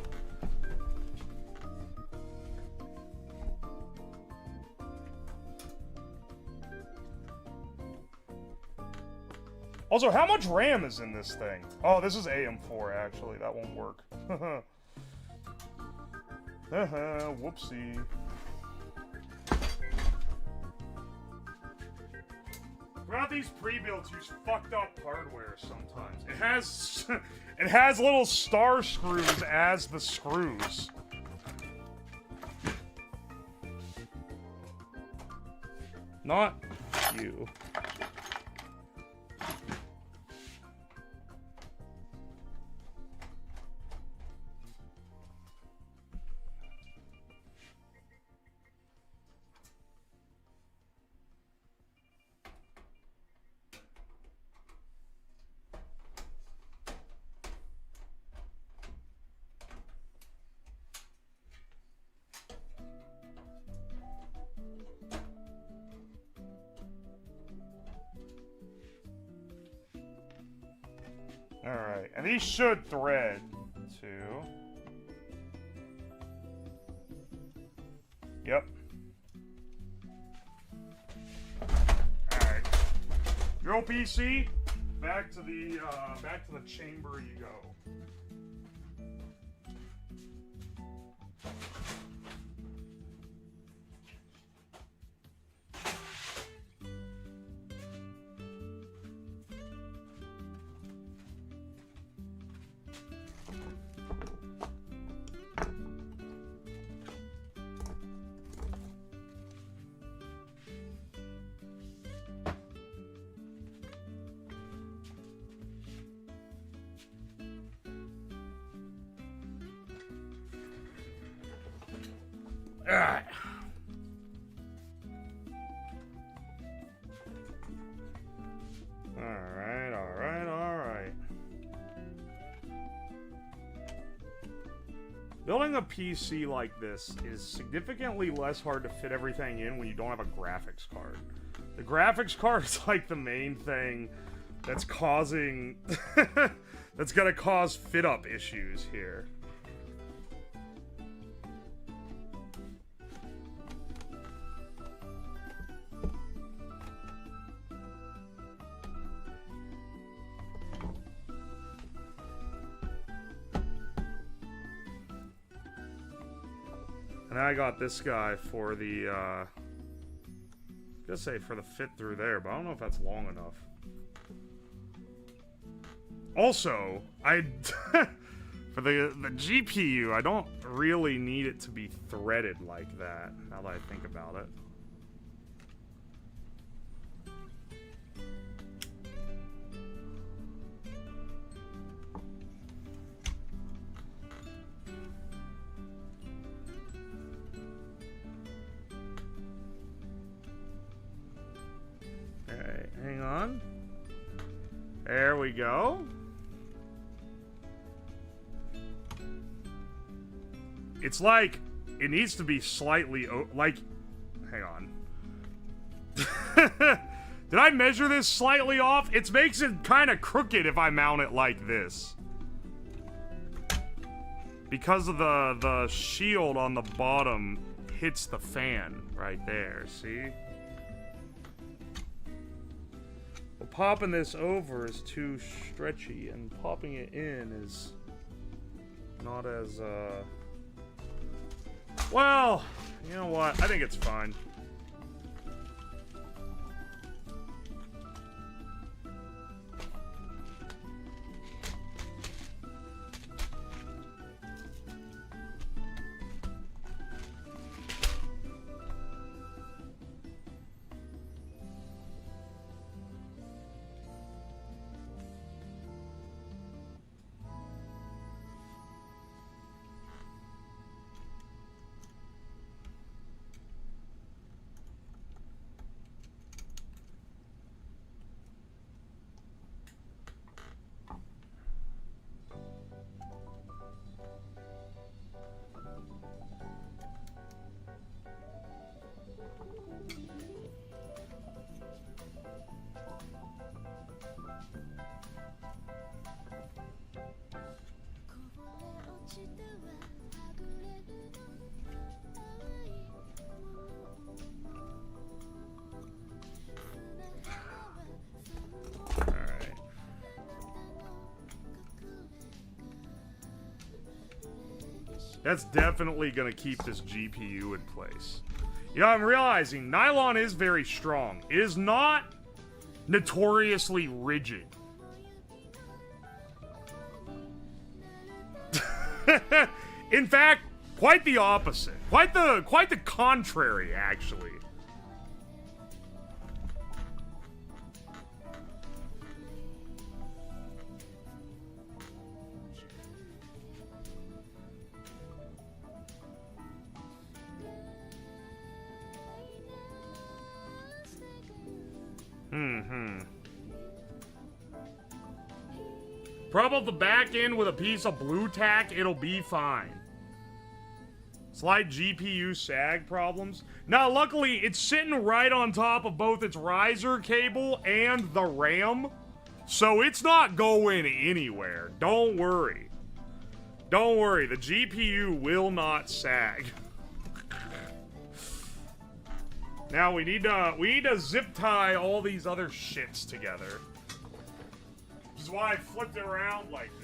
Also, how much RAM is in this thing? Oh, this is AM4 actually, that won't work. Whoopsie. Throughout these pre-builds use fucked up hardware sometimes. It has little star screws as the screws. Not you. Alright, and these should thread, too. Yep. Alright. Your old PC, back to the chamber you go. Alright. Alright. Building a PC like this is significantly less hard to fit everything in when you don't have a graphics card. The graphics card is like the main thing that's causing... that's gonna cause fit-up issues here. And I got this guy for the, I was gonna say for the fit through there, but I don't know if that's long enough. Also, for the GPU, I don't really need it to be threaded like that, now that I think about it. Alright, hang on. There we go. It's like, it needs to be slightly, like, hang on. Did I measure this slightly off? It makes it kind of crooked if I mount it like this. Because of the shield on the bottom hits the fan right there, see? Well, popping this over is too stretchy, and popping it in is not as, well, you know what? I think it's fine. That's definitely gonna keep this GPU in place. You know, I'm realizing nylon is very strong. It is not notoriously rigid. In fact, quite the opposite. Quite the contrary, actually. Prop up the back end with a piece of blue tack, it'll be fine. Slight GPU sag problems. Now, luckily, it's sitting right on top of both its riser cable and the RAM. So it's not going anywhere. Don't worry. Don't worry, the GPU will not sag. Now we need to zip tie all these other shits together. Which is why I flipped it around like this.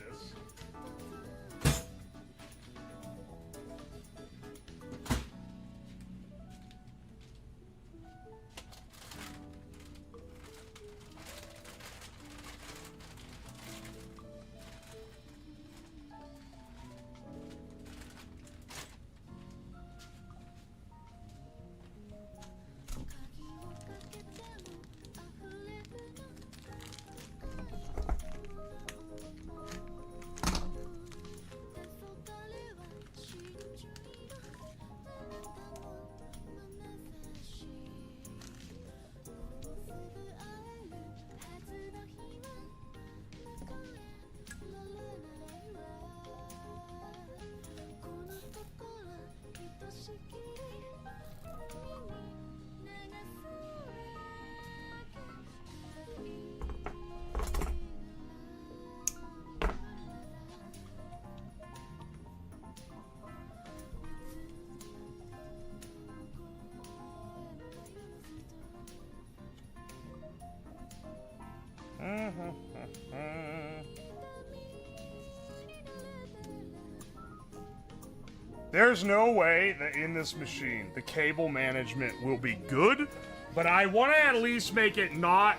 There's no way that in this machine the cable management will be good, but I want to at least make it not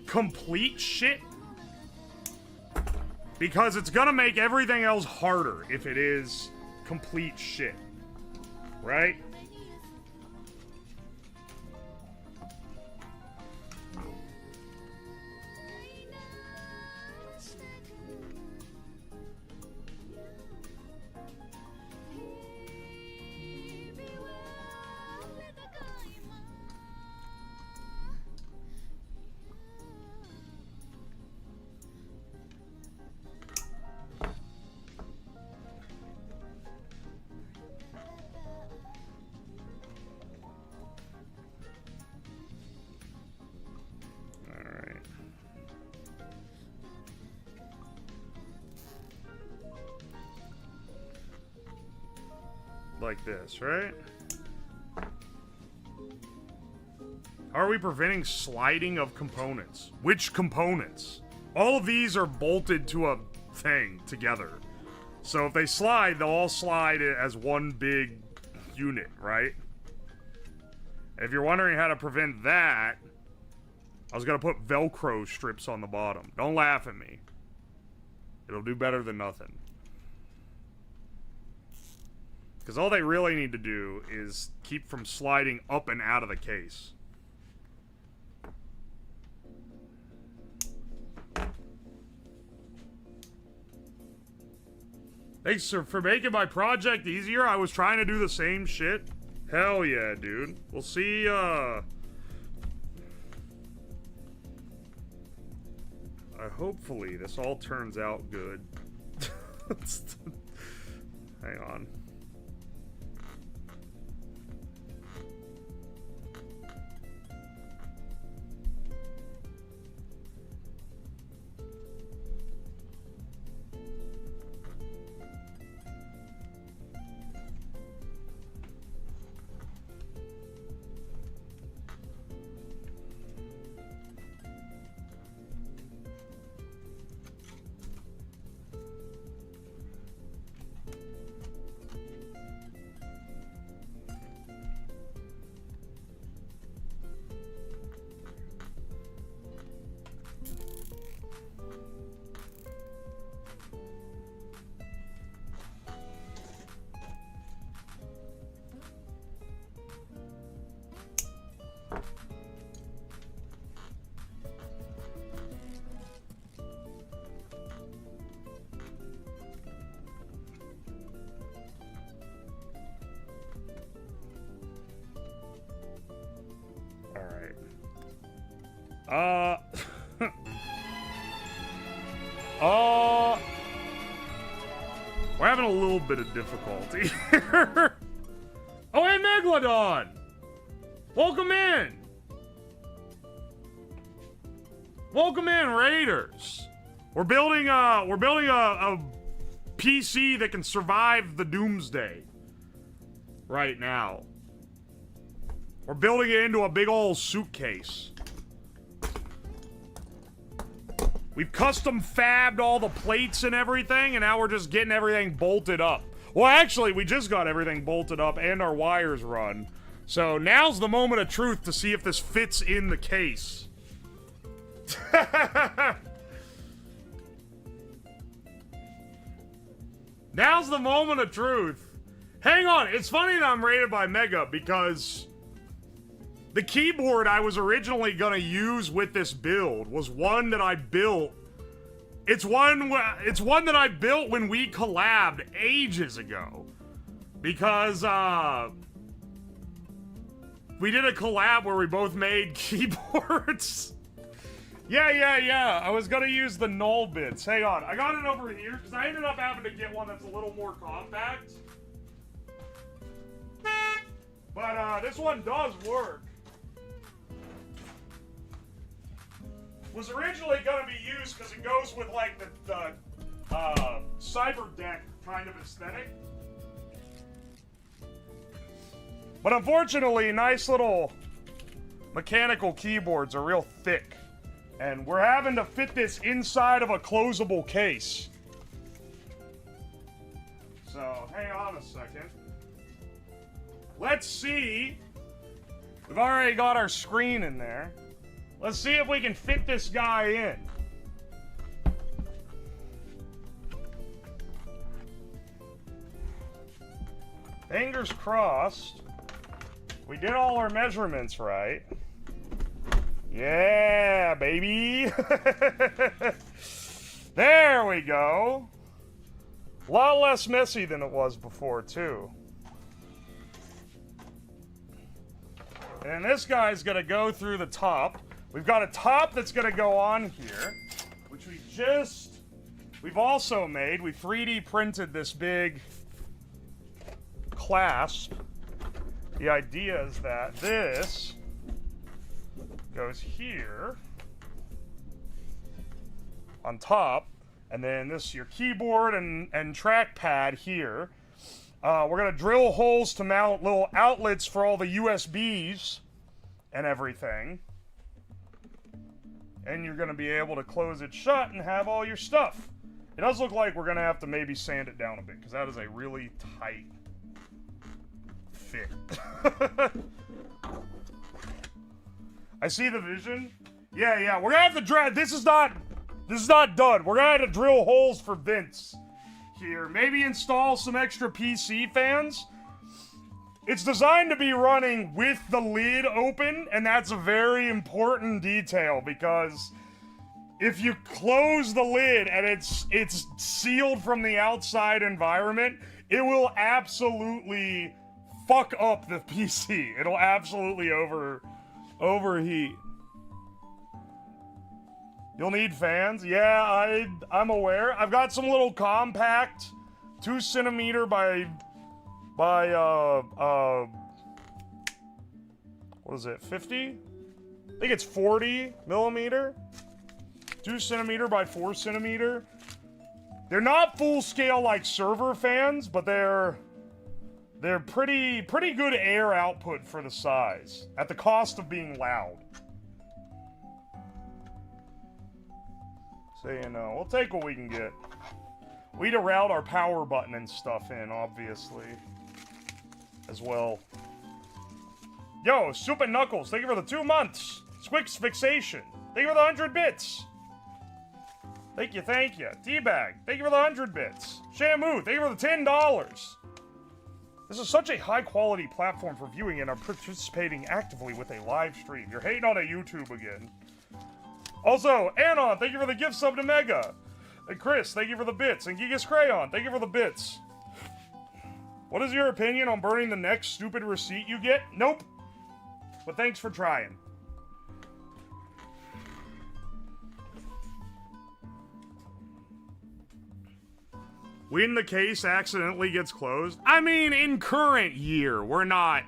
complete shit, because it's gonna make everything else harder if it is complete shit, right? Like this, right? How are we preventing sliding of components? Which components? All of these are bolted to a thing together. So if they slide, they'll all slide as one big unit, right? If you're wondering how to prevent that, I was gonna put Velcro strips on the bottom. Don't laugh at me. It'll do better than nothing. Because all they really need to do is keep from sliding up and out of the case. Thanks for making my project easier. I was trying to do the same shit. Hell yeah, dude. We'll see, hopefully this all turns out good. Hang on. We're having a little bit of difficulty here. Oh, hey, Megalodon! Welcome in! Welcome in, Raiders. We're building a PC that can survive the doomsday right now. We're building it into a big old suitcase. We've custom fabbed all the plates and everything, and now we're just getting everything bolted up. Well, actually, we just got everything bolted up and our wires run. So now's the moment of truth to see if this fits in the case. Now's the moment of truth. Hang on, it's funny that I'm rated by Mega because the keyboard I was originally gonna use with this build was one that I built. It's one that I built when we collabed ages ago. Because we did a collab where we both made keyboards. Yeah. I was gonna use the N.O.M.A.D bits. Hang on, I got it over here because I ended up having to get one that's a little more compact. But this one does work. Was originally gonna be used because it goes with like the cyber deck kind of aesthetic. But unfortunately, nice little mechanical keyboards are real thick. And we're having to fit this inside of a closable case. So, hang on a second. Let's see. We've already got our screen in there. Let's see if we can fit this guy in. Fingers crossed. We did all our measurements right. Yeah, baby. There we go. A lot less messy than it was before, too. And this guy's gonna go through the top. We've got a top that's gonna go on here, which we've also made. We 3D printed this big clasp. The idea is that this goes here on top, and then this your keyboard and trackpad here. We're gonna drill holes to mount little outlets for all the USBs and everything. And you're gonna be able to close it shut and have all your stuff. It does look like we're gonna have to maybe sand it down a bit, because that is a really tight fit. I see the vision. Yeah, we're gonna have to drag. This is not done. We're gonna have to drill holes for vents here. Maybe install some extra PC fans. It's designed to be running with the lid open, and that's a very important detail because if you close the lid and it's sealed from the outside environment, it will absolutely fuck up the PC. It'll absolutely overheat. You'll need fans? Yeah, I'm aware. I've got some little compact 2 centimeter by what is it, 50? I think it's 40 millimeter. 2 centimeter by 4 centimeter. They're not full scale like server fans, but they're pretty good air output for the size, at the cost of being loud. So, you know, we'll take what we can get. We need to route our power button and stuff in, obviously, as well. Yo, Super Knuckles, thank you for the 2 months. Squix Fixation, thank you for the 100 bits. Thank you. Teabag, thank you for the 100 bits. Shamu, thank you for the $10. This is such a high-quality platform for viewing and are participating actively with a live stream. You're hating on a YouTube again. Also, Anon, thank you for the gift sub to Mega. And Chris, thank you for the bits. And Gigas Crayon, thank you for the bits. What is your opinion on burning the next stupid receipt you get? Nope. But thanks for trying. When the case accidentally gets closed? I mean, in current year, we're not...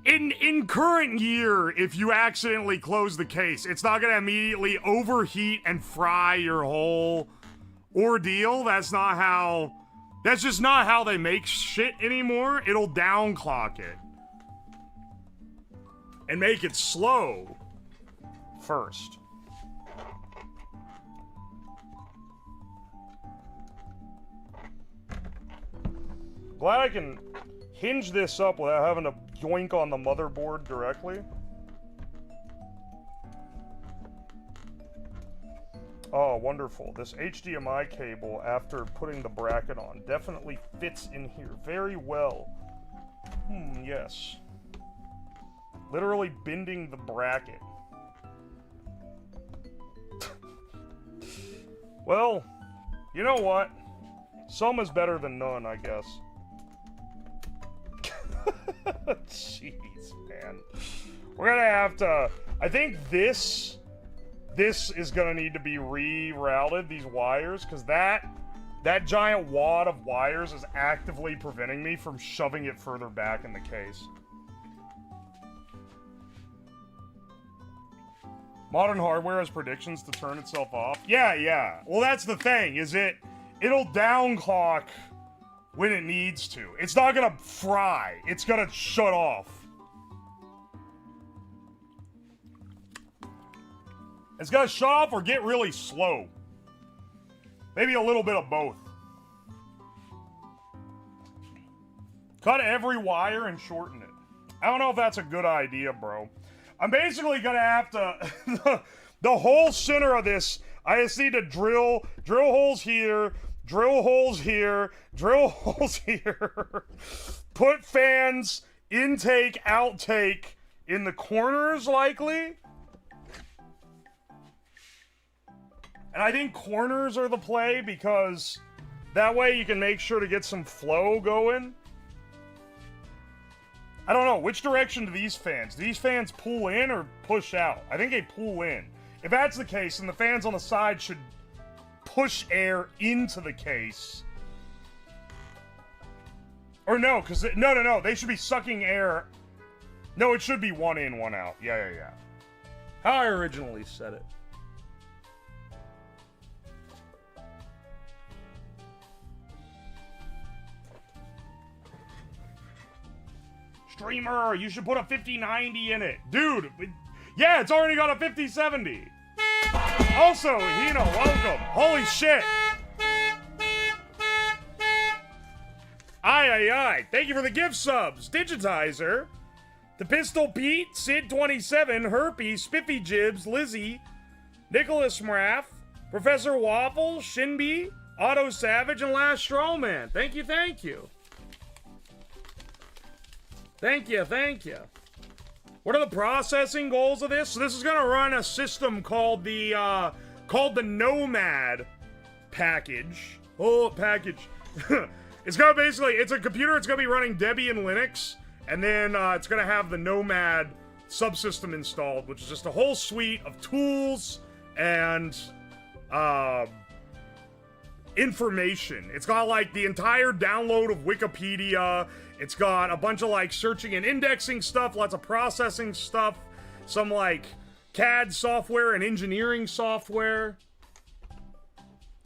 in current year, if you accidentally close the case, it's not gonna immediately overheat and fry your whole ordeal. That's just not how they make shit anymore. It'll downclock it and make it slow first. Glad I can hinge this up without having to yoink on the motherboard directly. Oh, wonderful. This HDMI cable, after putting the bracket on, definitely fits in here very well. Yes. Literally bending the bracket. Well, you know what? Some is better than none, I guess. Jeez, man. We're gonna have to... I think this is gonna need to be rerouted, these wires, because that giant wad of wires is actively preventing me from shoving it further back in the case. Modern hardware has predictions to turn itself off. Yeah. Well, that's the thing, is it'll downclock when it needs to. It's not gonna fry. It's gonna shut off. It's gonna shut off or get really slow. Maybe a little bit of both. Cut every wire and shorten it. I don't know if that's a good idea, bro. I'm basically gonna have to... the whole center of this, I just need to drill holes here, drill holes here, drill holes here. Put fans, intake, outtake in the corners, likely. And I think corners are the play because that way you can make sure to get some flow going. I don't know, which direction do these fans? Do these fans pull in or push out? I think they pull in. If that's the case, then the fans on the side should push air into the case. Or no, because... No. They should be sucking air. No, it should be one in, one out. Yeah. How I originally said it. Streamer, you should put a 5090 in it. Dude, yeah, it's already got a 5070. Also, Hino, welcome. Holy shit. Aye. Thank you for the gift subs. Digitizer, The Pistol Pete, Sid27, Herpy, Spiffy Jibs, Lizzie, Nicholas Mraff, Professor Waffle, Shinby, Otto Savage, and Last Strawman. Thank you. Thank you. What are the processing goals of this? So this is gonna run a system called the N.O.M.A.D package. It's gonna basically, it's a computer, it's gonna be running Debian Linux, and then it's gonna have the N.O.M.A.D subsystem installed, which is just a whole suite of tools and information. It's got like the entire download of Wikipedia. It's got a bunch of like searching and indexing stuff, lots of processing stuff, some like CAD software and engineering software.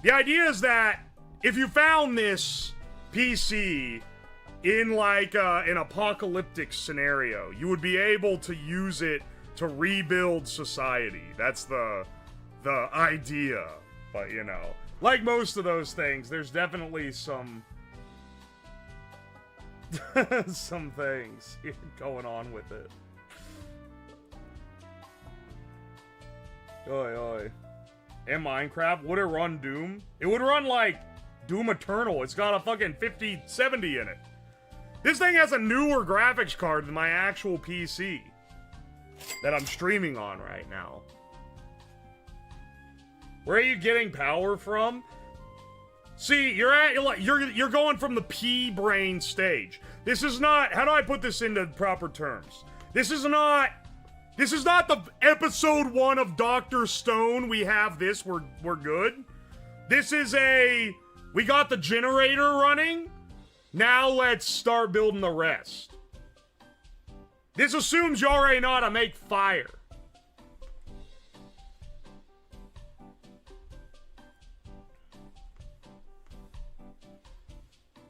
The idea is that if you found this PC in like an apocalyptic scenario, you would be able to use it to rebuild society. That's the idea. But you know, like most of those things, there's definitely some some things going on with it. Oi. And Minecraft, would it run Doom? It would run like Doom Eternal. It's got a fucking 5070 in it. This thing has a newer graphics card than my actual PC that I'm streaming on right now. Where are you getting power from? See, you're going from the pea brain stage. This is not, how do I put this into proper terms? This is not the episode 1 of Dr. Stone. We have this, we're good. This is we got the generator running. Now let's start building the rest. This assumes you already know how to make fire.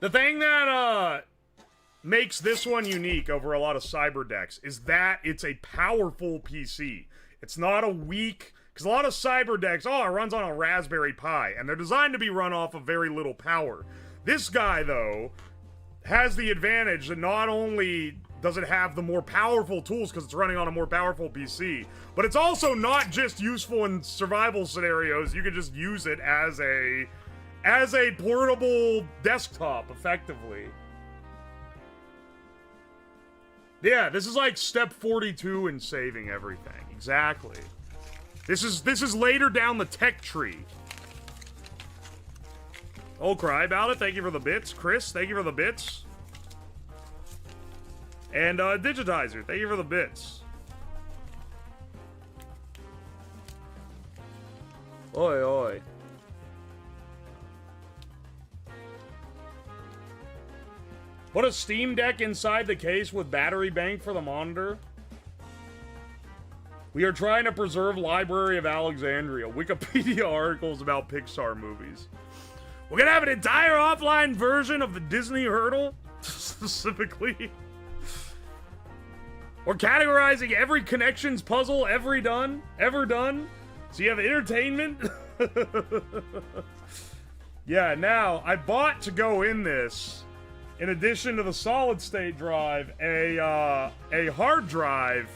The thing that makes this one unique over a lot of cyber decks is that it's a powerful PC. It's not a weak, because a lot of cyber decks, oh, it runs on a Raspberry Pi, and they're designed to be run off of very little power. This guy, though, has the advantage that not only does it have the more powerful tools because it's running on a more powerful PC, but it's also not just useful in survival scenarios. You can just use it as a portable desktop, effectively. Yeah, this is like step 42 in saving everything. Exactly. This is later down the tech tree. Oh, cry about it. Thank you for the bits. Chris, thank you for the bits. And Digitizer, thank you for the bits. Oi, oi. Put a Steam Deck inside the case with battery bank for the monitor. We are trying to preserve Library of Alexandria. Wikipedia articles about Pixar movies. We're gonna have an entire offline version of the Disney Hurdle, specifically. We're categorizing every Connections puzzle ever done. So you have entertainment. Yeah, now, I bought to go in this, in addition to the solid state drive, a hard drive.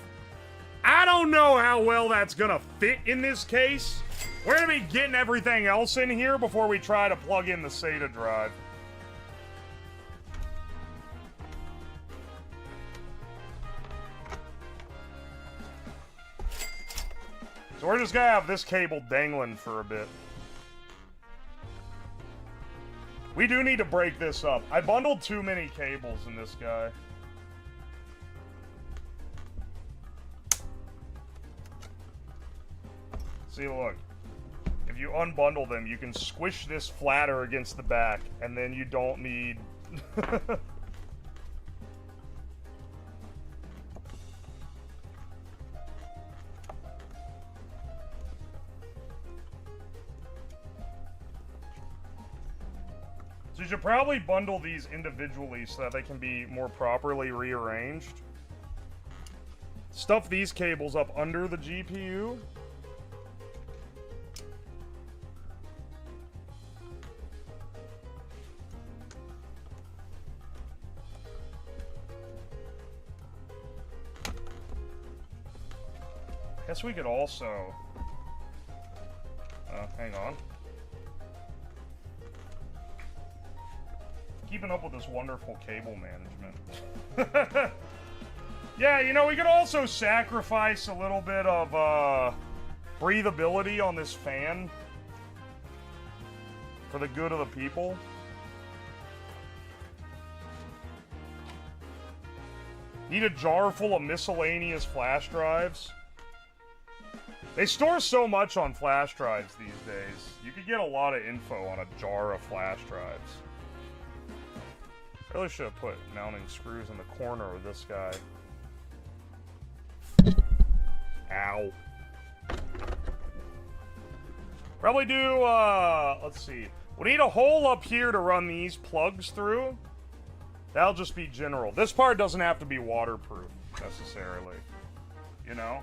I don't know how well that's gonna fit in this case. We're gonna be getting everything else in here before we try to plug in the SATA drive. So we're just gonna have this cable dangling for a bit. We do need to break this up. I bundled too many cables in this guy. See, look. If you unbundle them, you can squish this flatter against the back, and then you don't need... So you should probably bundle these individually so that they can be more properly rearranged. Stuff these cables up under the GPU. Guess we could also... hang on. Keeping up with this wonderful cable management. Yeah, you know, we could also sacrifice a little bit of breathability on this fan for the good of the people. Need a jar full of miscellaneous flash drives. They store so much on flash drives these days. You could get a lot of info on a jar of flash drives. Really should have put mounting screws in the corner of this guy. Ow. Probably do, let's see. We need a hole up here to run these plugs through. That'll just be general. This part doesn't have to be waterproof, necessarily. You know?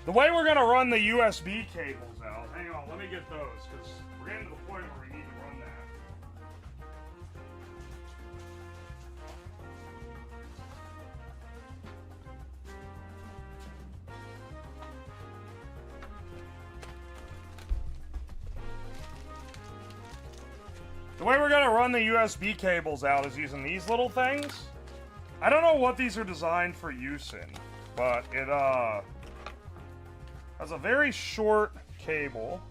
The way we're gonna run the USB cables out, hang on, let me get those, because we're getting to the point where we need to run that. The way we're gonna run the USB cables out is using these little things. I don't know what these are designed for use in, but it, has a very short cable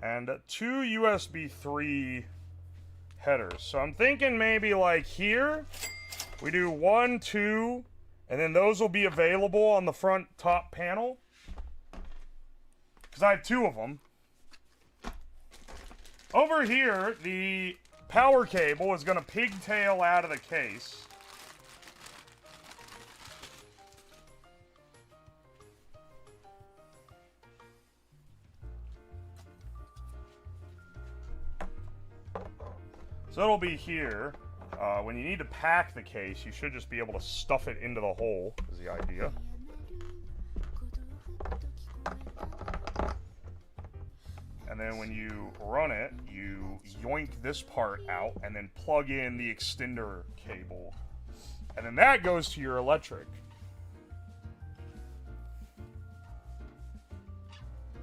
and two USB 3 headers. So I'm thinking maybe like here, we do 1, 2, and then those will be available on the front top panel. Because I have 2 of them. Over here, the power cable is going to pigtail out of the case. So it'll be here. When you need to pack the case, you should just be able to stuff it into the hole, is the idea. And then when you run it, you yoink this part out and then plug in the extender cable. And then that goes to your electric.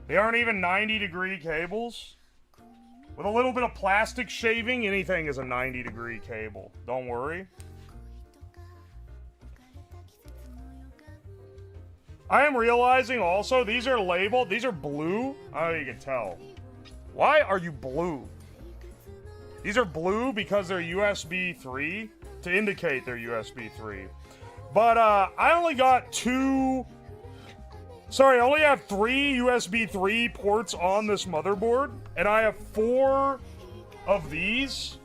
They aren't even 90-degree cables. With a little bit of plastic shaving, anything is a 90-degree cable. Don't worry. I am realizing also, these are labeled, these are blue. I don't know if you can tell. Why are you blue? These are blue because they're USB 3, to indicate they're USB 3. But I only got two... Sorry, I only have 3 USB 3 ports on this motherboard, and I have 4 of these.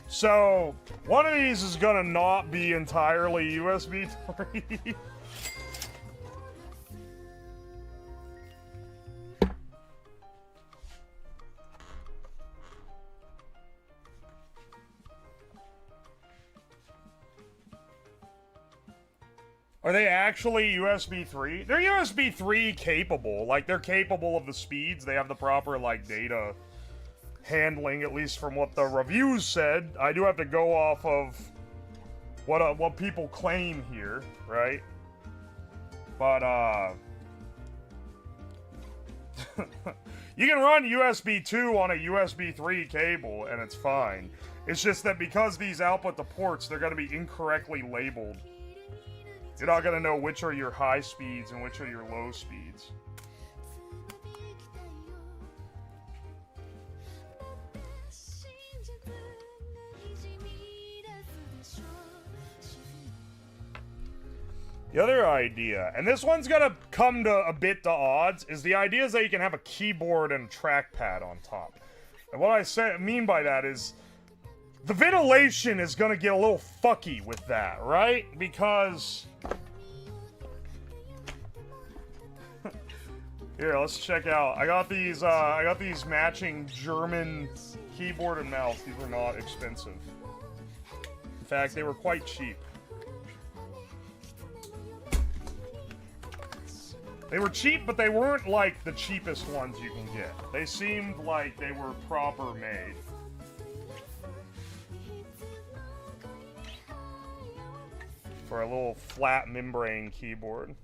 So, one of these is gonna not be entirely USB 3. Are they actually USB 3? They're USB 3 capable. Like, they're capable of the speeds. They have the proper, like, data handling, at least from what the reviews said. I do have to go off of what people claim here, right? But, you can run USB 2 on a USB 3 cable, and it's fine. It's just that because these output the ports, they're going to be incorrectly labeled. You're not going to know which are your high speeds and which are your low speeds. The other idea, and this one's going to come to a bit to odds, is the idea is that you can have a keyboard and trackpad on top. And what I mean by that is the ventilation is going to get a little fucky with that, right? Because... Here, let's check out. I got these matching German keyboard and mouse. These were not expensive. In fact, they were quite cheap. They were cheap, but they weren't like the cheapest ones you can get. They seemed like they were proper made. For a little flat membrane keyboard.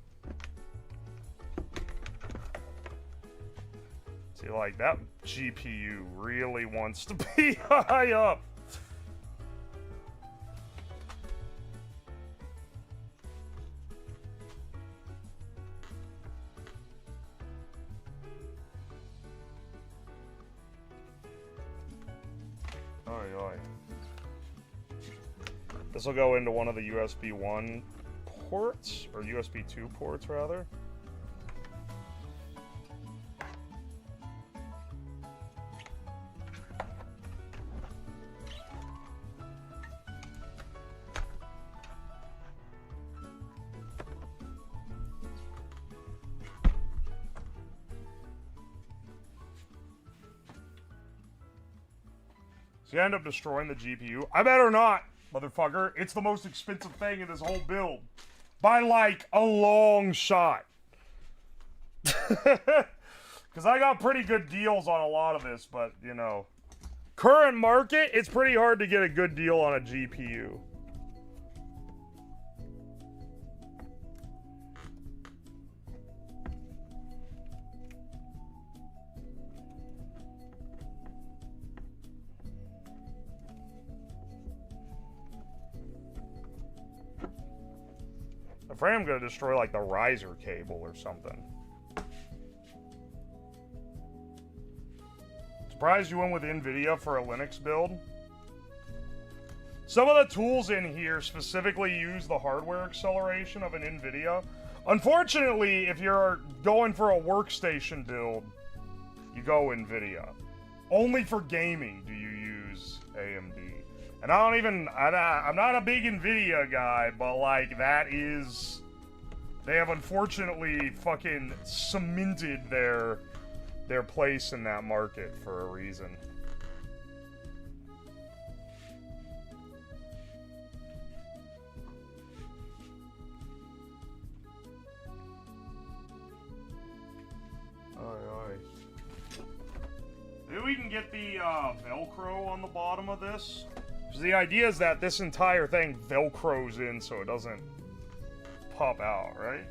See, like, that GPU really wants to be high up. This will go into one of the USB 1 ports, or USB 2 ports, rather. So you end up destroying the GPU. I better not, motherfucker. It's the most expensive thing in this whole build. By, like, a long shot. Because I got pretty good deals on a lot of this, but, you know. Current market, it's pretty hard to get a good deal on a GPU. I'm afraid I'm going to destroy, like, the riser cable or something. Surprised you went with NVIDIA for a Linux build. Some of the tools in here specifically use the hardware acceleration of an NVIDIA. Unfortunately, if you're going for a workstation build, you go NVIDIA. Only for gaming do you use AMD. And I'm not a big NVIDIA guy, but, like, that is... They have unfortunately fucking cemented their place in that market for a reason. get the Velcro on the bottom of this. So the idea is that this entire thing Velcros in so it doesn't pop out, right?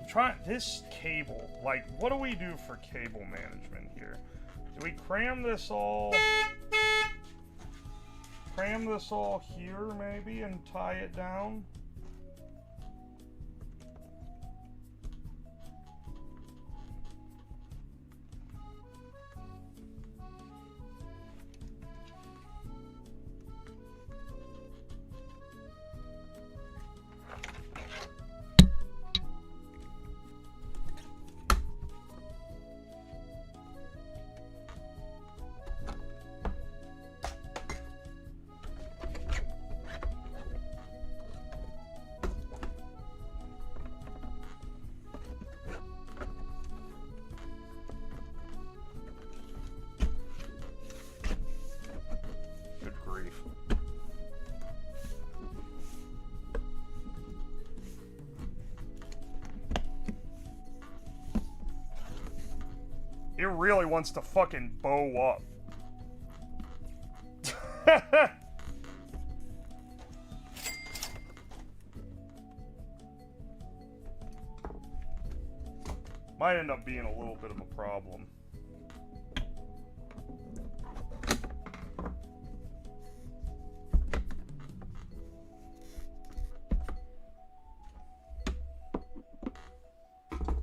Try this cable. Like, what do we do for cable management here? Do we cram this all here maybe and tie it down? It really wants to fucking bow up. Might end up being a little bit of a problem.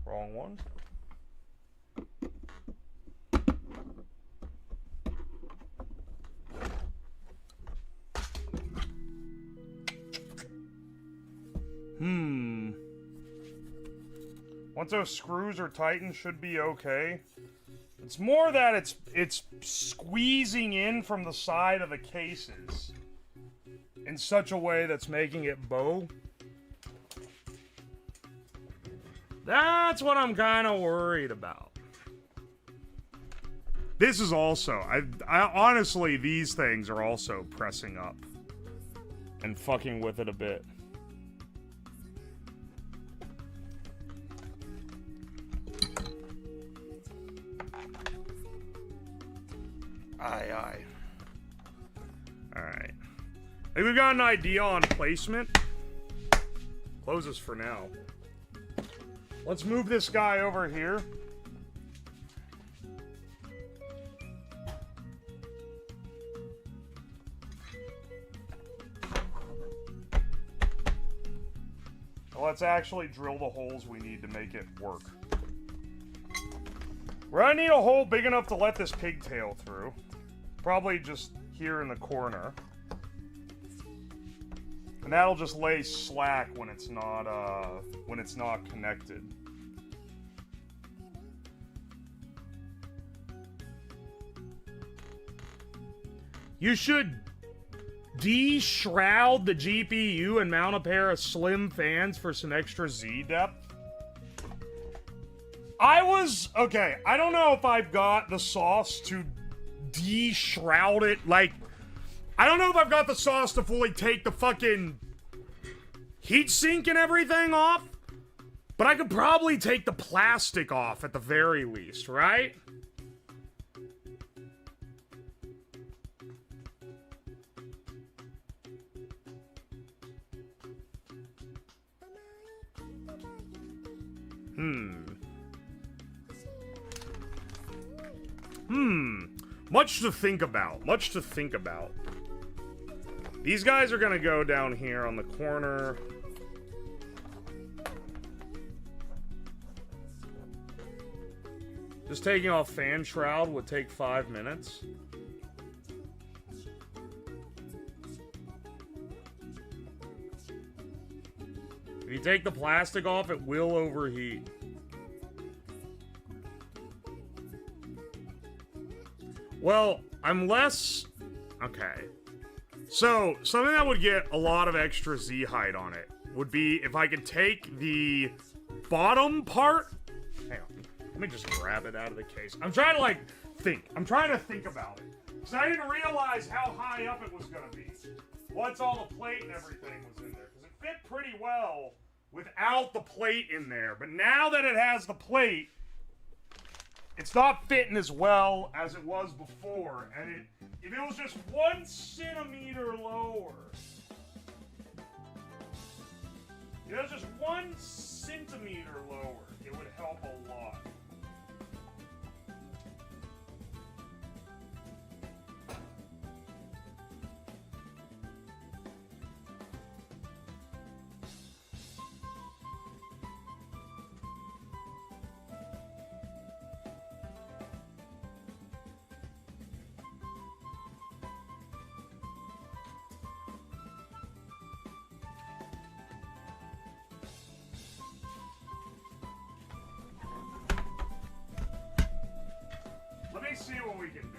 Wrong one. Once those screws are tightened, should be okay. It's more that it's squeezing in from the side of the cases in such a way that's making it bow. That's what I'm kind of worried about. This is also, I honestly, these things are also pressing up and fucking with it a bit. Aye. Alright. I think we've got an idea on placement. Close this for now. Let's move this guy over here. Let's actually drill the holes we need to make it work. We're gonna need a hole big enough to let this pigtail through. Probably just here in the corner. And that'll just lay slack when it's not connected. You should de-shroud the GPU and mount a pair of slim fans for some extra Z depth. Okay, I don't know if I've got the sauce to de-shroud it. Like, I don't know if I've got the sauce to fully take the fucking heatsink and everything off, but I could probably take the plastic off at the very least, right? Much to think about. Much to think about. These guys are gonna go down here on the corner. Just taking off fan shroud would take 5 minutes. If you take the plastic off, it will overheat. Well, I'm less... Okay. So, something that would get a lot of extra Z height on it would be if I could take the bottom part... Hang on. Let me just grab it out of the case. I'm trying to, like, think. I'm trying to think about it. Because I didn't realize how high up it was going to be. Once all the plate and everything was in there. Because it fit pretty well without the plate in there. But now that it has the plate, it's not fitting as well as it was before. And if it was just 1 centimeter lower, if it was just 1 centimeter lower, it would help a lot. Let me see what we can do.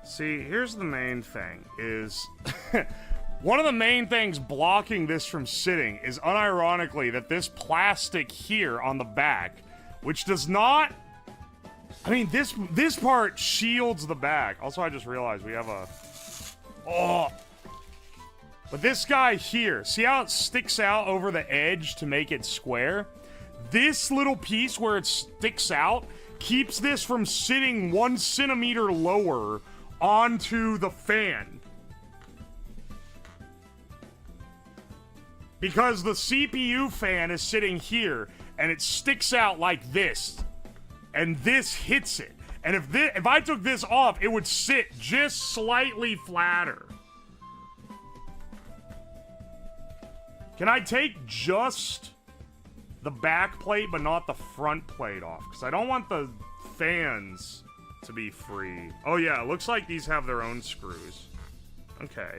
See, here's the main thing, is one of the main things blocking this from sitting is unironically that this plastic here on the back, which does not, I mean, this part shields the back. Also, I just realized we have a, but this guy here, see how it sticks out over the edge to make it square? This little piece where it sticks out keeps this from sitting 1 centimeter lower onto the fan. Because the CPU fan is sitting here and it sticks out like this. And this hits it. And if I took this off, it would sit just slightly flatter. Can I take just the back plate but not the front plate off? Because I don't want the fans to be free. Oh yeah, it looks like these have their own screws. Okay.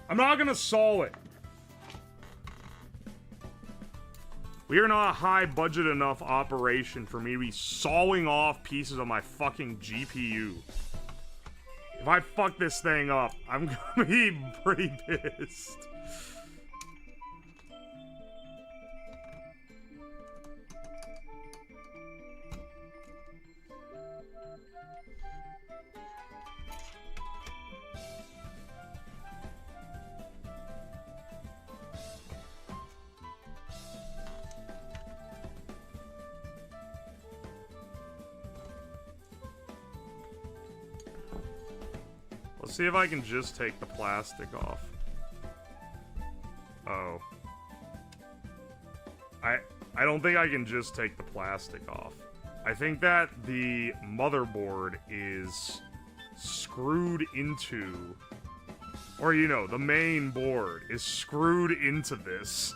I'm not gonna saw it. We are not a high budget enough operation for me to be sawing off pieces of my fucking GPU. If I fuck this thing up, I'm gonna be pretty pissed. Let's see if I can just take the plastic off. Oh. I don't think I can just take the plastic off. I think that the motherboard is screwed into, or you know, the main board is screwed into this.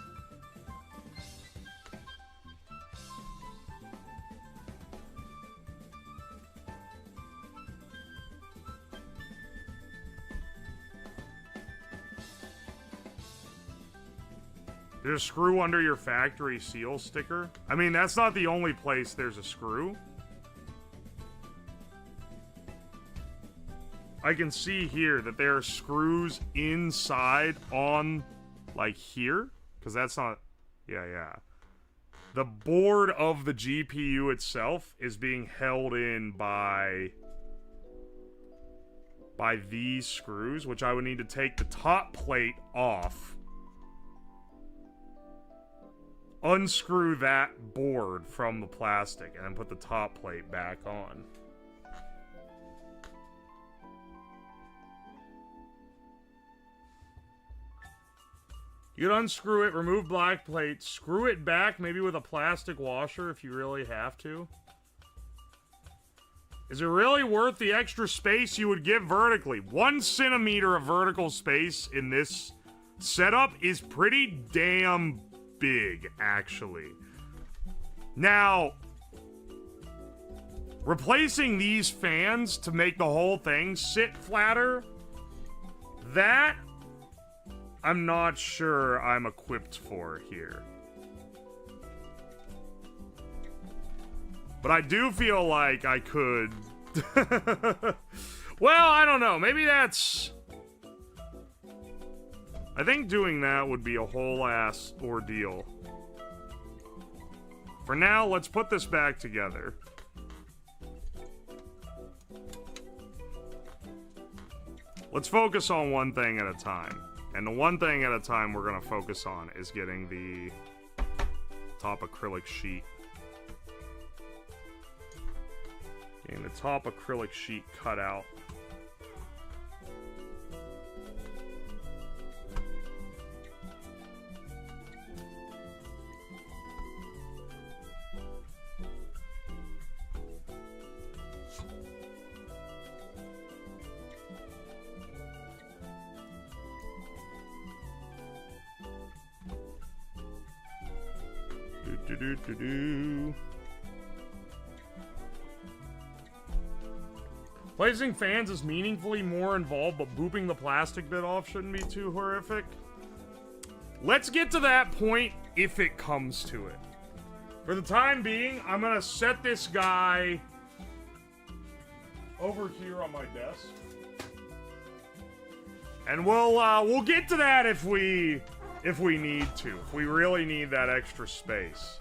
There's a screw under your factory seal sticker. I mean, that's not the only place there's a screw. I can see here that there are screws inside on, like, here. Because that's not... Yeah. The board of the GPU itself is being held in by these screws, which I would need to take the top plate off. Unscrew that board from the plastic and then put the top plate back on. You can unscrew it, remove black plate, screw it back maybe with a plastic washer if you really have to. Is it really worth the extra space you would give vertically? 1 centimeter of vertical space in this setup is pretty damn big, actually. Now, Replacing these fans to make the whole thing sit flatter, that I'm not sure I'm equipped for here. But I do feel like I could... Well, I don't know. Maybe that's... I think doing that would be a whole ass ordeal. For now, let's put this back together. Let's focus on one thing at a time. And the one thing at a time we're going to focus on is getting the top acrylic sheet. Getting the top acrylic sheet cut out. Placing fans is meaningfully more involved, but booping the plastic bit off shouldn't be too horrific. Let's get to that point if it comes to it. For the time being, I'm gonna set this guy over here on my desk. And we'll get to that if we need to. If we really need that extra space.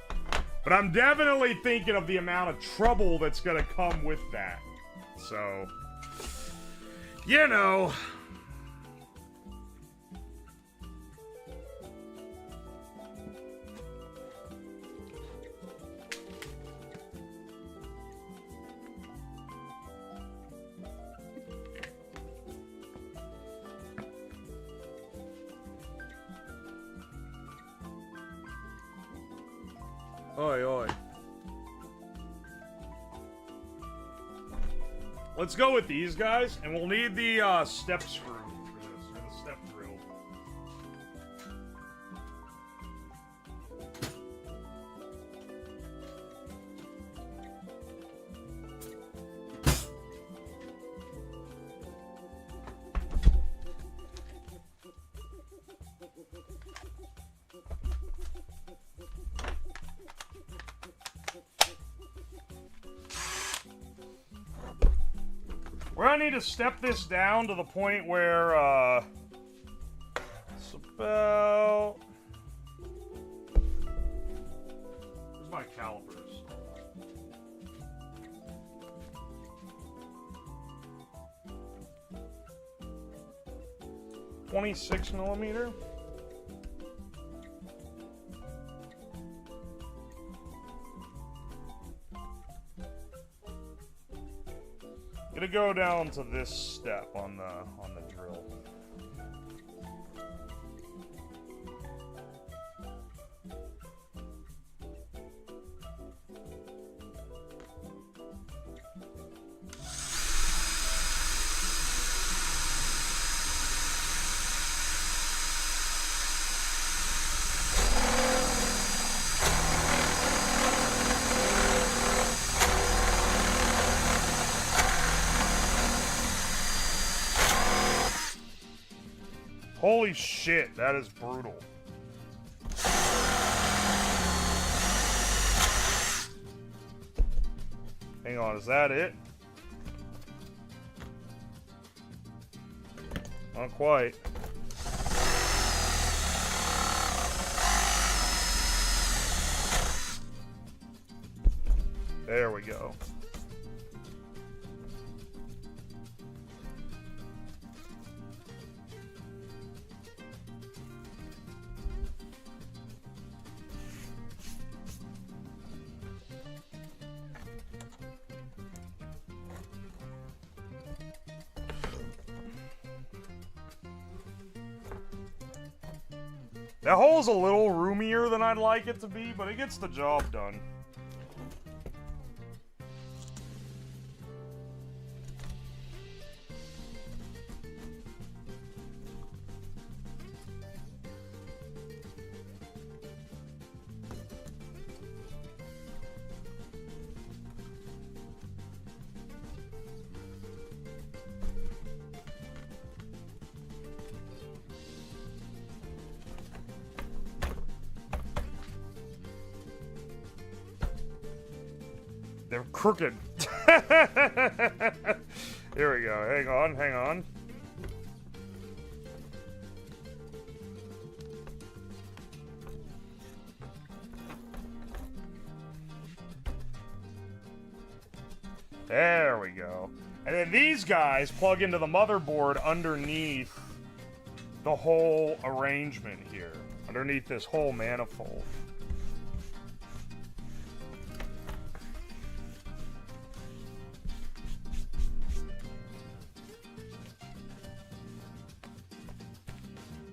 But I'm definitely thinking of the amount of trouble that's gonna come with that. So, you know. Oi, oi. Let's go with these guys, and we'll need the step screw for this, or the step drill. We're gonna need to step this down to the point where, it's about... Where's my calipers? .26mm. Gonna go down to this step on the drill. Holy shit, that is brutal. Hang on, is that it? Not quite. There we go. That hole's a little roomier than I'd like it to be, but it gets the job done. They're crooked. Here we go. Hang on, hang on. There we go. And then these guys plug into the motherboard underneath the whole arrangement here. Underneath this whole manifold.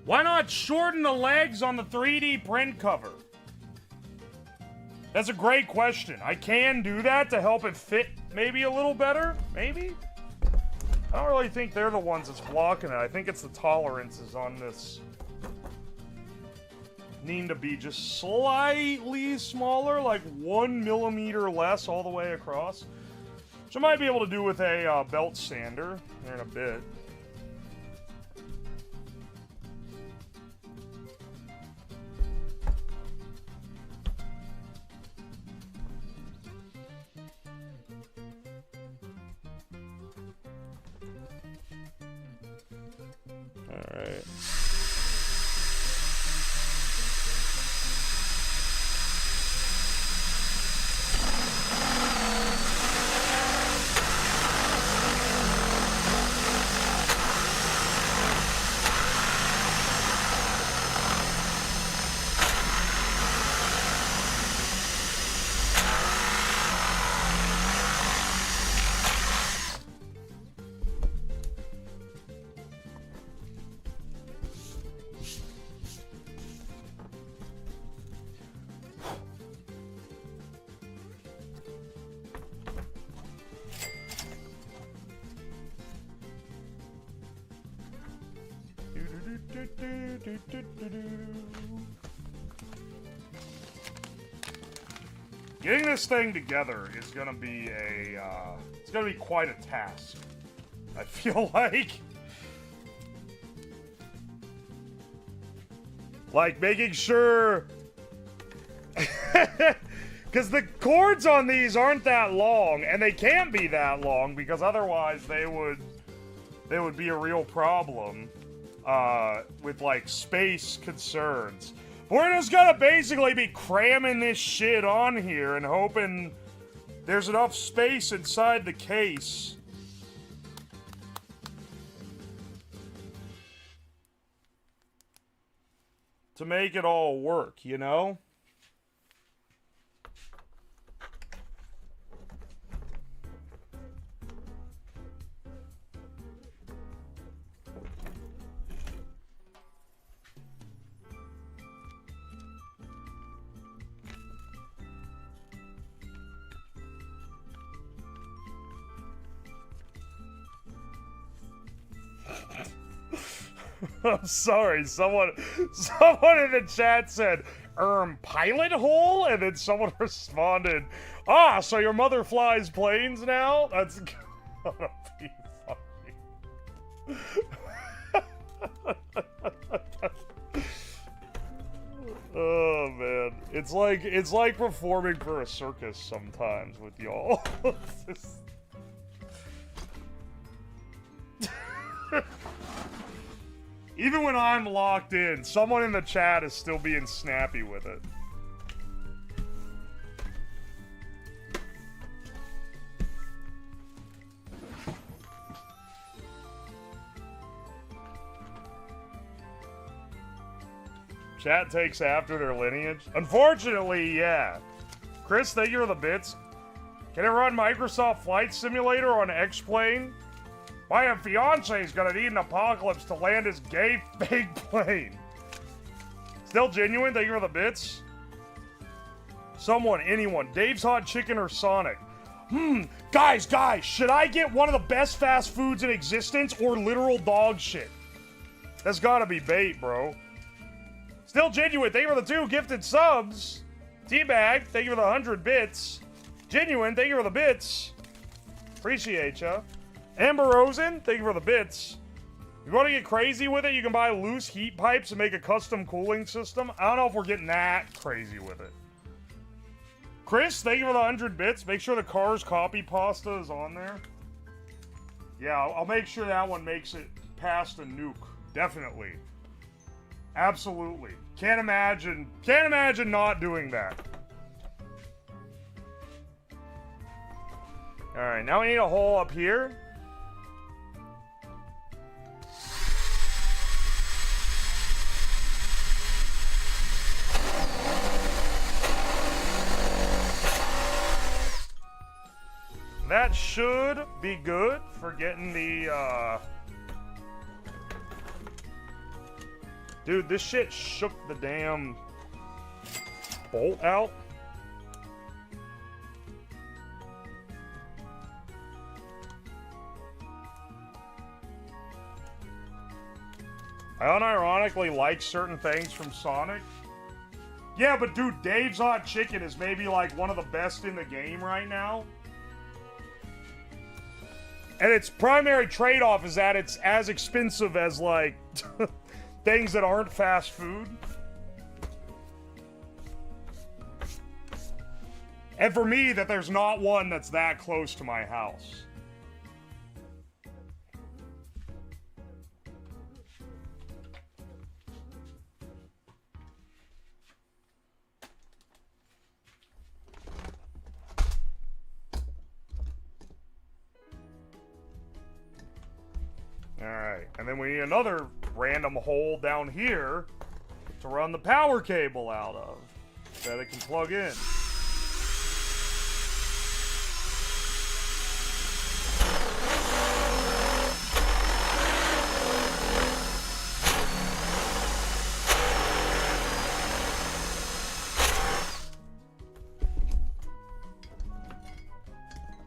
Why not shorten the legs on the 3D print cover? That's a great question. I can do that to help it fit maybe a little better, maybe? I don't really think they're the ones that's blocking it. I think it's the tolerances on this. Need to be just slightly smaller, like 1 millimeter less all the way across. Which I might be able to do with a belt sander here in a bit. Alright. Getting this thing together is gonna be it's gonna be quite a task. I feel like making sure, because the cords on these aren't that long, and they can't be that long because otherwise they would be a real problem with like space concerns. We're just gonna basically be cramming this shit on here and hoping there's enough space inside the case to make it all work, you know? I'm sorry, someone in the chat said, pilot hole? And then someone responded, so your mother flies planes now? That's gonna be funny. Oh, man. It's like performing for a circus sometimes with y'all. Even when I'm locked in, someone in the chat is still being snappy with it. Chat takes after their lineage. Unfortunately, yeah. Chris, thank you for the bits. Can it run Microsoft Flight Simulator on X-Plane? My fiance's gonna need an apocalypse to land his gay fake plane. Still genuine, thank you for the bits. Someone, anyone, Dave's Hot Chicken or Sonic. Guys, should I get one of the best fast foods in existence or literal dog shit? That's gotta be bait, bro. Still genuine, thank you for the 2 gifted subs. Teabag, thank you for the 100 bits. Genuine, thank you for the bits. Appreciate ya. Amber Rosen, thank you for the bits. You want to get crazy with it? You can buy loose heat pipes and make a custom cooling system. I don't know if we're getting that crazy with it. Chris, thank you for the 100 bits. Make sure the Cars copy pasta is on there. Yeah, I'll make sure that one makes it past a nuke. Definitely. Absolutely. Can't imagine not doing that. Alright, now we need a hole up here. That should be good for getting the, Dude, this shit shook the damn bolt out. I unironically like certain things from Sonic. Yeah, but dude, Dave's Hot Chicken is maybe like one of the best in the game right now. And its primary trade-off is that it's as expensive as, like, things that aren't fast food. And for me, that there's not one that's that close to my house. Alright, and then we need another random hole down here to run the power cable out of that it can plug in.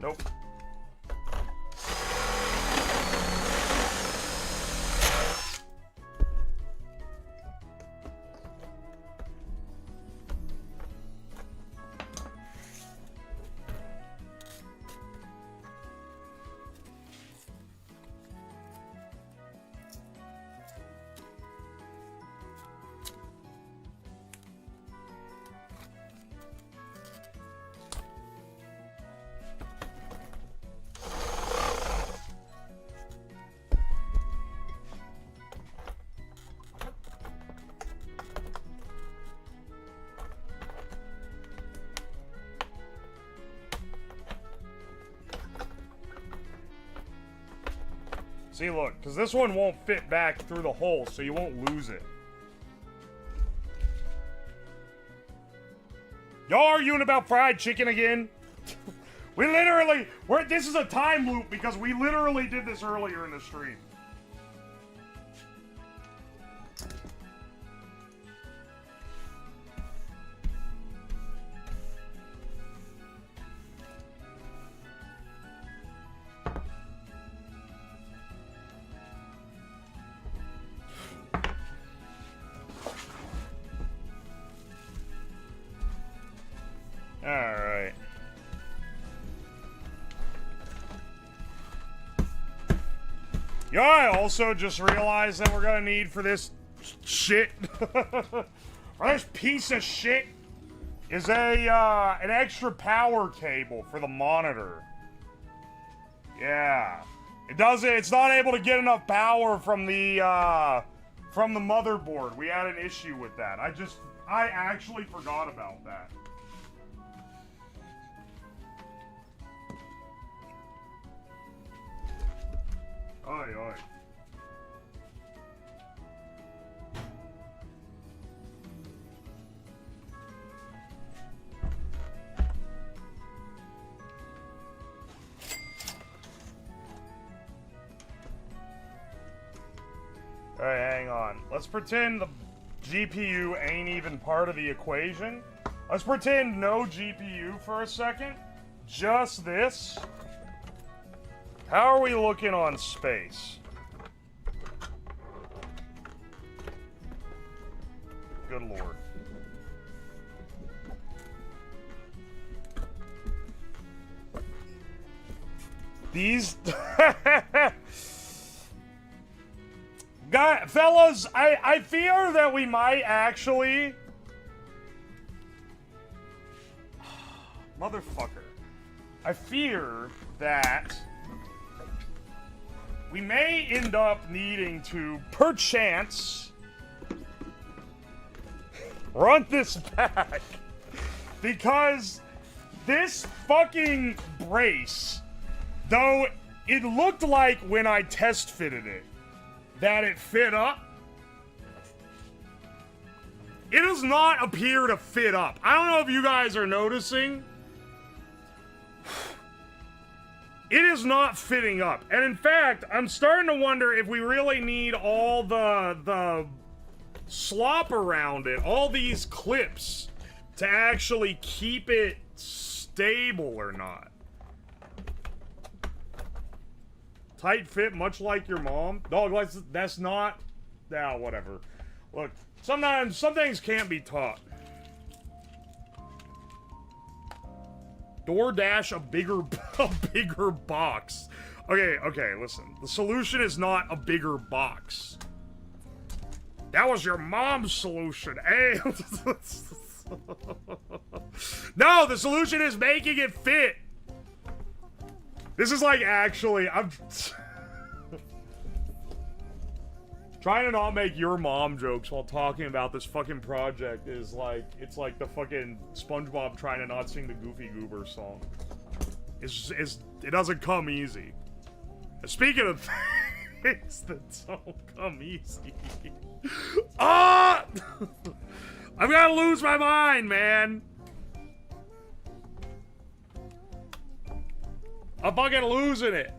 Nope. See, look, because this one won't fit back through the hole, so you won't lose it. Y'all arguing about fried chicken again? This is a time loop because we literally did this earlier in the stream. Alright. Yeah, I also just realized that we're gonna need for this shit, for this piece of shit, is an extra power cable for the monitor. Yeah. It's not able to get enough power from the motherboard. We had an issue with that. I actually forgot about that. Oi, oi. Alright, hang on. Let's pretend the GPU ain't even part of the equation. Let's pretend no GPU for a second. Just this. How are we looking on space? Good lord. These... fellas, I fear that we might actually... Motherfucker. I fear that we may end up needing to, perchance, run this back. Because this fucking brace, though it looked like when I test fitted it, that it fit up, it does not appear to fit up. I don't know if you guys are noticing. It is not fitting up. And in fact, I'm starting to wonder if we really need all the slop around it, all these clips, to actually keep it stable or not. Tight fit, much like your mom. Dog, that's not... Nah, whatever. Look, sometimes, some things can't be taught. DoorDash a bigger box. Okay, listen. The solution is not a bigger box. That was your mom's solution, eh? No, the solution is making it fit. This is like, actually, I'm trying to not make your mom jokes while talking about this fucking project is like, it's like the fucking SpongeBob trying to not sing the Goofy Goober song. It doesn't come easy. Speaking of things that don't come easy. Ah! I'm gonna lose my mind, man. I'm fucking losing it.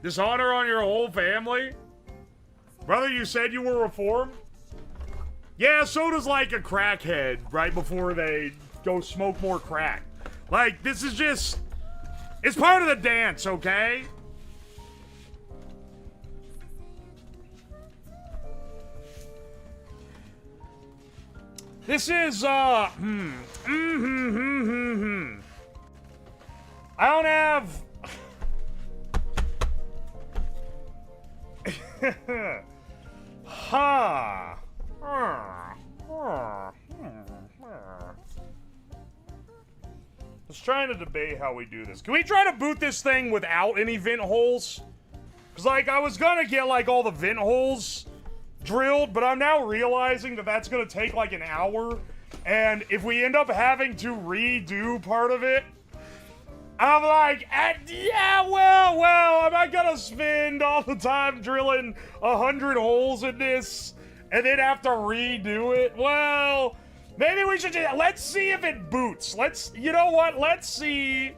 Dishonor on your whole family? Brother, you said you were reformed? Yeah, so does like a crackhead right before they go smoke more crack. Like, this is just... It's part of the dance, okay? This is, I don't have... Ha! Just trying to debate how we do this. Can we try to boot this thing without any vent holes? Because, like, I was gonna get, like, all the vent holes drilled, but I'm now realizing that that's gonna take, like, an hour. And if we end up having to redo part of it, I'm like, yeah, well, am I gonna spend all the time drilling 100 holes in this and then have to redo it? Well, maybe we should just, let's see if it boots. You know what? Let's see.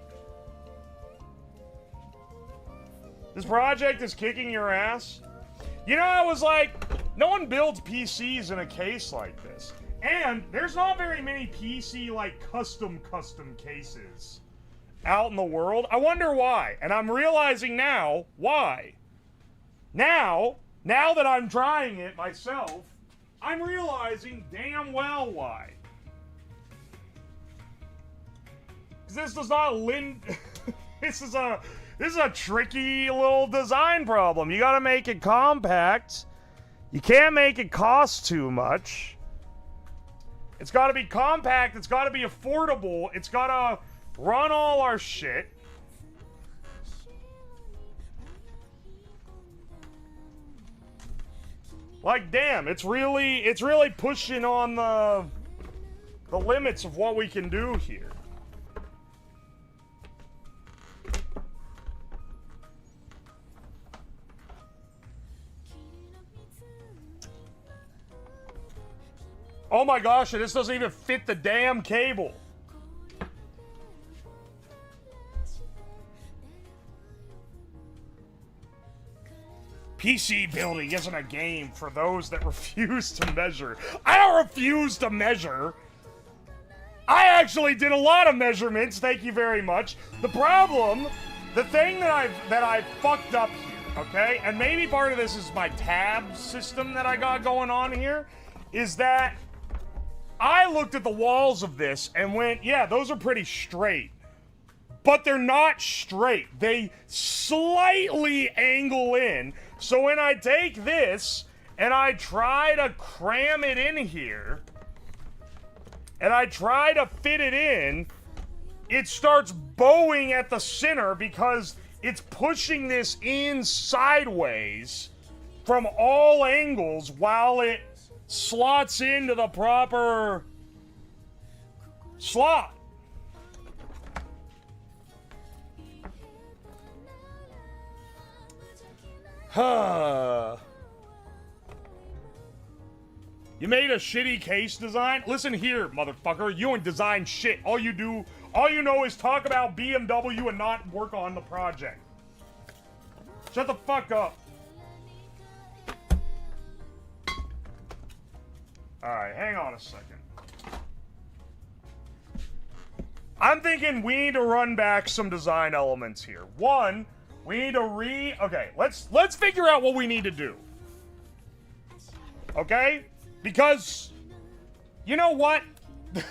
This project is kicking your ass. You know, I was like, no one builds PCs in a case like this. And there's not very many PC, like, custom cases out in the world. I wonder why. And I'm realizing now why. Now that I'm trying it myself, I'm realizing damn well why. Because this does not this is a tricky little design problem. You gotta make it compact. You can't make it cost too much. It's gotta be compact, it's gotta be affordable, it's gotta run all our shit. Like, damn, it's really pushing on the limits of what we can do here. Oh my gosh, this doesn't even fit the damn cable. PC building isn't a game for those that refuse to measure. I don't refuse to measure. I actually did a lot of measurements, thank you very much. The problem, the thing that I've fucked up here, okay? And maybe part of this is my tab system that I got going on here, is that I looked at the walls of this and went, yeah, those are pretty straight. But they're not straight. They slightly angle in. So when I take this and I try to cram it in here, and I try to fit it in, it starts bowing at the center because it's pushing this in sideways from all angles while it slots into the proper slot. You made a shitty case design? Listen here, motherfucker. You ain't design shit. All you know is talk about BMW and not work on the project. Shut the fuck up. Alright, hang on a second. I'm thinking we need to run back some design elements here. One, we need to okay, let's figure out what we need to do. Okay? Because you know what?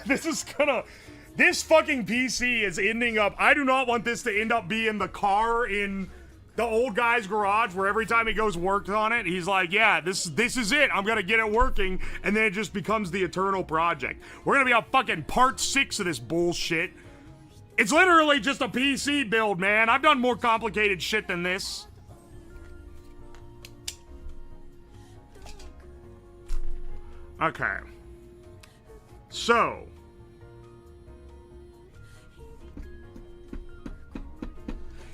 This fucking PC is ending up, I do not want this to end up being the car in the old guy's garage where every time he goes work on it, he's like, yeah, this is it. I'm gonna get it working, and then it just becomes the eternal project. We're gonna be on fucking part 6 of this bullshit. It's literally just a PC build, man. I've done more complicated shit than this. Okay. So.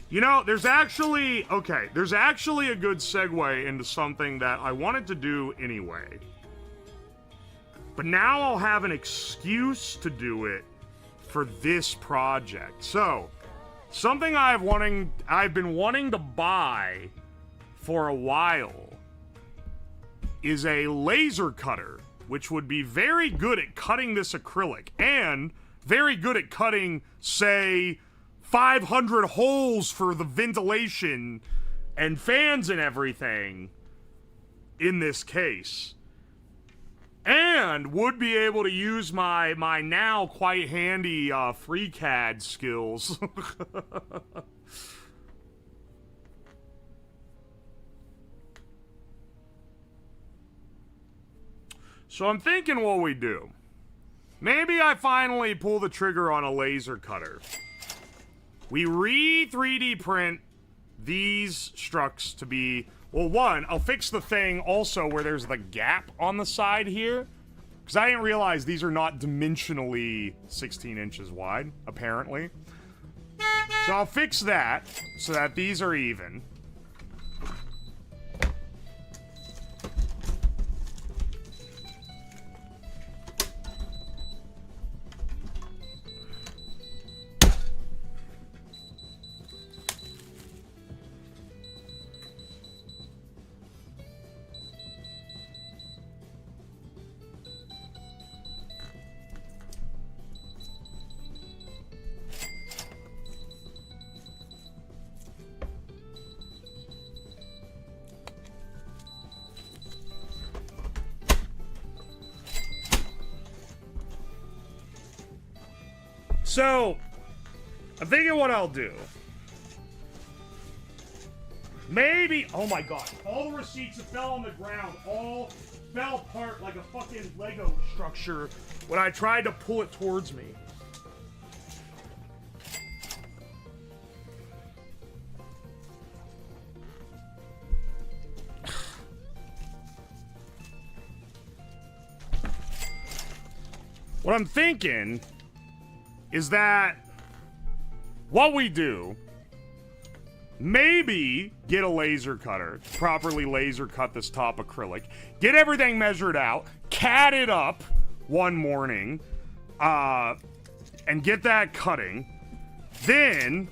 You know, there's actually a good segue into something that I wanted to do anyway. But now I'll have an excuse to do it for this project. So, something I've been wanting to buy for a while is a laser cutter, which would be very good at cutting this acrylic and very good at cutting, say, 500 holes for the ventilation and fans and everything in this case. And would be able to use my now quite handy FreeCAD skills. So I'm thinking what we do. Maybe I finally pull the trigger on a laser cutter. We re-3D print these structs to be... Well, one, I'll fix the thing also where there's the gap on the side here. Because I didn't realize these are not dimensionally 16 inches wide, apparently. So I'll fix that so that these are even. So, I'm thinking what I'll do. Maybe, oh my god, all the receipts that fell on the ground all fell apart like a fucking Lego structure when I tried to pull it towards me. What I'm thinking is that what we do, maybe get a laser cutter, properly laser cut this top acrylic, get everything measured out, CAD it up one morning, and get that cutting, then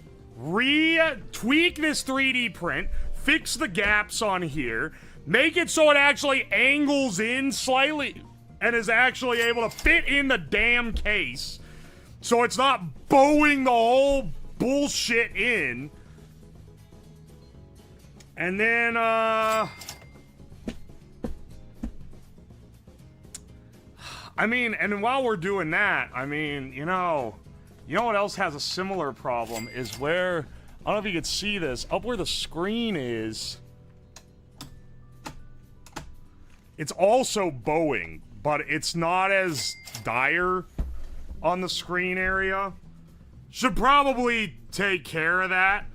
tweak this 3D print, fix the gaps on here, make it so it actually angles in slightly and is actually able to fit in the damn case. So it's not bowing the whole bullshit in. And then, I mean, and while we're doing that, I mean, you know what else has a similar problem is where, I don't know if you could see this, up where the screen is, It's also bowing, but it's not as dire on the screen area. Should probably take care of that.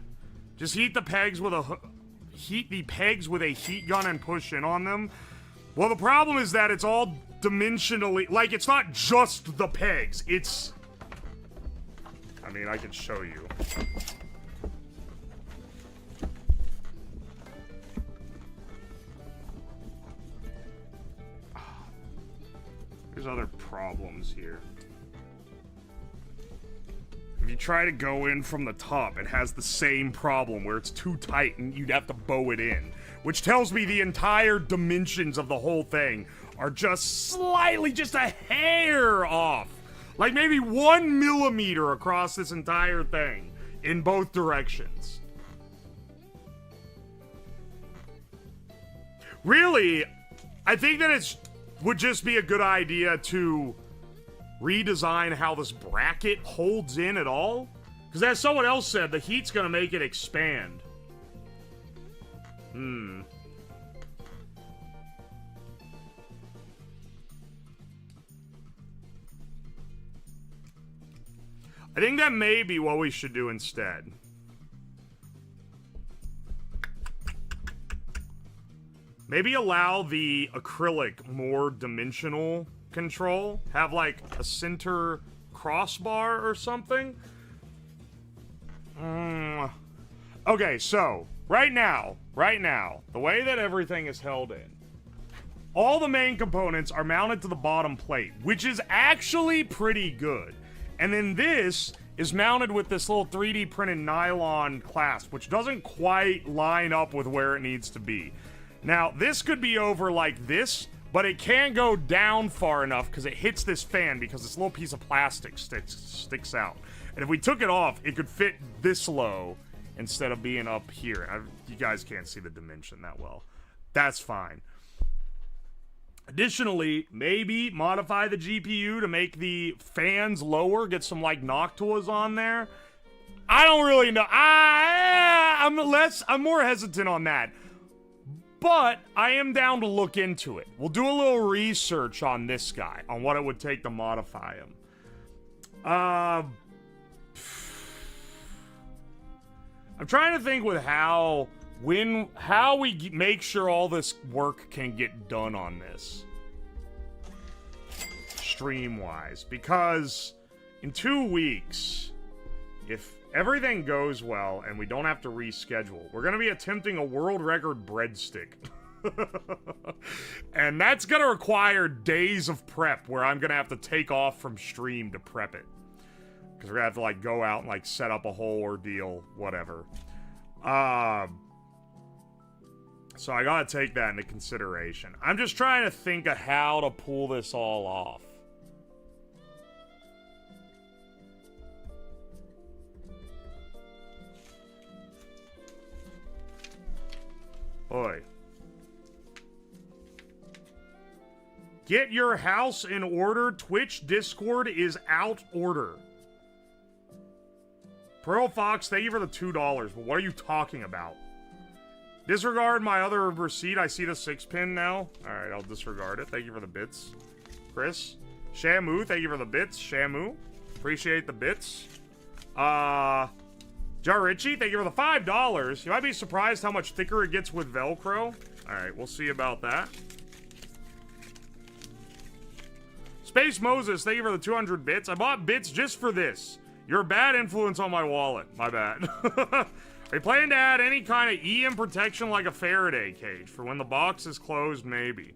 Just heat the pegs with a heat gun and push in on them. Well, the problem is that it's all dimensionally, like, it's not just the pegs. It's, I mean, I can show you. There's other problems here. If you try to go in from the top, it has the same problem where it's too tight and you'd have to bow it in. Which tells me the entire dimensions of the whole thing are just slightly, just a hair off. Like maybe 1 millimeter across this entire thing in both directions. Really, I think that it would just be a good idea to redesign how this bracket holds in at all. Because as someone else said, the heat's gonna make it expand. I think that may be what we should do instead. Maybe allow the acrylic more dimensional control. Have like a center crossbar or something. Okay, so right now, the way that everything is held in, all the main components are mounted to the bottom plate, which is actually pretty good. And then this is mounted with this little 3D printed nylon clasp, which doesn't quite line up with where it needs to be. Now, this could be over like this, but it can't go down far enough because it hits this fan because this little piece of plastic sticks out. And if we took it off, it could fit this low instead of being up here. You guys can't see the dimension that well. That's fine. Additionally, maybe modify the GPU to make the fans lower, get some like Noctuas on there. I don't really know. I'm more hesitant on that. But I am down to look into it. We'll do a little research on this guy, on what it would take to modify him. I'm trying to think with how we make sure all this work can get done on this. Stream-wise. Because in 2 weeks, if everything goes well and we don't have to reschedule, we're going to be attempting a world record breadstick. And that's going to require days of prep where I'm going to have to take off from stream to prep it. Because we're going to have to like go out and like set up a whole ordeal, whatever. So I got to take that into consideration. I'm just trying to think of how to pull this all off. Oi. Get your house in order. Twitch Discord is out order. Pearl Fox, thank you for the $2. But what are you talking about? Disregard my other receipt. I see the 6-pin now. Alright, I'll disregard it. Thank you for the bits. Chris. Shamu, thank you for the bits. Shamu. Appreciate the bits. Jarichi, thank you for the $5. You might be surprised how much thicker it gets with Velcro. Alright, we'll see about that. Space Moses, thank you for the 200 bits. I bought bits just for this. You're a bad influence on my wallet. My bad. Are you planning to add any kind of EM protection like a Faraday cage? For when the box is closed, maybe.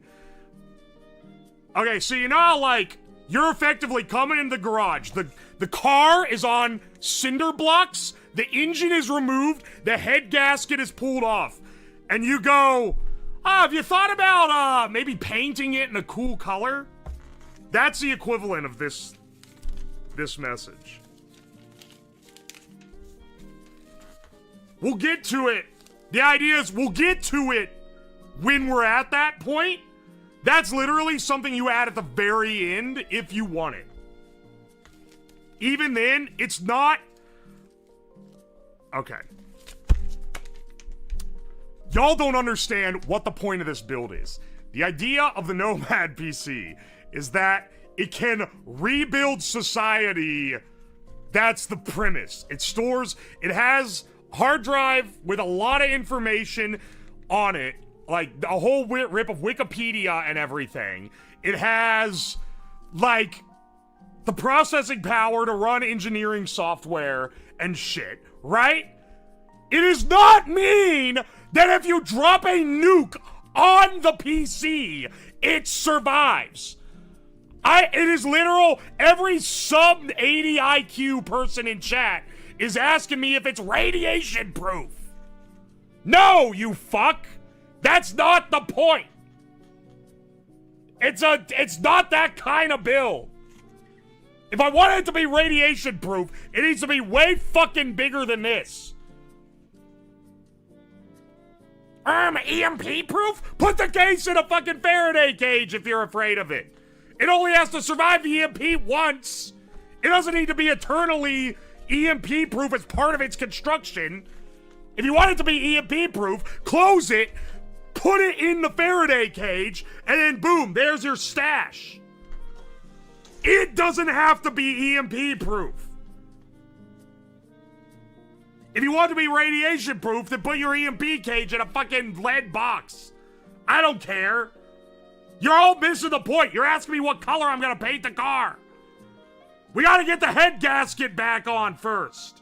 Okay, so you know how, like, you're effectively coming in the garage. The car is on cinder blocks. The engine is removed. The head gasket is pulled off. And you go, have you thought about maybe painting it in a cool color? That's the equivalent of this message. We'll get to it. The idea is we'll get to it when we're at that point. That's literally something you add at the very end if you want it. Even then, it's not... Okay. Y'all don't understand what the point of this build is. The idea of the Nomad PC is that it can rebuild society. That's the premise. It has hard drive with a lot of information on it, like a whole rip of Wikipedia and everything. It has, like, the processing power to run engineering software and shit, right? It does not mean that if you drop a nuke on the PC, it survives. It is literal. Every sub 80 IQ person in chat is asking me if it's radiation proof. No, you fuck. That's not the point. It's not that kind of build. If I want it to be radiation proof, it needs to be way fucking bigger than this. EMP proof? Put the case in a fucking Faraday cage if you're afraid of it. It only has to survive the EMP once. It doesn't need to be eternally EMP proof as part of its construction. If you want it to be EMP proof, close it, put it in the Faraday cage, and then boom, there's your stash. It doesn't have to be EMP proof. If you want to be radiation proof, then put your EMP cage in a fucking lead box. I don't care. You're all missing the point. You're asking me what color I'm gonna paint the car. We gotta get the head gasket back on first.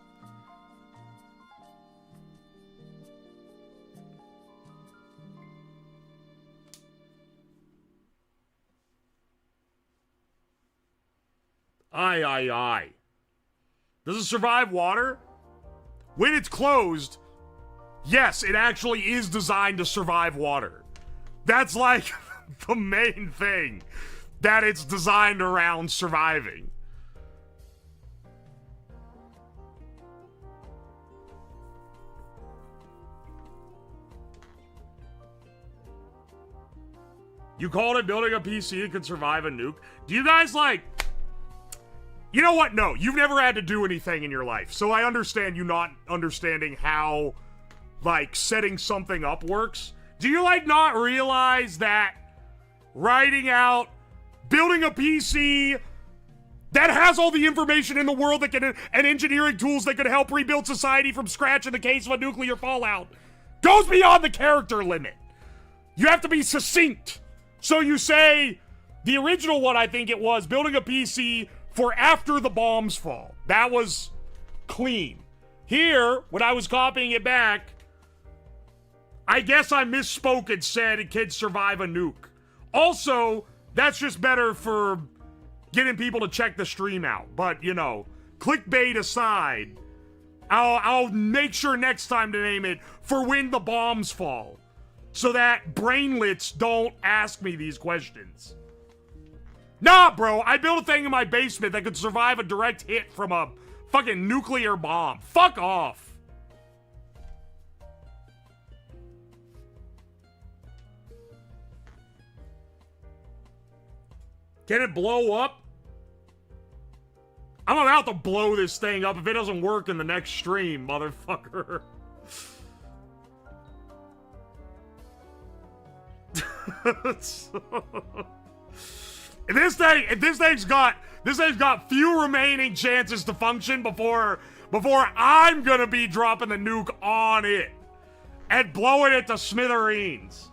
Aye. Does it survive water? When it's closed, yes, it actually is designed to survive water. That's like the main thing that it's designed around surviving. You called it building a PC that could survive a nuke? Do you guys like... You know what? No, you've never had to do anything in your life. So I understand you not understanding how, like, setting something up works. Do you, like, not realize that writing out, building a PC that has all the information in the world that can, and engineering tools that could help rebuild society from scratch in the case of a nuclear fallout goes beyond the character limit? You have to be succinct. So you say, the original one, I think it was, building a PC for after the bombs fall. That was clean. Here, when I was copying it back, I guess I misspoke and said it can survive a nuke. Also, that's just better for getting people to check the stream out. But, you know, clickbait aside, I'll make sure next time to name it for when the bombs fall, so that brainlets don't ask me these questions. Nah, bro, I built a thing in my basement that could survive a direct hit from a fucking nuclear bomb. Fuck off. Can it blow up? I'm about to blow this thing up if it doesn't work in the next stream, motherfucker. If this thing's got few remaining chances to function before I'm gonna be dropping the nuke on it and blowing it to smithereens.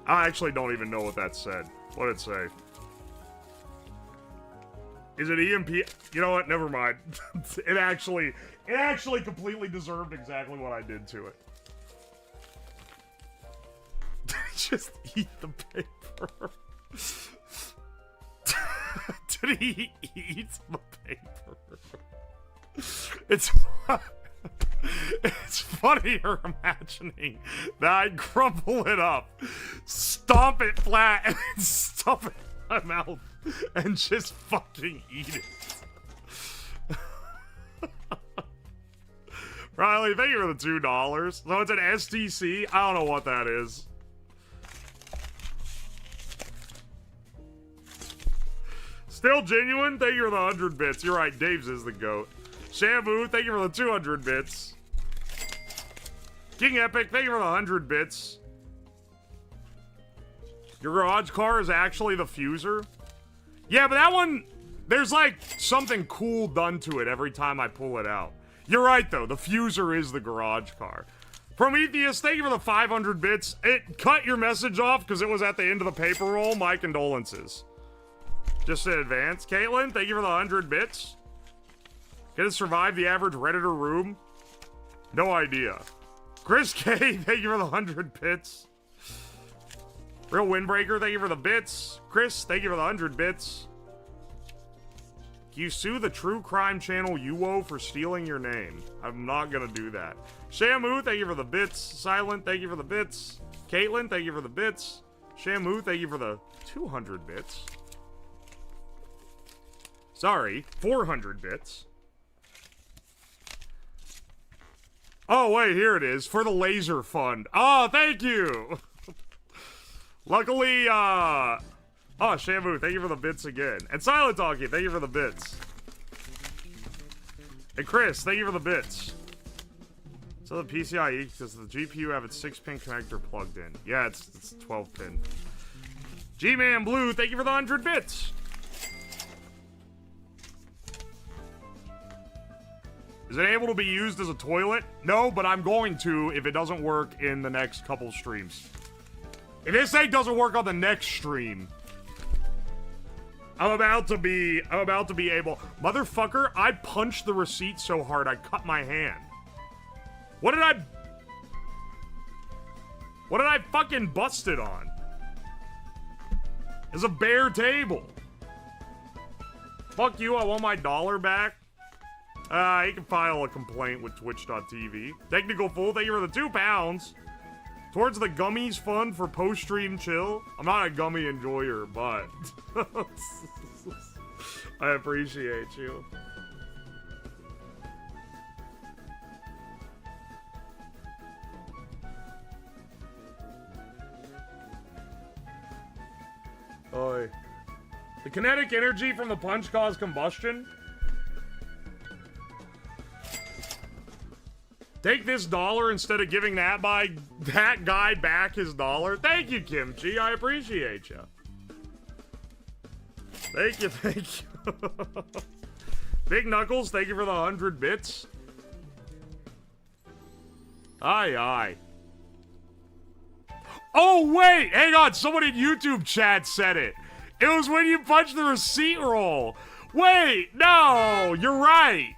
I actually don't even know what that said. What did it say? Is it EMP? You know what? Never mind. It actually completely deserved exactly what I did to it. Just eat the paper. Did he eat the paper? It's funnier imagining that I crumple it up, stomp it flat, and then stuff it in my mouth and just fucking eat it. Riley, thank you for the $2. So it's an STC? I don't know what that is. Still genuine? Thank you for the 100 bits. You're right, Dave's is the GOAT. Shamu, thank you for the 200 bits. King Epic, thank you for the 100 bits. Your garage car is actually the fuser? Yeah, but that one, there's like something cool done to it every time I pull it out. You're right though, the fuser is the garage car. Prometheus, thank you for the 500 bits. It cut your message off because it was at the end of the paper roll. My condolences. Just in advance. Caitlin, thank you for the 100 bits. Can it survive the average Redditor room? No idea. Chris K, thank you for the 100 bits. Real Windbreaker, thank you for the bits. Chris, thank you for the 100 bits. You sue the true crime channel UO for stealing your name. I'm not gonna do that. Shamu, thank you for the bits. Silent, thank you for the bits. Caitlin, thank you for the bits. Shamu, thank you for the 200 bits. Sorry, 400 bits. Oh, wait, here it is. For the laser fund. Oh, thank you! Luckily, oh, Shamu, thank you for the bits again. And Silent Talkie, thank you for the bits. And Chris, thank you for the bits. So the PCIe, does the GPU have its 6-pin connector plugged in? Yeah, it's 12-pin. G-Man Blue, thank you for the 100 bits. Is it able to be used as a toilet? No, but I'm going to if it doesn't work in the next couple streams. If this thing doesn't work on the next stream, I'm about to be able... Motherfucker, I punched the receipt so hard I cut my hand. What did I fucking bust it on? It's a bare table. Fuck you, I want my $1 back. You can file a complaint with Twitch.tv. Technical Fool, thank you for the £2. Towards the gummies fund for post-stream chill. I'm not a gummy enjoyer, but... I appreciate you. Oi. The kinetic energy from the punch caused combustion? Take this $1 instead of giving that guy back his $1. Thank you, Kimchi. I appreciate you. Thank you, thank you. Big Knuckles, thank you for the 100 bits. Aye, aye. Oh, wait! Hang on, someone in YouTube chat said it. It was when you punch the receipt roll. Wait, no, you're right.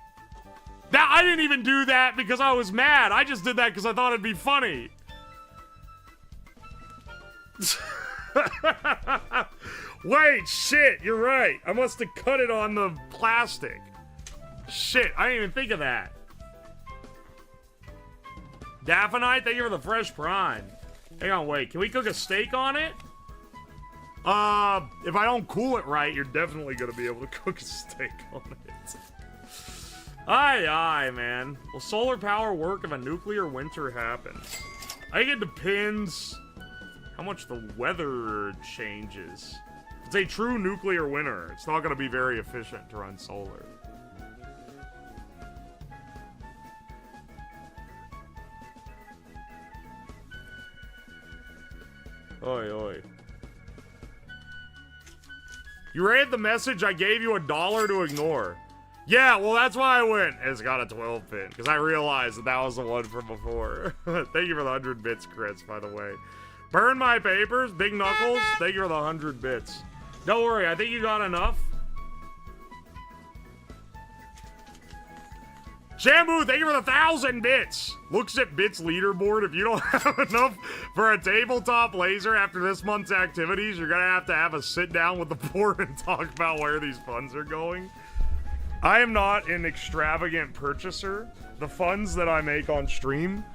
That, I didn't even do that because I was mad. I just did that because I thought it'd be funny. Wait, shit, you're right. I must have cut it on the plastic. Shit, I didn't even think of that. Daphnite, thank you for the fresh prime. Hang on, wait, can we cook a steak on it? If I don't cool it right, you're definitely gonna be able to cook a steak on it. Aye, aye, man. Will solar power work if a nuclear winter happens? I think it depends how much the weather changes. If it's a true nuclear winter, it's not gonna be very efficient to run solar. Oi, oi. You read the message I gave you $1 to ignore. Yeah, well, that's why I went. It's got a 12-pin, because I realized that was the one from before. Thank you for the 100 bits, Chris, by the way. Burn my papers, Big Knuckles. Thank you for the 100 bits. Don't worry, I think you got enough. Shamu, thank you for the 1,000 bits. Looks at bits leaderboard. If you don't have enough for a tabletop laser after this month's activities, you're gonna have a sit down with the board and talk about where these funds are going. I am not an extravagant purchaser. The funds that I make on stream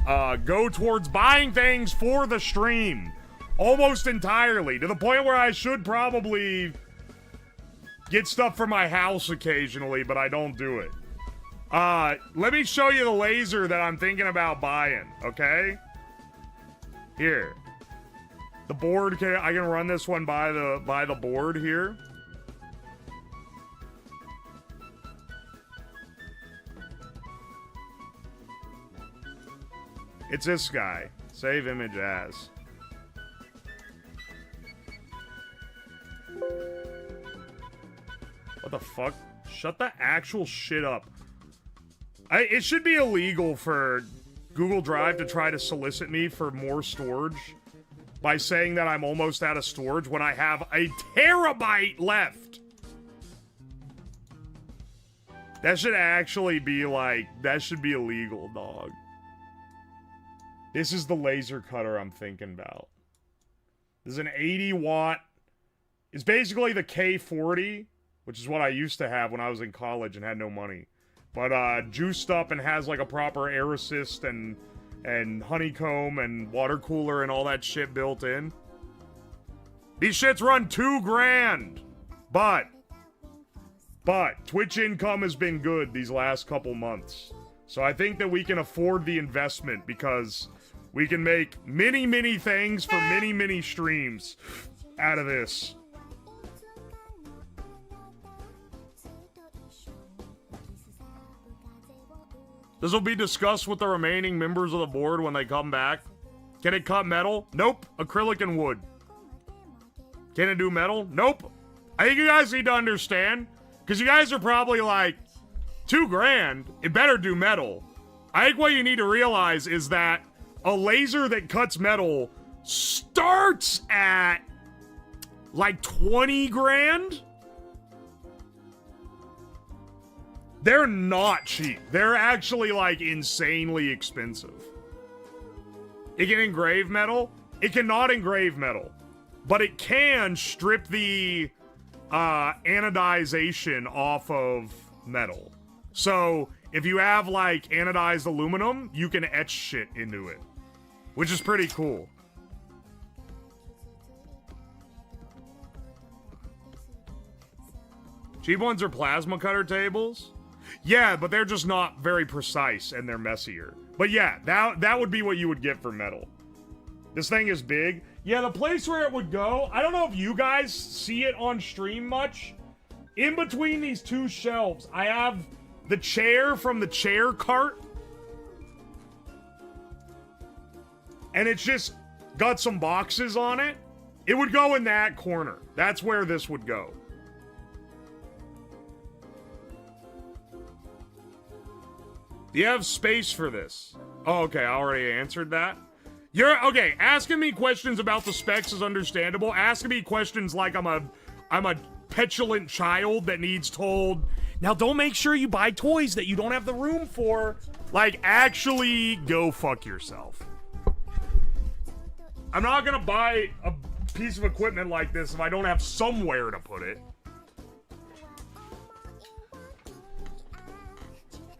go towards buying things for the stream. Almost entirely. To the point where I should probably get stuff for my house occasionally, but I don't do it. Let me show you the laser that I'm thinking about buying, okay? Here. The board, I can run this one by the board here. It's this guy. Save image as. What the fuck? Shut the actual shit up. It should be illegal for Google Drive to try to solicit me for more storage by saying that I'm almost out of storage when I have a terabyte left. That should actually be like, that should be illegal, dog. This is the laser cutter I'm thinking about. This is an 80 watt. It's basically the K40, which is what I used to have when I was in college and had no money. But juiced up and has like a proper air assist and honeycomb and water cooler and all that shit built in. These shits run $2,000. But Twitch income has been good these last couple months. So I think that we can afford the investment because we can make many things for many streams out of this. This will be discussed with the remaining members of the board when they come back. Can it cut metal? Nope. Acrylic and wood. Can it do metal? Nope. I think you guys need to understand, because you guys are probably like, $2,000, it better do metal. I think what you need to realize is that a laser that cuts metal starts at like 20 grand. They're not cheap. They're actually like insanely expensive. It can engrave metal. It cannot engrave metal, but it can strip the anodization off of metal. So if you have like anodized aluminum, you can etch shit into it, which is pretty cool. Cheap ones are plasma cutter tables. Yeah, but they're just not very precise and they're messier. But yeah, that would be what you would get for metal. This thing is big. Yeah, the place where it would go, I don't know if you guys see it on stream much. In between these two shelves, I have the chair from the chair cart. And it's just got some boxes on it. It would go in that corner. That's where this would go. Do you have space for this? Oh, okay, I already answered that. You're okay. Asking me questions about the specs is understandable. Asking me questions like I'm a petulant child that needs told, now don't make sure you buy toys that you don't have the room for. Like, actually go fuck yourself. I'm not gonna buy a piece of equipment like this if I don't have somewhere to put it.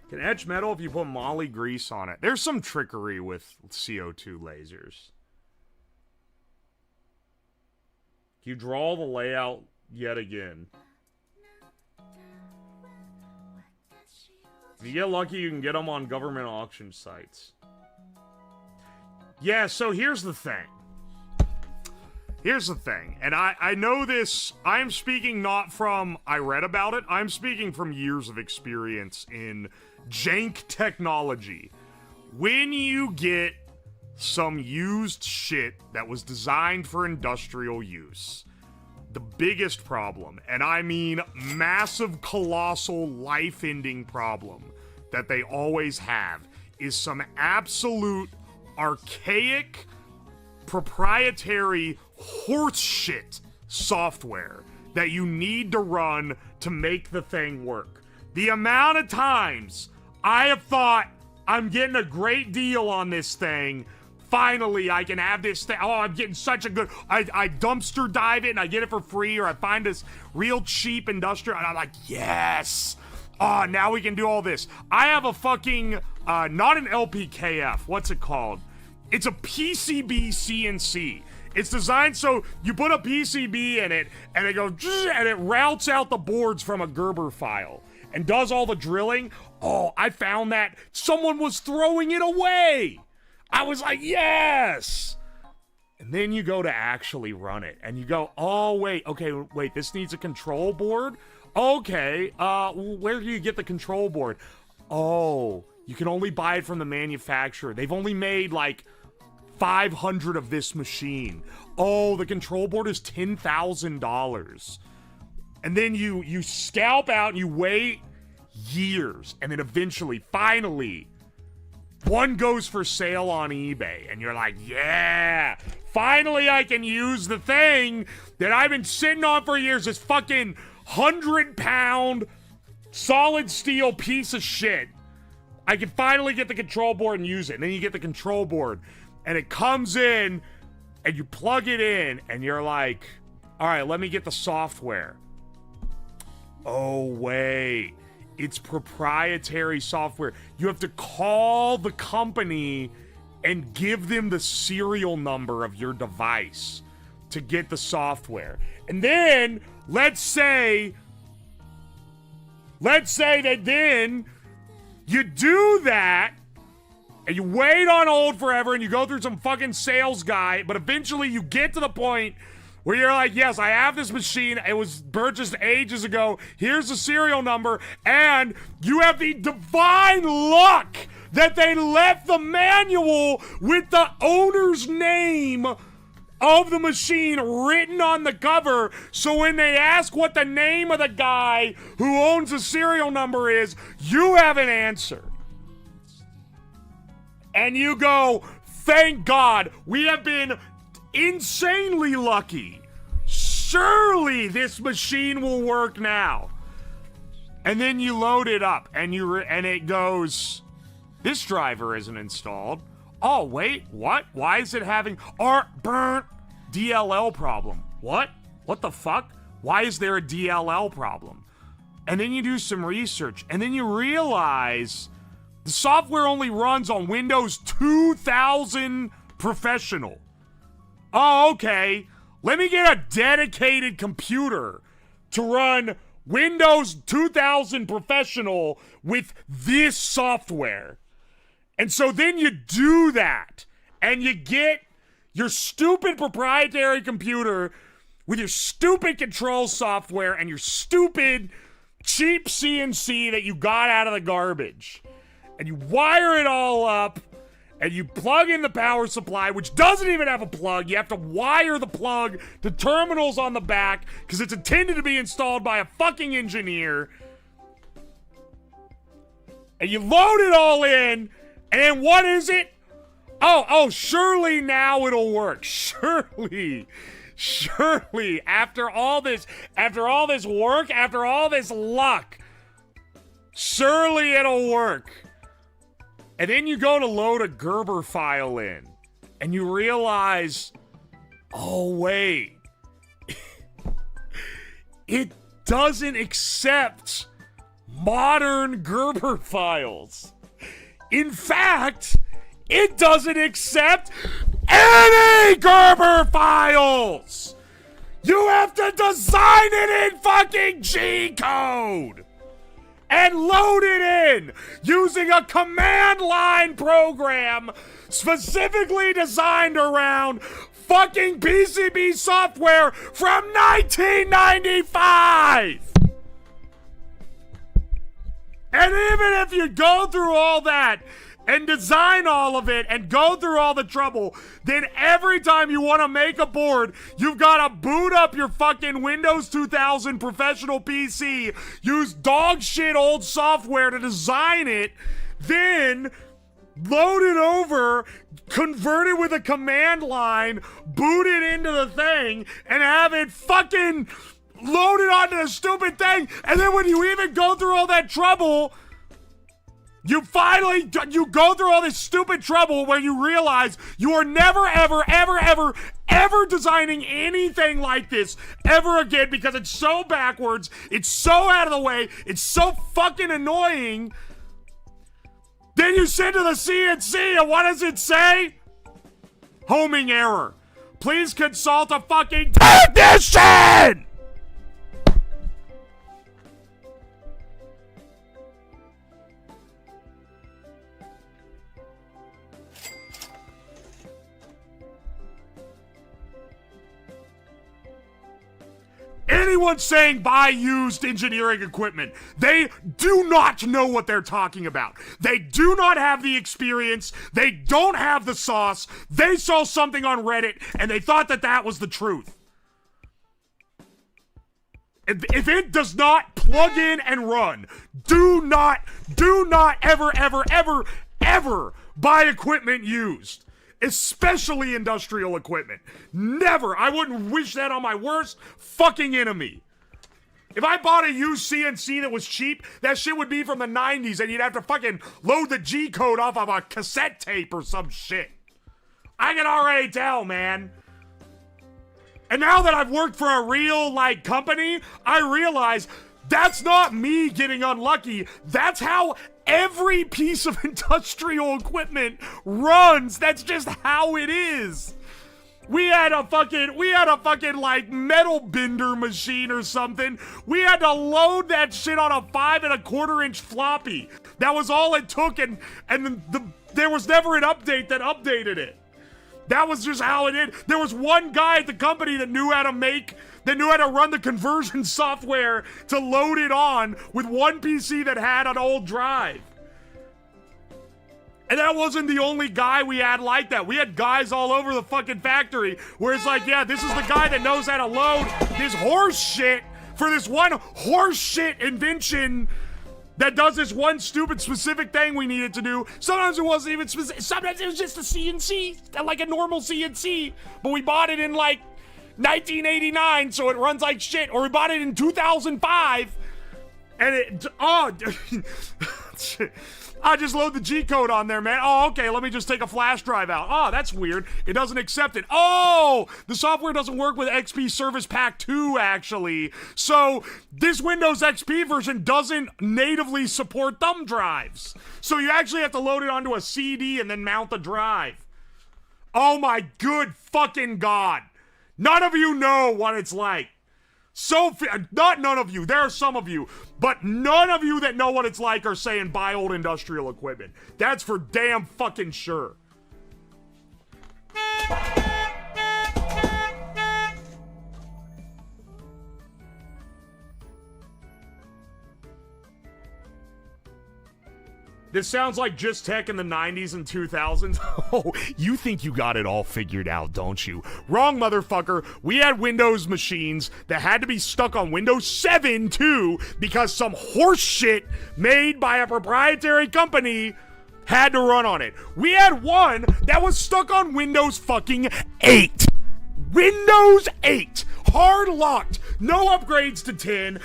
Can etch metal if you put moly grease on it. There's some trickery with CO2 lasers. You draw the layout yet again. If you get lucky, you can get them on government auction sites. Yeah, so here's the thing. Here's the thing, and I know this, I'm speaking not from, I read about it, I'm speaking from years of experience in jank technology. When you get some used shit that was designed for industrial use, the biggest problem, and I mean massive, colossal, life-ending problem that they always have, is some absolute archaic, proprietary horse shit software that you need to run to make the thing work. The amount of times I have thought, I'm getting a great deal on this thing, finally I can have this thing, oh, I'm getting such a good, I dumpster dive it and I get it for free, or I find this real cheap industrial, and I'm like, yes! Oh, now we can do all this. I have a fucking, not an LPKF, what's it called? It's a PCB CNC. It's designed so you put a PCB in it, and it goes, and it routes out the boards from a Gerber file, and does all the drilling. Oh, I found that someone was throwing it away. I was like, yes! And then you go to actually run it, and you go, oh, wait, okay, wait, this needs a control board? Okay, where do you get the control board? Oh, You can only buy it from the manufacturer. They've only made like 500 of this machine. Oh, the control board is $10,000. And then you scalp out and you wait years. And then eventually, finally, one goes for sale on eBay. And you're like, yeah, finally I can use the thing that I've been sitting on for years. This fucking 100-pound solid steel piece of shit. I can finally get the control board and use it. And then you get the control board and it comes in and you plug it in and you're like, all right, let me get the software. Oh, wait. It's proprietary software. You have to call the company and give them the serial number of your device to get the software. And then, let's say that then you do that, and you wait on hold forever, and you go through some fucking sales guy, but eventually you get to the point where you're like, yes, I have this machine, it was purchased ages ago, here's the serial number, and you have the divine luck that they left the manual with the owner's name of the machine written on the cover, so when they ask what the name of the guy who owns the serial number is, you have an answer. And you go, thank God, we have been insanely lucky. Surely this machine will work now. And then you load it up, and and it goes, this driver isn't installed. Oh, wait, what? Why is it having burnt DLL problem? What? What the fuck? Why is there a DLL problem? And then you do some research, and then you realize the software only runs on Windows 2000 Professional. Oh, okay. Let me get a dedicated computer to run Windows 2000 Professional with this software. And so then you do that, and you get your stupid proprietary computer with your stupid control software and your stupid cheap CNC that you got out of the garbage. And you wire it all up, and you plug in the power supply, which doesn't even have a plug. You have to wire the plug to terminals on the back because it's intended to be installed by a fucking engineer. And you load it all in, and then what is it? Oh, surely now it'll work. Surely, after all this work, after all this luck, surely it'll work. And then you go to load a Gerber file in, and you realize, oh wait, it doesn't accept modern Gerber files. In fact, it doesn't accept any Gerber files! You have to design it in fucking G-code! And load it in using a command line program specifically designed around fucking PCB software from 1995! And even if you go through all that and design all of it and go through all the trouble, then every time you want to make a board, you've got to boot up your fucking Windows 2000 Professional PC, use dog shit old software to design it, then load it over, convert it with a command line, boot it into the thing, and have it fucking loaded onto the stupid thing. And then when you even go through all that trouble, you go through all this stupid trouble where you realize you are never, ever designing anything like this ever again because it's so backwards, it's so out of the way, it's so fucking annoying. Then you send to the CNC, and what does it say? Homing error. Please consult a fucking technician! anyone saying buy used engineering equipment, they do not know what they're talking about. They do not have the experience. They don't have the sauce. They saw something on Reddit and they thought that that was the truth. If it does not plug in and run, do not ever buy equipment used. Especially industrial equipment. Never. I wouldn't wish that on my worst fucking enemy. If I bought a used CNC that was cheap, that shit would be from the 90s and you'd have to fucking load the G code off of a cassette tape or some shit. I can already tell, man. And now that I've worked for a real, company, I realize that's not me getting unlucky. That's how every piece of industrial equipment runs. That's just how it is. We had a fucking metal bender machine or something. We had to load that shit on a 5 1/4 inch floppy. That was all it took, and there was never an update that updated it. That was just how it is. There was one guy at the company that knew how to run the conversion software to load it on with one PC that had an old drive. And that wasn't the only guy we had like that. We had guys all over the fucking factory where it's like, yeah, this is the guy that knows how to load this horse shit for this one horse shit invention that does this one stupid specific thing we needed to do. Sometimes it wasn't even specific. Sometimes it was just a CNC, like a normal CNC. But we bought it in 1989, so it runs like shit. Or we bought it in 2005, and I just load the G code on there, man. Oh, okay, let me just take a flash drive out. Oh, that's weird. It doesn't accept it. Oh, the software doesn't work with XP Service Pack 2, actually. So this Windows XP version doesn't natively support thumb drives. So you actually have to load it onto a CD and then mount the drive. Oh my good fucking God. None of you know what it's like. Not none of you, there are some of you, but none of you that know what it's like are saying buy old industrial equipment. That's for damn fucking sure. This sounds like Just Tech in the 90s and 2000s. Oh, you think you got it all figured out, don't you? Wrong, motherfucker. We had Windows machines that had to be stuck on Windows 7, too, because some horse shit made by a proprietary company had to run on it. We had one that was stuck on Windows fucking 8. Windows 8. Hard locked. No upgrades to 10.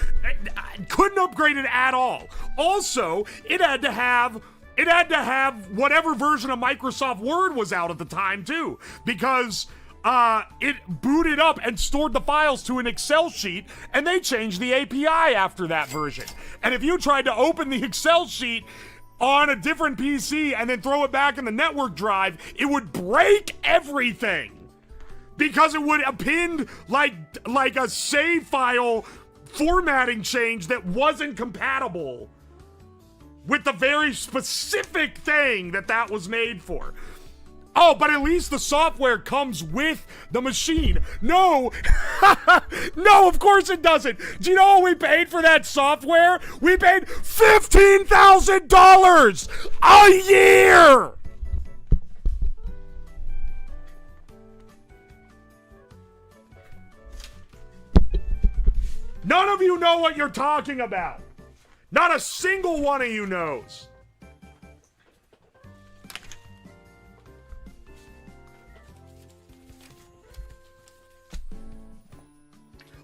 Couldn't upgrade it at all. Also, it had to have whatever version of Microsoft Word was out at the time too, because it booted up and stored the files to an Excel sheet, and they changed the API after that version. And if you tried to open the Excel sheet on a different PC and then throw it back in the network drive, it would break everything. Because it would append like a save file formatting change that wasn't compatible with the very specific thing that was made for. Oh, but at least the software comes with the machine. No, no, of course it doesn't. Do you know what we paid for that software? We paid $15,000 a year. None of you know what you're talking about. Not a single one of you knows.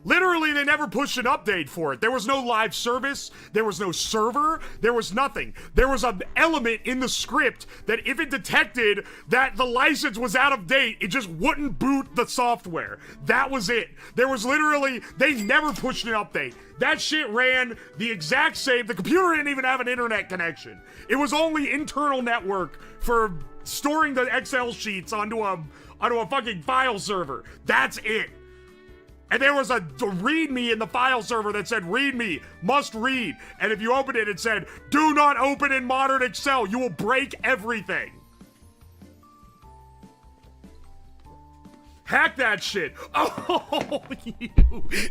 Literally, they never pushed an update for it. There was no live service. There was no server. There was nothing. There was an element in the script that if it detected that the license was out of date, it just wouldn't boot the software. That was it. There was literally, they never pushed an update. That shit ran the exact same. The computer didn't even have an internet connection. It was only internal network for storing the Excel sheets onto a fucking file server. That's it. And there was a readme in the file server that said, readme, must read. And if you opened it, it said, do not open in modern Excel. You will break everything. Hack that shit. Oh,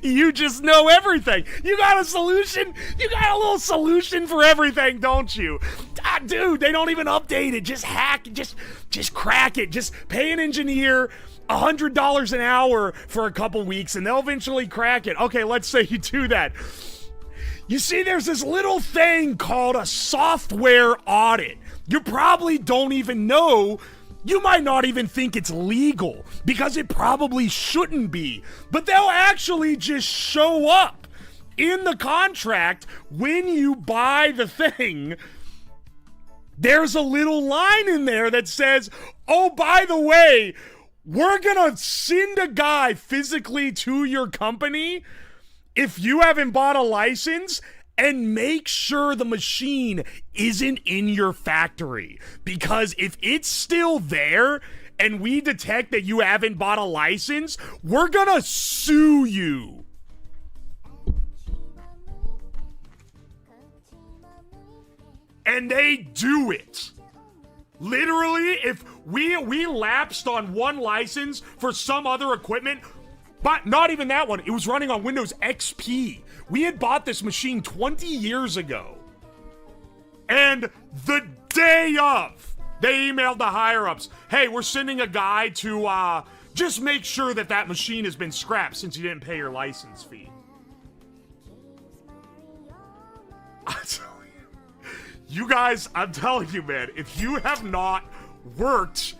you just know everything. You got a solution? You got a little solution for everything, don't you? Ah, dude, they don't even update it. Just hack, just crack it. Just pay an engineer $100 an hour for a couple weeks and they'll eventually crack it. Okay, let's say you do that. You see, there's this little thing called a software audit. You probably don't even know. You might not even think it's legal because it probably shouldn't be, but they'll actually just show up in the contract when you buy the thing. There's a little line in there that says, oh, by the way, we're gonna send a guy physically to your company if you haven't bought a license and make sure the machine isn't in your factory. Because if it's still there and we detect that you haven't bought a license, we're gonna sue you. And they do it. Literally, if we lapsed on one license for some other equipment, but not even that one, it was running on Windows XP. We had bought this machine 20 years ago. And the day of, they emailed the higher-ups, hey, we're sending a guy to just make sure that that machine has been scrapped since you didn't pay your license fee. I tell you guys, I'm telling you, man, if you have not worked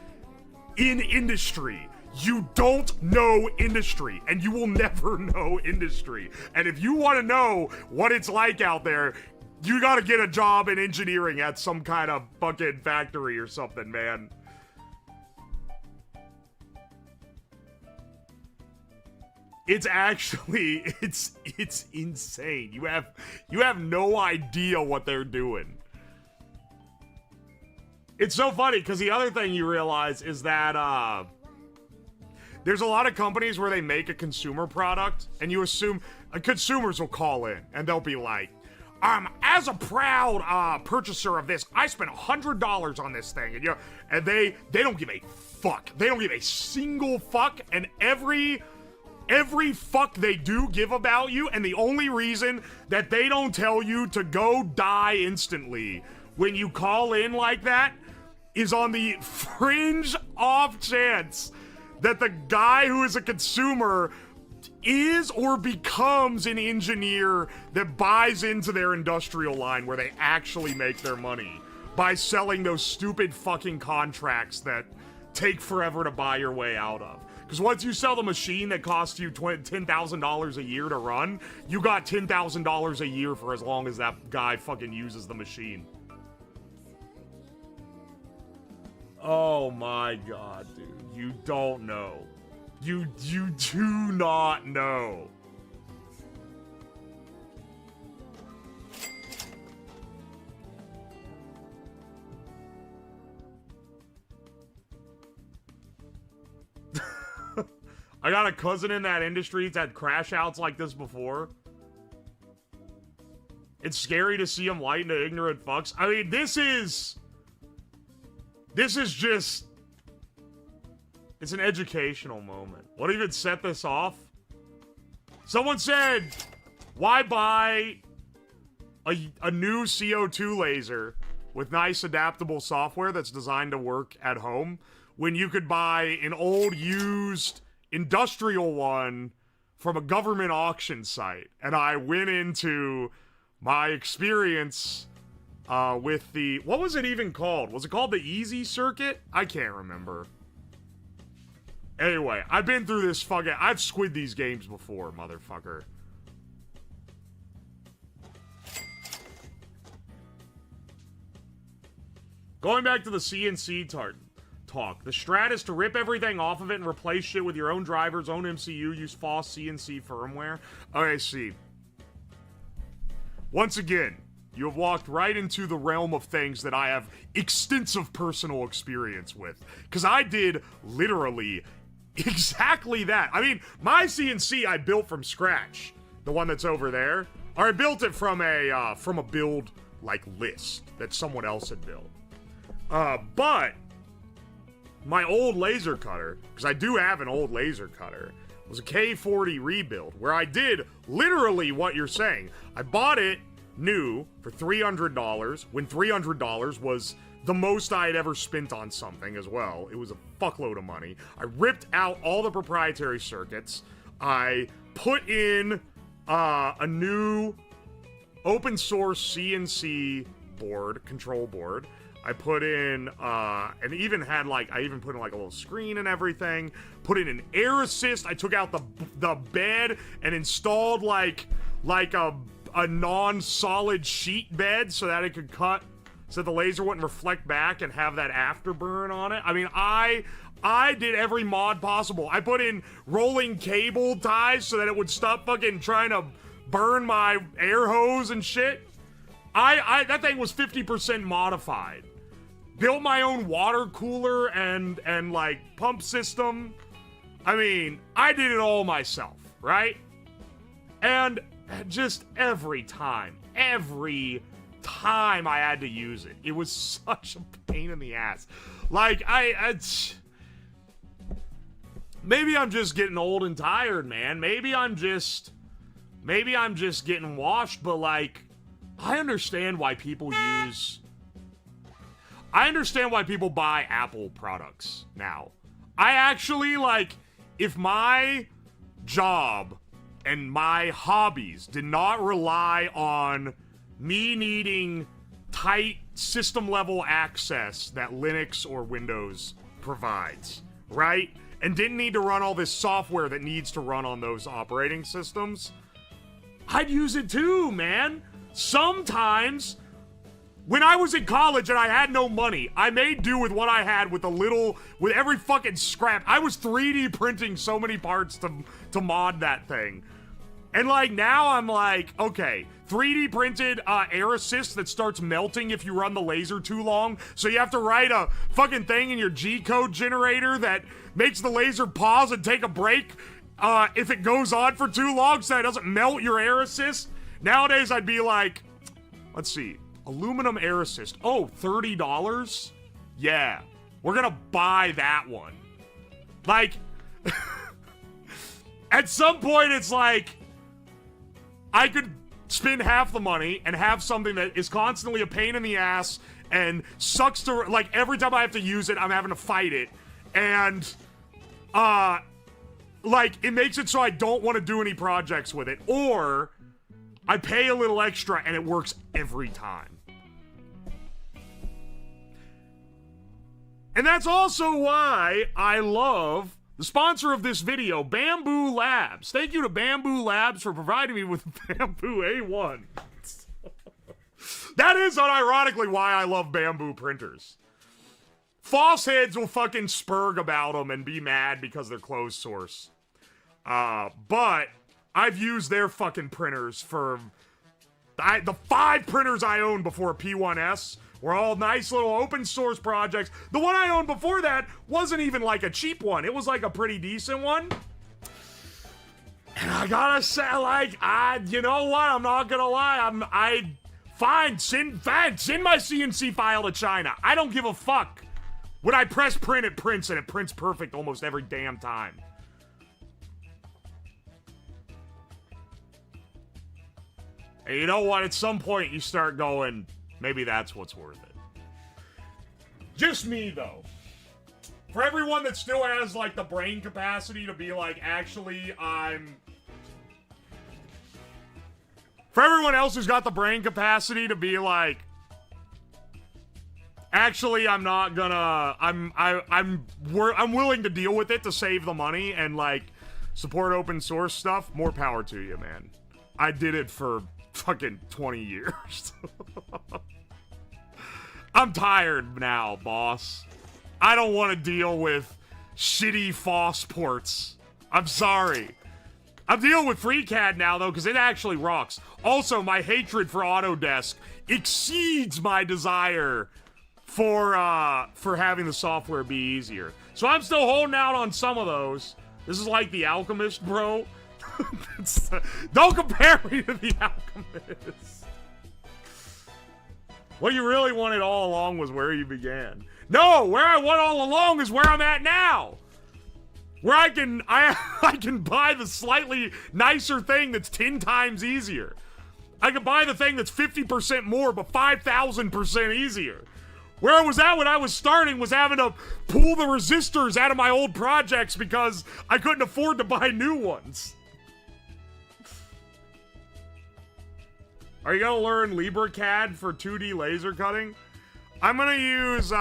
in industry, you don't know industry, and you will never know industry. And if you want to know what it's like out there, you got to get a job in engineering at some kind of fucking factory or something, man. It's actually, it's insane. You have no idea what they're doing. It's so funny, because the other thing you realize is that, there's a lot of companies where they make a consumer product, and you assume consumers will call in, and they'll be like, as a proud purchaser of this, I spent $100 on this thing, and they don't give a fuck. They don't give a single fuck, and every fuck they do give about you, and the only reason that they don't tell you to go die instantly when you call in like that is on the fringe off chance that the guy who is a consumer is or becomes an engineer that buys into their industrial line where they actually make their money by selling those stupid fucking contracts that take forever to buy your way out of. Because once you sell the machine that costs you $10,000 a year to run, you got $10,000 a year for as long as that guy fucking uses the machine. Oh my god, dude. You don't know. You do not know. I got a cousin in that industry that's had crash outs like this before. It's scary to see him lighten to ignorant fucks. I mean, this is just... It's an educational moment. What even set this off? Someone said, why buy a new CO2 laser with nice adaptable software that's designed to work at home when you could buy an old used industrial one from a government auction site? And I went into my experience with the... What was it even called? Was it called the Easy Circuit? I can't remember. Anyway, I've been through this fucking... I've squid these games before, motherfucker. Going back to the CNC talk. The strat is to rip everything off of it and replace shit with your own drivers, own MCU, use FOSS CNC firmware. Okay, see. Once again, you have walked right into the realm of things that I have extensive personal experience with. Because I did literally exactly that. I mean, my CNC I built from scratch. The one that's over there. Or I built it from a build, like, list that someone else had built. But my old laser cutter, because I do have an old laser cutter, was a K40 rebuild, where I did literally what you're saying. I bought it new for $300, when $300 was the most I had ever spent on something as well. It was a fuckload of money. I ripped out all the proprietary circuits. I put in a new open source CNC board, control board. I put in, and even had like, I even put in like a little screen and everything. Put in an air assist. I took out the bed and installed like a non-solid sheet bed so that it could cut, so the laser wouldn't reflect back and have that afterburn on it. I mean, I did every mod possible. I put in rolling cable ties so that it would stop fucking trying to burn my air hose and shit. That thing was 50% modified. Built my own water cooler and like pump system. I mean, I did it all myself, right? And just every time I had to use it, it was such a pain in the ass. Like, maybe I'm just getting old and tired, man. Maybe I'm just getting washed, but like, I understand why people buy Apple products now. I actually, like, if my job and my hobbies did not rely on me needing tight system level access that Linux or Windows provides, right? And didn't need to run all this software that needs to run on those operating systems, I'd use it too, man. Sometimes, when I was in college and I had no money, I made do with what I had with every fucking scrap. I was 3D printing so many parts to mod that thing. And like, now I'm like, okay, 3D printed air assist that starts melting if you run the laser too long. So you have to write a fucking thing in your G-code generator that makes the laser pause and take a break if it goes on for too long so it doesn't melt your air assist. Nowadays, I'd be like, let's see, aluminum air assist. Oh, $30? Yeah, we're gonna buy that one. Like, at some point, it's like, I could spend half the money and have something that is constantly a pain in the ass and sucks to, like, every time I have to use it, I'm having to fight it. And, like, it makes it so I don't want to do any projects with it. Or I pay a little extra and it works every time. And that's also why I love the sponsor of this video, Bamboo Labs. Thank you to Bamboo Labs for providing me with Bamboo A1. That is unironically why I love Bamboo printers. False heads will fucking spurg about them and be mad because they're closed source. But I've used their fucking printers for... the 5 printers I owned before P1S were all nice little open source projects. The one I owned before that wasn't even like a cheap one. It was like a pretty decent one. And I gotta say, like, you know what? I'm not gonna lie. Fine, send my CNC file to China. I don't give a fuck. When I press print, it prints, and it prints perfect almost every damn time. And you know what? At some point, you start going, maybe that's what's worth it. Just me, though. For everyone that still has, like, the brain capacity to be like, actually, For everyone else who's got the brain capacity to be like, actually, I'm not gonna... I'm willing to deal with it to save the money and, like, support open source stuff. More power to you, man. I did it for fucking 20 years. I'm tired now, boss. I don't want to deal with shitty FOSS ports. I'm sorry. I'm dealing with FreeCAD now, though, because it actually rocks. Also, my hatred for Autodesk exceeds my desire for having the software be easier. So I'm still holding out on some of those. This is like The Alchemist, bro. Don't compare me to The Alchemist. What you really wanted all along was where you began. No, where I want all along is where I'm at now. Where I can buy the slightly nicer thing that's 10 times easier. I can buy the thing that's 50% more, but 5,000% easier. Where I was at when I was starting was having to pull the resistors out of my old projects because I couldn't afford to buy new ones. Are you gonna learn LibreCAD for 2D laser cutting? I'm gonna use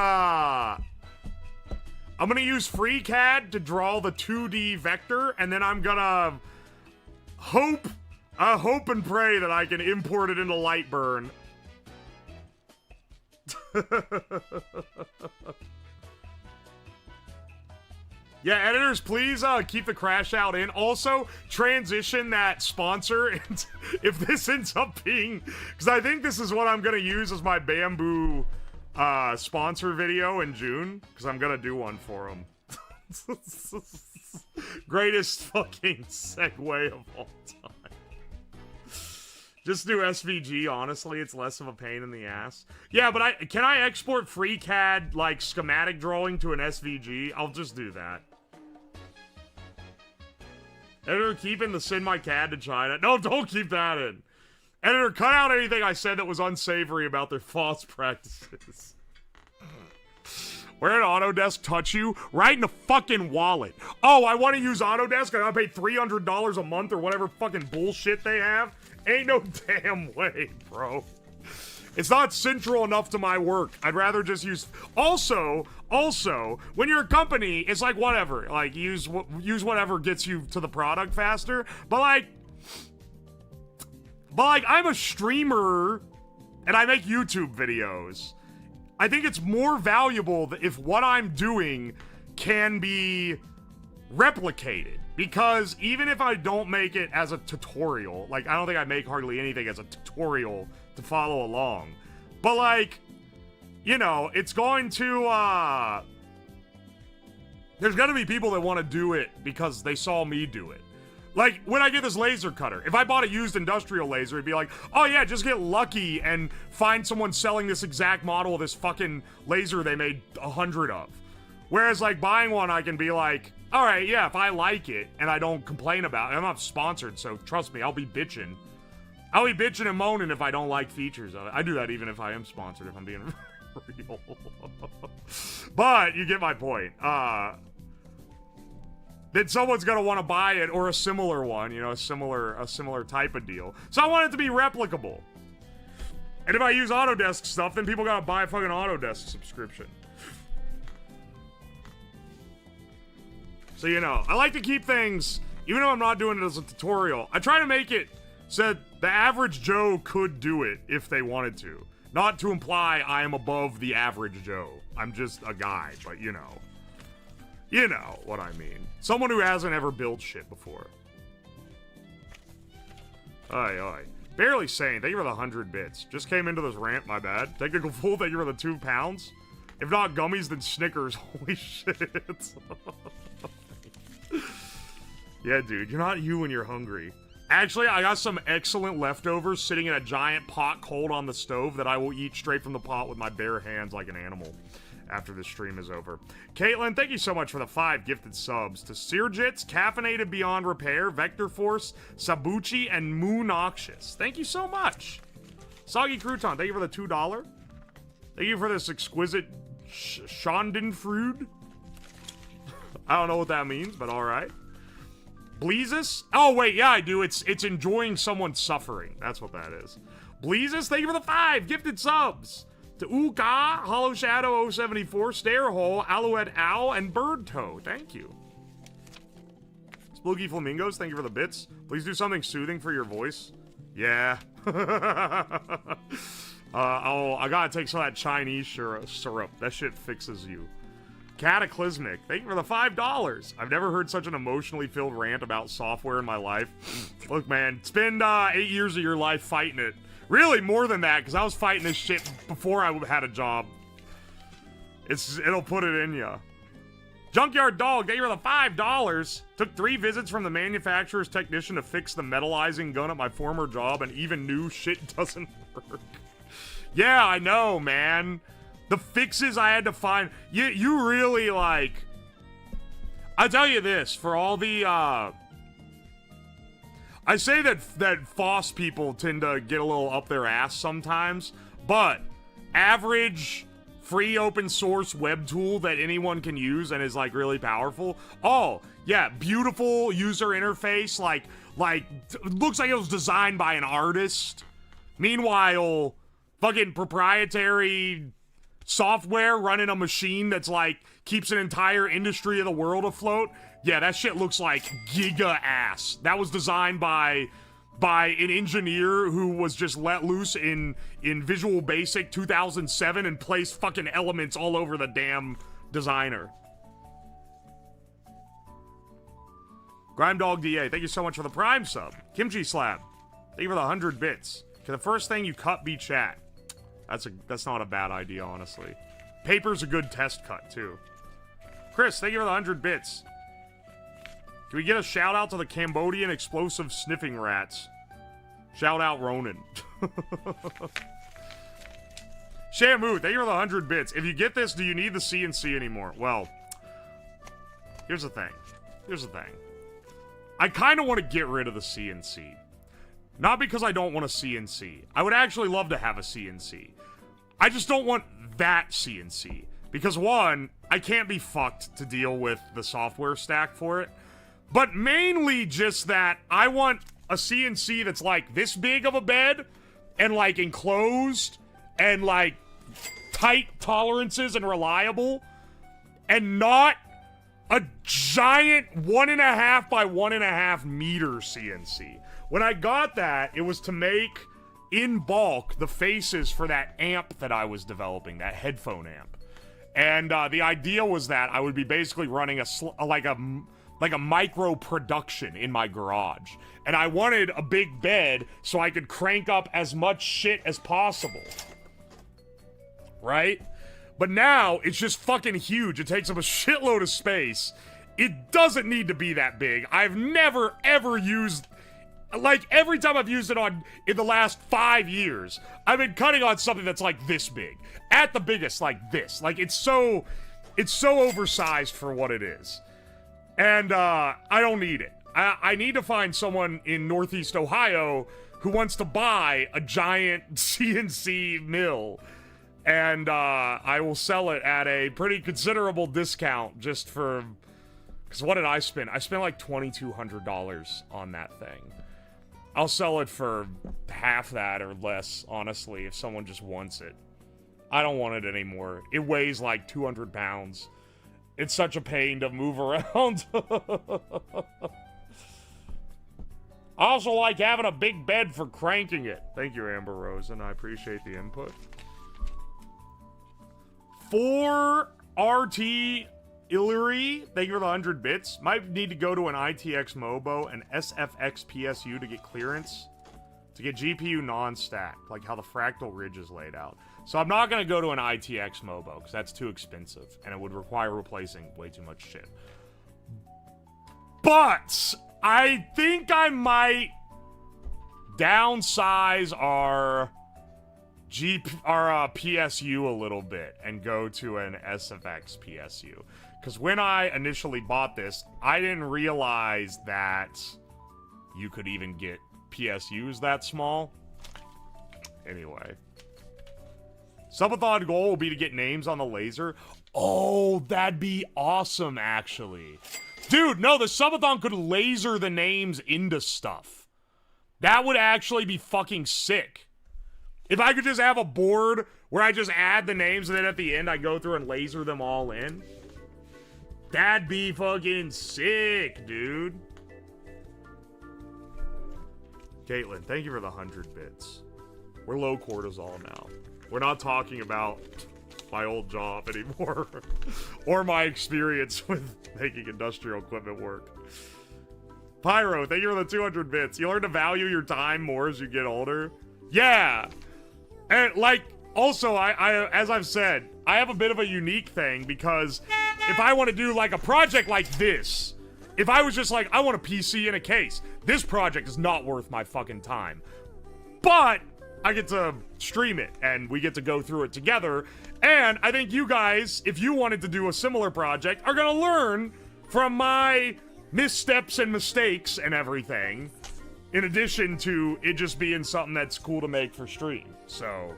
FreeCAD to draw the 2D vector, and then I'm gonna hope and pray that I can import it into Lightburn. Yeah, editors, please keep the crash out in. Also, transition that sponsor if this ends up being... Because I think this is what I'm going to use as my bamboo sponsor video in June. Because I'm going to do one for them. Greatest fucking segue of all time. Just do SVG, honestly. It's less of a pain in the ass. Yeah, but can I export FreeCAD, like, schematic drawing to an SVG? I'll just do that. Editor, keep in the send my CAD to China. No, don't keep that in. Editor, cut out anything I said that was unsavory about their false practices. Where did Autodesk touch you? Right in the fucking wallet. Oh, I want to use Autodesk. I gotta pay $300 a month or whatever fucking bullshit they have. Ain't no damn way, bro. It's not central enough to my work. I'd rather just use... Also, when you're a company, it's like whatever. Like, use whatever gets you to the product faster. But like, I'm a streamer, and I make YouTube videos. I think it's more valuable if what I'm doing can be replicated. Because even if I don't make it as a tutorial, like, I don't think I make hardly anything as a tutorial to follow along. But, like, you know, it's going to, there's gonna be people that want to do it because they saw me do it. Like, when I get this laser cutter, if I bought a used industrial laser, it'd be like, oh yeah, just get lucky and find someone selling this exact model of this fucking laser they made 100 of. Whereas, like, buying one, I can be like, all right, yeah, if I like it and I don't complain about it, I'm not sponsored, so trust me, I'll be bitching. I'll be bitching and moaning if I don't like features of it. I do that even if I am sponsored, if I'm being real. But you get my point. That someone's gonna want to buy it or a similar one, you know, a similar type of deal. So I want it to be replicable. And if I use Autodesk stuff, then people gotta buy a fucking Autodesk subscription. So, you know, I like to keep things, even though I'm not doing it as a tutorial, I try to make it so the average Joe could do it if they wanted to. Not to imply I am above the average Joe. I'm just a guy, but you know. You know what I mean. Someone who hasn't ever built shit before. Oi. Barely sane. Thank you for the 100 bits. Just came into this rant, my bad. Technical fool, thank you for the 2 pounds. If not gummies, then Snickers. Holy shit. Yeah, dude, you're not you when you're hungry. Actually, I got some excellent leftovers sitting in a giant pot cold on the stove that I will eat straight from the pot with my bare hands like an animal after the stream is over. Caitlin, thank you so much for the 5 gifted subs to Searjits, Caffeinated Beyond Repair, Vector Force, Sabuchi, and Moo Noxious. Thank you so much. Soggy Crouton, thank you for the $2. Thank you for this exquisite Schadenfreude. I don't know what that means, but alright. Bleezus? Oh, wait, yeah, I do. It's enjoying someone's suffering. That's what that is. Bleezus, thank you for the 5 gifted subs. To Uka, Hollow Shadow 074, Starehole, Alouette Owl, and Bird Toe. Thank you. Spooky Flamingos, thank you for the bits. Please do something soothing for your voice. Yeah. I gotta take some of that Chinese syrup. That shit fixes you. Cataclysmic, thank you for the $5. I've never heard such an emotionally filled rant about software in my life. Look, man, spend 8 years of your life fighting it. Really, more than that, because I was fighting this shit before I had a job. It'll put it in ya. Junkyard Dog, thank you for the $5. Took 3 visits from the manufacturer's technician to fix the metallizing gun at my former job, and even new shit doesn't work. Yeah, I know, man. The fixes I had to find. You really, like... I'll tell you this, for all the, I say that FOSS people tend to get a little up their ass sometimes, but average free open source web tool that anyone can use and is, like, really powerful. Oh, yeah, beautiful user interface, like, looks like it was designed by an artist. Meanwhile, fucking proprietary software running a machine that's, like, keeps an entire industry of the world afloat. Yeah, that shit looks like giga ass. That was designed by an engineer who was just let loose in Visual Basic 2007 and placed fucking elements all over the damn designer. Grimedog DA, thank you so much for the Prime sub. Kimchi Slab, thank you for the 100 bits. Can the first thing you cut be chat? That's not a bad idea, honestly. Paper's a good test cut, too. Chris, thank you for the 100 bits. Can we get a shout out to the Cambodian explosive sniffing rats? Shout out Ronan. Shamu, thank you for the 100 bits. If you get this, do you need the CNC anymore? Well, here's the thing. I kind of want to get rid of the CNC. Not because I don't want a CNC. I would actually love to have a CNC. I just don't want that CNC. Because one, I can't be fucked to deal with the software stack for it. But mainly just that I want a CNC that's like this big of a bed and like enclosed and like tight tolerances and reliable and not a giant 1.5 by 1.5 meter CNC. When I got that, it was to make in bulk the faces for that amp that I was developing, that headphone amp. And the idea was that I would be basically running like a micro production in my garage. And I wanted a big bed so I could crank up as much shit as possible. Right? But now, it's just fucking huge. It takes up a shitload of space. It doesn't need to be that big. I've never, ever used... Like, every time I've used it in the last 5 years, I've been cutting on something that's like this big. At the biggest, like this. Like, it's so oversized for what it is. And, I don't need it. I need to find someone in Northeast Ohio who wants to buy a giant CNC mill. And, I will sell it at a pretty considerable discount just for... Because what did I spend? I spent like $2,200 on that thing. I'll sell it for half that or less, honestly, if someone just wants it. I don't want it anymore. It weighs like 200 pounds. It's such a pain to move around. I also like having a big bed for cranking it. Thank you, Amber Rosen. I appreciate the input. 4RT Illyry, thank you for the 100 bits. Might need to go to an ITX MOBO and SFX PSU to get clearance. To get GPU non-stacked, like how the fractal ridge is laid out. So I'm not going to go to an ITX MOBO, because that's too expensive, and it would require replacing way too much shit. But I think I might downsize our PSU a little bit and go to an SFX PSU. Because when I initially bought this, I didn't realize that you could even get PSUs that small. Anyway. Subathon goal will be to get names on the laser. Oh, that'd be awesome, actually. Dude, no, the subathon could laser the names into stuff. That would actually be fucking sick. If I could just have a board where I just add the names and then at the end I go through and laser them all in. That'd be fucking sick, dude. Caitlin, thank you for the 100 bits. We're low cortisol now. We're not talking about my old job anymore. Or my experience with making industrial equipment work. Pyro, thank you for the 200 bits. You learn to value your time more as you get older. Yeah. And, like, also, I as I've said, I have a bit of a unique thing because if I want to do, like, a project like this, if I was just like, I want a PC in a case, this project is not worth my fucking time. But I get to stream it, and we get to go through it together. And I think you guys, if you wanted to do a similar project, are gonna learn from my missteps and mistakes and everything, in addition to it just being something that's cool to make for stream. So,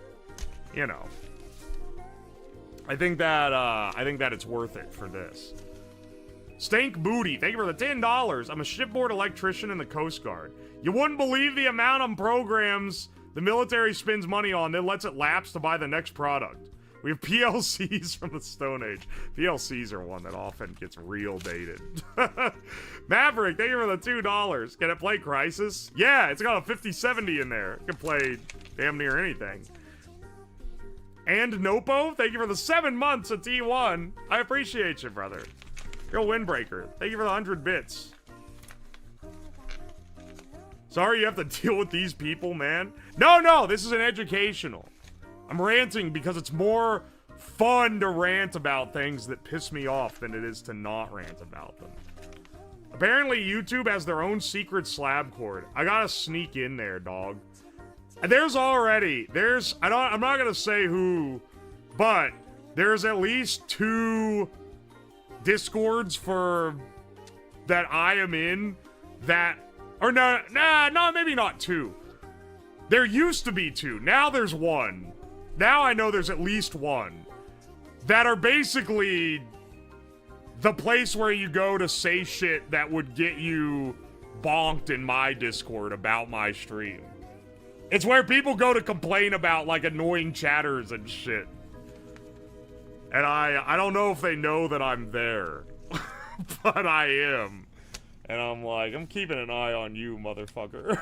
you know, I think that it's worth it for this. Stank Booty, thank you for the $10. I'm a shipboard electrician in the Coast Guard. You wouldn't believe the amount of programs the military spends money on, then lets it lapse to buy the next product. We have PLCs from the Stone Age. PLCs are one that often gets real dated. Maverick, thank you for the $2. Can it play Crysis? Yeah, it's got a 5070 in there. It can play damn near anything. And Nopo, thank you for the 7 months of T1. I appreciate you, brother. You're a windbreaker. Thank you for the 100 bits. Sorry you have to deal with these people, man. No, this is an educational. I'm ranting because it's more fun to rant about things that piss me off than it is to not rant about them. Apparently, YouTube has their own secret slab cord. I gotta sneak in there, dog. And I'm not gonna say who, but there's at least 2 Discords that I am in that, or no, maybe not 2. There used to be 2. Now there's 1. Now I know there's at least 1 that are basically the place where you go to say shit that would get you bonked in my Discord about my stream. It's where people go to complain about, like, annoying chatters and shit. And I don't know if they know that I'm there, but I am. And I'm like, I'm keeping an eye on you, motherfucker.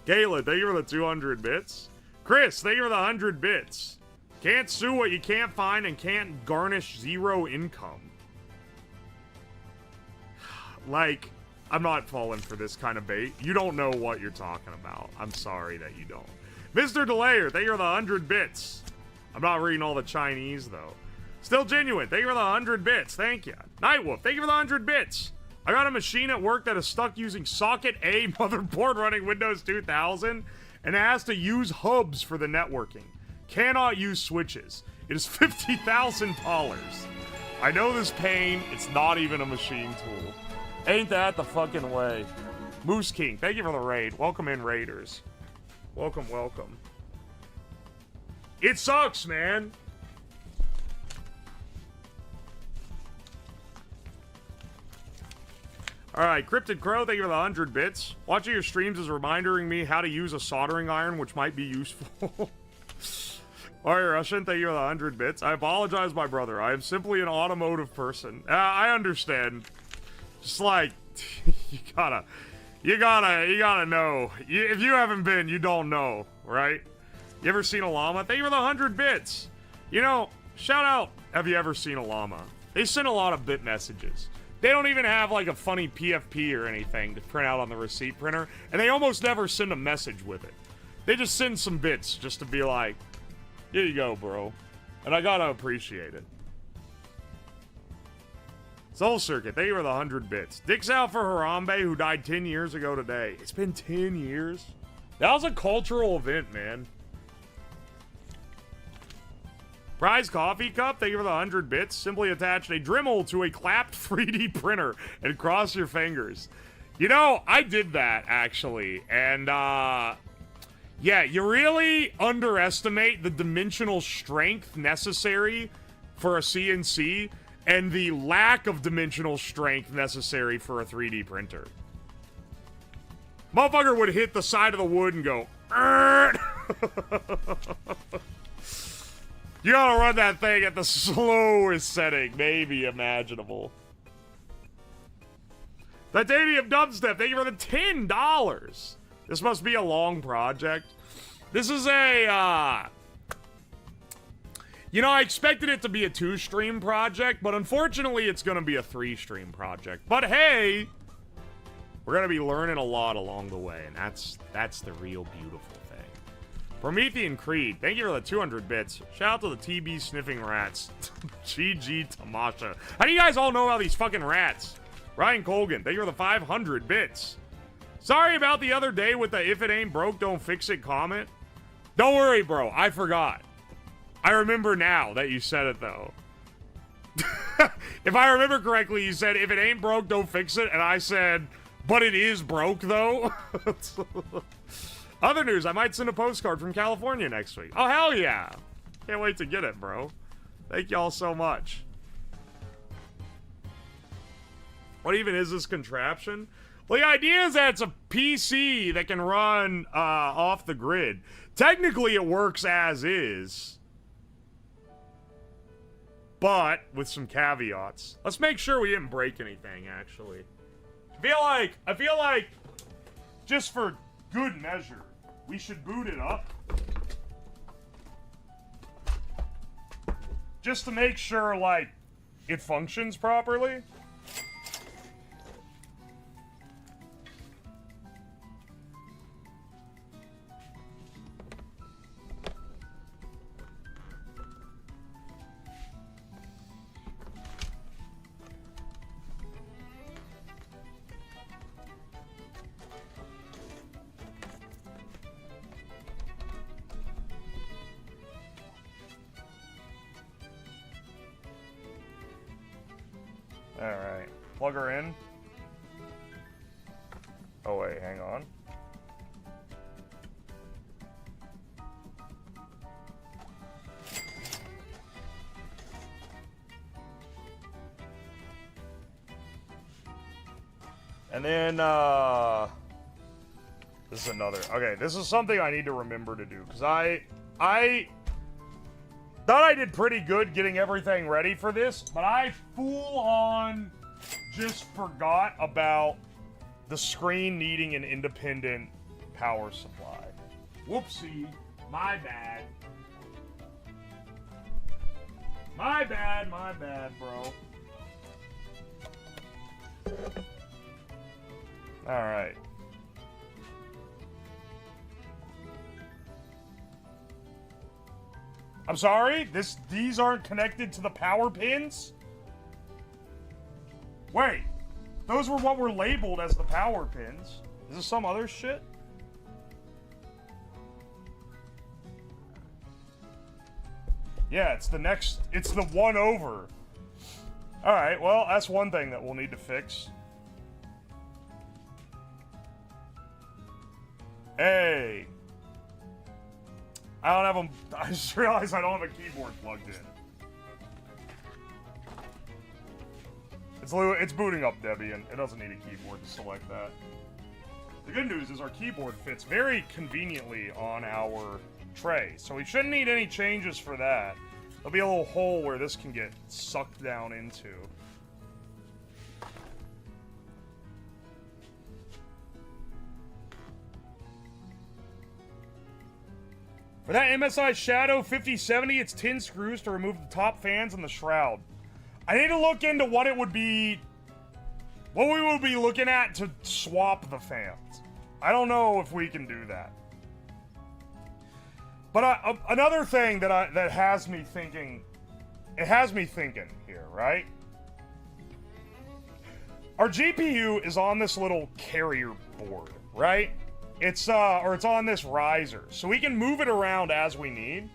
Galen, thank you for the 200 bits. Chris, thank you for the 100 bits. Can't sue what you can't find and can't garnish 0 income. Like, I'm not falling for this kind of bait. You don't know what you're talking about. I'm sorry that you don't. Mr. Delayer, thank you for the 100 bits. I'm not reading all the Chinese, though. Still Genuine, thank you for the 100 bits. Thank you. Nightwolf, thank you for the 100 bits. I got a machine at work that is stuck using socket A motherboard running Windows 2000 and has to use hubs for the networking. Cannot use switches. It is $50,000. I know this pain. It's not even a machine tool. Ain't that the fucking way? Moose King, thank you for the raid. Welcome in, Raiders. Welcome, welcome. It sucks, man. Alright, Cryptid Crow, thank you for the 100 bits. Watching your streams is reminding me how to use a soldering iron, which might be useful. Alright, Russian, thank you for the 100 bits. I apologize, my brother. I am simply an automotive person. I understand. Just like, you gotta know. If you haven't been, you don't know, right? You ever seen a llama? Thank you for the 100 bits. You know, shout out, have you ever seen a llama? They send a lot of bit messages. They don't even have, like, a funny PFP or anything to print out on the receipt printer, and they almost never send a message with it. They just send some bits just to be like, here you go, bro. And I gotta appreciate it. Soul Circuit, thank you for the 100 bits. Dicks out for Harambe, who died 10 years ago today. It's been 10 years? That was a cultural event, man. Prize Coffee Cup, thank you for the 100 bits. Simply attach a Dremel to a clapped 3D printer and cross your fingers. You know, I did that, actually. And, yeah, you really underestimate the dimensional strength necessary for a CNC and the lack of dimensional strength necessary for a 3D printer. Motherfucker would hit the side of the wood and go, You gotta run that thing at the slowest setting, maybe imaginable. Titanium Dubstep, thank you for the $10. This must be a long project. This is a, you know, I expected it to be a 2-stream project, but unfortunately it's gonna be a 3-stream project. But hey, we're gonna be learning a lot along the way, and that's the real beautiful thing. Promethean Creed, thank you for the 200 bits. Shout out to the TB sniffing rats. GG Tamasha. How do you guys all know about these fucking rats? Ryan Colgan, thank you for the 500 bits. Sorry about the other day with the if it ain't broke, don't fix it comment. Don't worry, bro. I forgot. I remember now that you said it, though. If I remember correctly, you said, if it ain't broke, don't fix it. And I said, but it is broke, though. Other news, I might send a postcard from California next week. Oh, hell yeah. Can't wait to get it, bro. Thank y'all so much. What even is this contraption? Well, the idea is that it's a PC that can run off the grid. Technically, it works as is. But with some caveats. Let's make sure we didn't break anything, actually. I feel like, just for good measure, we should boot it up. Just to make sure, like, it functions properly. Alright, plug her in. Oh wait, hang on. And then, this is another, okay, this is something I need to remember to do, because I thought I did pretty good getting everything ready for this, but I full-on just forgot about the screen needing an independent power supply. Whoopsie. My bad. My bad, bro. Alright. I'm sorry? These aren't connected to the power pins? Wait. Those were what were labeled as the power pins. Is this some other shit? Yeah, it's the one over. Alright, well, that's one thing that we'll need to fix. Hey. I don't have them. I just realized I don't have a keyboard plugged in. It's booting up Debian. It doesn't need a keyboard to select that. The good news is our keyboard fits very conveniently on our tray, so we shouldn't need any changes for that. There'll be a little hole where this can get sucked down into. For that MSI Shadow 5070, it's 10 screws to remove the top fans and the shroud. I need to look into what it would be... what we would be looking at to swap the fans. I don't know if we can do that. But another thing that has me thinking... it has me thinking here, right? Our GPU is on this little carrier board, right? It's on this riser, so we can move it around as we need.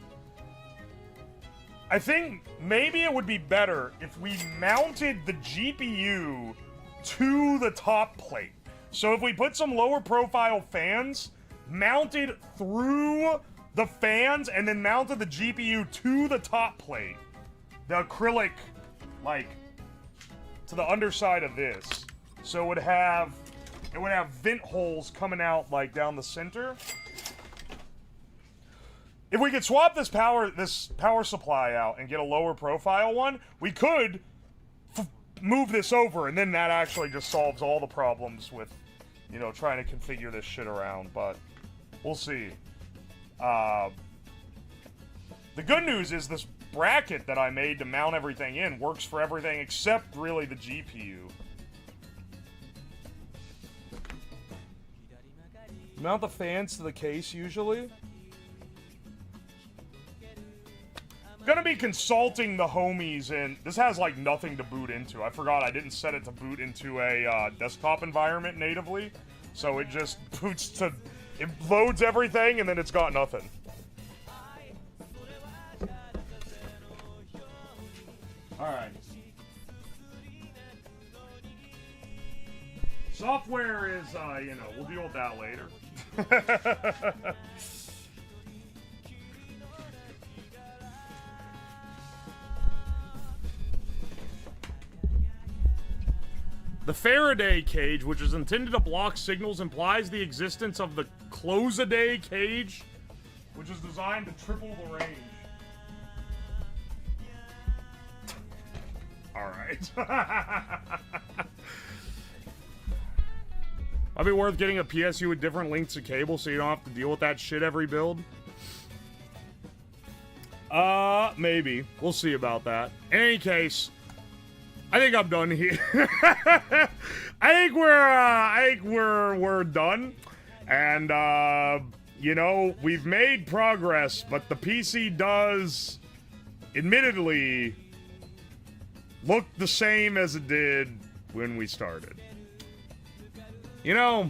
I think maybe it would be better if we mounted the GPU to the top plate. So if we put some lower profile fans mounted through the fans and then mounted the GPU to the top plate, the acrylic, like, to the underside of this. So it would have vent holes coming out, like, down the center. If we could swap this power supply out and get a lower profile one, we could move this over, and then that actually just solves all the problems with, you know, trying to configure this shit around, but we'll see. The good news is this bracket that I made to mount everything in works for everything except, really, the GPU. Mount the fans to the case, usually. Gonna be consulting the homies, and this has, like, nothing to boot into. I forgot I didn't set it to boot into a desktop environment natively. So it just boots to... It loads everything, and then it's got nothing. Alright. Software is, you know, we'll deal with that later. The Faraday cage, which is intended to block signals, implies the existence of the Close-A-Day cage, which is designed to triple the range. Alright. Might be worth getting a PSU with different lengths of cable so you don't have to deal with that shit every build. Maybe. We'll see about that. In any case, I think I'm done here. I think we're done. And, you know, we've made progress, but the PC does, admittedly, look the same as it did when we started. You know,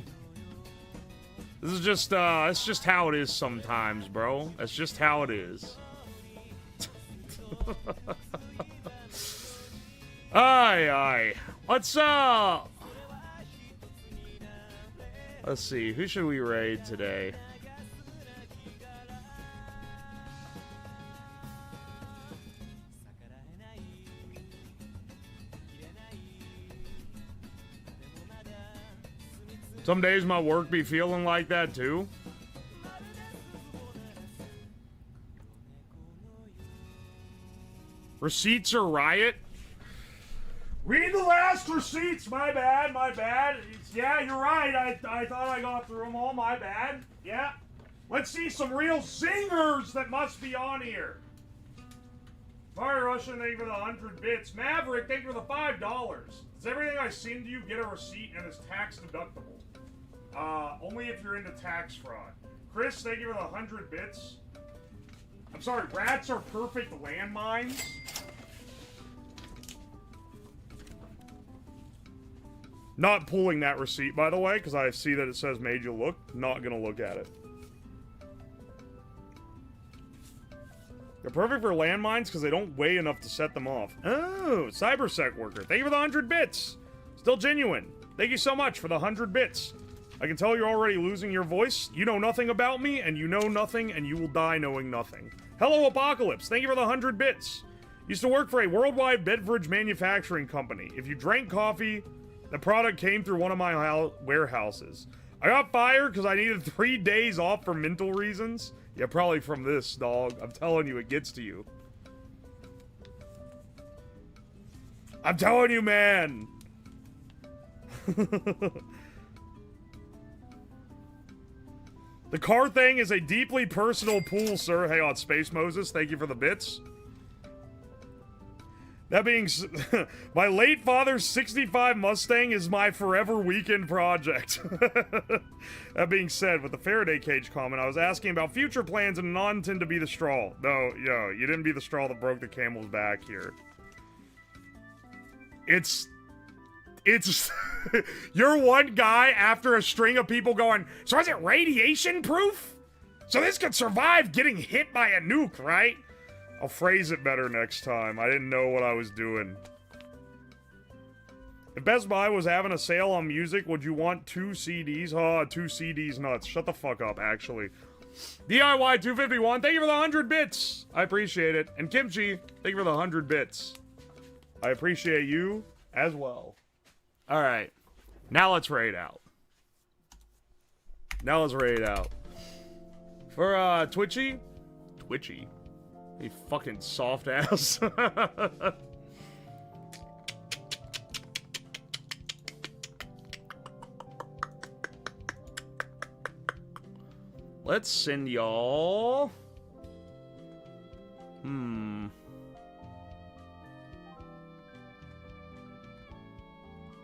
this is just, it's just how it is sometimes, bro. That's just how it is. Aye. Let's see. Who should we raid today? Some days my work be feeling like that too. Receipts are riot. Read the last receipts. My bad. Yeah, you're right. I thought I got through them all. My bad. Yeah. Let's see some real zingers that must be on here. Fire Russian, thank you for the 100 bits. Maverick, thank you for the $5. Does everything I send you get a receipt and is tax deductible? Only if you're into tax fraud. Chris, thank you for the 100 bits. I'm sorry, rats are perfect landmines. Not pulling that receipt, by the way, because I see that it says made you look. Not gonna look at it. They're perfect for landmines because they don't weigh enough to set them off. Oh, Cybersec worker. Thank you for the 100 bits. Still genuine. Thank you so much for the 100 bits. I can tell you're already losing your voice. You know nothing about me, and you know nothing, and you will die knowing nothing. Hello, Apocalypse. Thank you for the 100 bits. Used to work for a worldwide beverage manufacturing company. If you drank coffee, the product came through one of my warehouses. I got fired because I needed 3 days off for mental reasons. Yeah, probably from this, dog. I'm telling you, it gets to you. I'm telling you, man. The car thing is a deeply personal pool, sir. Hang on, Space Moses. Thank you for the bits. That being my late father's 65 Mustang is my forever weekend project. That being said, with the Faraday cage comment, I was asking about future plans and not intend to be the straw. No, yo, you didn't be the straw that broke the camel's back here. It's you're one guy after a string of people going, so is it radiation proof? So this could survive getting hit by a nuke, right? I'll phrase it better next time. I didn't know what I was doing. If Best Buy was having a sale on music, would you want 2 CDs? Oh, 2 CDs nuts. Shut the fuck up, actually. DIY251, thank you for the 100 bits. I appreciate it. And Kimchi, thank you for the 100 bits. I appreciate you as well. All right. Now let's raid out. For, Twitchy? You fucking soft ass. Let's send y'all.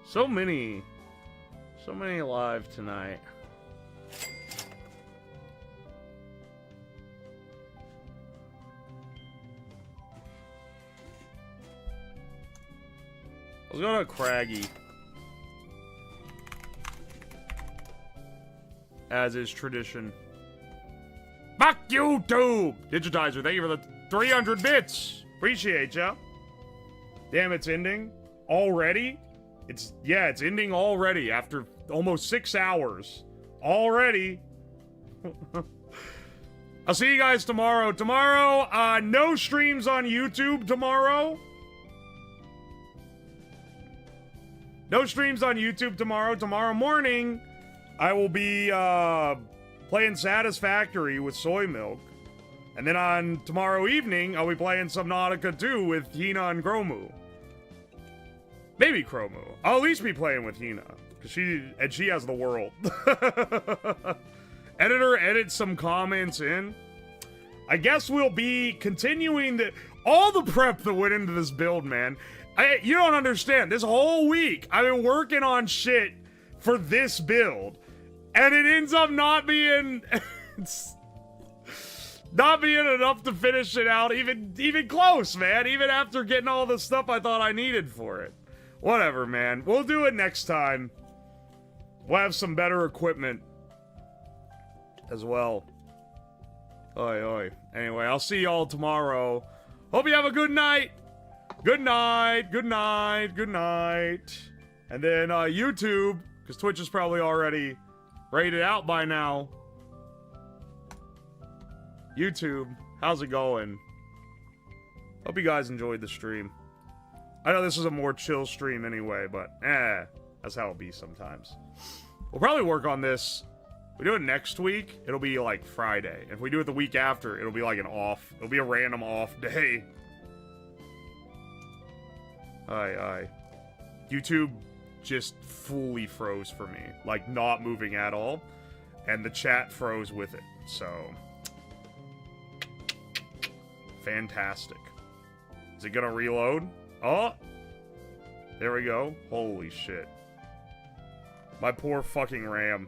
So many live tonight. Let's go to Craggy. as is tradition. Fuck YouTube! Digitizer, thank you for the 300 bits. Appreciate ya. Damn, it's ending already? It's ending already after almost 6 hours. Already. I'll see you guys tomorrow. Tomorrow, no streams on YouTube tomorrow. No streams on YouTube tomorrow. Tomorrow morning, I will be playing Satisfactory with Soy Milk. And then on tomorrow evening, I'll be playing Subnautica 2 with Hina and Chromu. Maybe Chromu. I'll at least be playing with Hina. Because she has the world. Editor, edit some comments in. I guess we'll be continuing all the prep that went into this build, man. You don't understand. This whole week, I've been working on shit for this build. And it ends up not being... not being enough to finish it out, even close, man. Even after getting all the stuff I thought I needed for it. Whatever, man. We'll do it next time. We'll have some better equipment as well. Oi, oi. Anyway, I'll see y'all tomorrow. Hope you have a good night. Good night, good night, good night. And then YouTube, because Twitch is probably already rated out by now. YouTube, how's it going? Hope you guys enjoyed the stream. I know this is a more chill stream anyway, but that's how it be sometimes. We'll probably work on this. If we do it next week, it'll be like Friday. If we do it the week after, it'll be like it'll be a random off day. Aye. YouTube just fully froze for me. Like, not moving at all. And the chat froze with it. So, fantastic. Is it gonna reload? Oh! There we go. Holy shit. My poor fucking RAM.